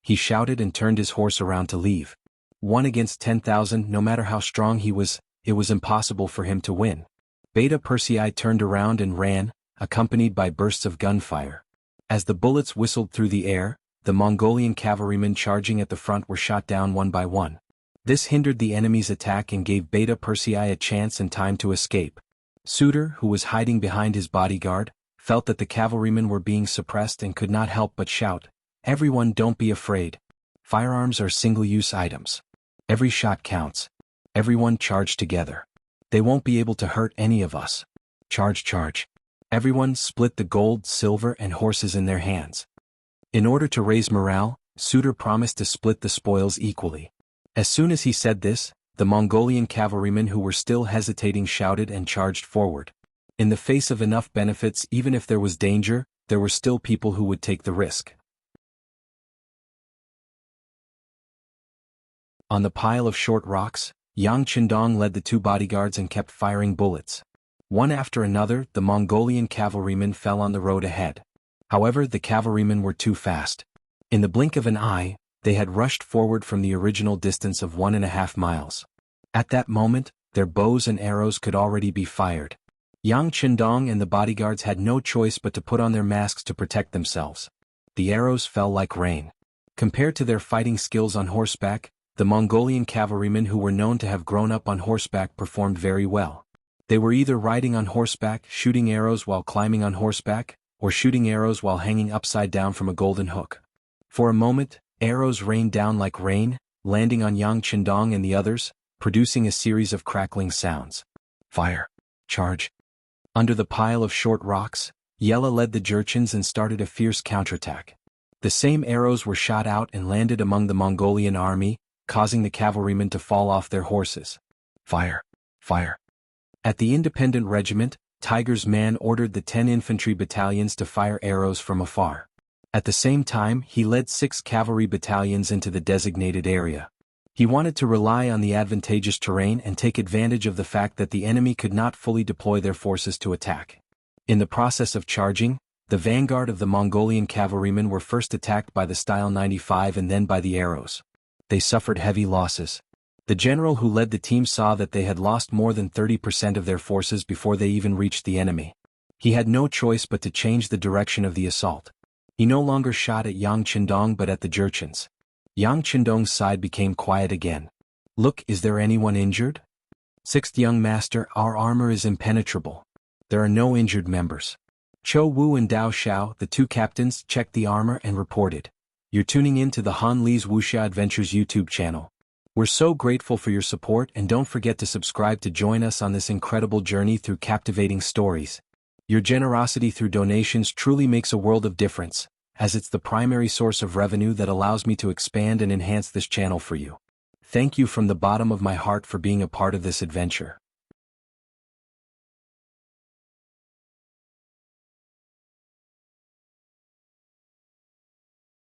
He shouted and turned his horse around to leave. 1 against 10,000, no matter how strong he was, it was impossible for him to win. Beta Persei turned around and ran, accompanied by bursts of gunfire. As the bullets whistled through the air, the Mongolian cavalrymen charging at the front were shot down one by one. This hindered the enemy's attack and gave Beta Persei a chance and time to escape. Suitor, who was hiding behind his bodyguard, felt that the cavalrymen were being suppressed and could not help but shout, "Everyone, don't be afraid. Firearms are single-use items. Every shot counts. Everyone charge together. They won't be able to hurt any of us. Charge, charge." Everyone split the gold, silver, and horses in their hands. In order to raise morale, Suitor promised to split the spoils equally. As soon as he said this, the Mongolian cavalrymen who were still hesitating shouted and charged forward. In the face of enough benefits, even if there was danger, there were still people who would take the risk. On the pile of short rocks, Yang Qindong led the 2 bodyguards and kept firing bullets. One after another, the Mongolian cavalrymen fell on the road ahead. However, the cavalrymen were too fast. In the blink of an eye, they had rushed forward from the original distance of 1.5 miles. At that moment, their bows and arrows could already be fired. Yang Qindong and the bodyguards had no choice but to put on their masks to protect themselves. The arrows fell like rain. Compared to their fighting skills on horseback, the Mongolian cavalrymen who were known to have grown up on horseback performed very well. They were either riding on horseback, shooting arrows while climbing on horseback, or shooting arrows while hanging upside down from a golden hook. For a moment, arrows rained down like rain, landing on Yang Qindong and the others, producing a series of crackling sounds. Fire! Charge! Under the pile of short rocks, Yella led the Jurchens and started a fierce counterattack. The same arrows were shot out and landed among the Mongolian army, causing the cavalrymen to fall off their horses. Fire! Fire! At the independent regiment, Tiger's man ordered the 10 infantry battalions to fire arrows from afar. At the same time, he led 6 cavalry battalions into the designated area. He wanted to rely on the advantageous terrain and take advantage of the fact that the enemy could not fully deploy their forces to attack. In the process of charging, The vanguard of the Mongolian cavalrymen were first attacked by the Style 95 and then by the arrows. They suffered heavy losses. The general who led the team saw that they had lost more than 30% of their forces before they even reached the enemy. He had no choice but to change the direction of the assault. He no longer shot at Yang Qindong but at the Jurchens. Yang Qindong's side became quiet again. "Look, is there anyone injured?" "Sixth young master, our armor is impenetrable. There are no injured members." Chou Wu and Dao Xiao, the two captains, checked the armor and reported, "You're tuning in to the Han Li's Wuxia Adventures YouTube channel. We're so grateful for your support, and don't forget to subscribe to join us on this incredible journey through captivating stories. Your generosity through donations truly makes a world of difference, as it's the primary source of revenue that allows me to expand and enhance this channel for you. Thank you from the bottom of my heart for being a part of this adventure."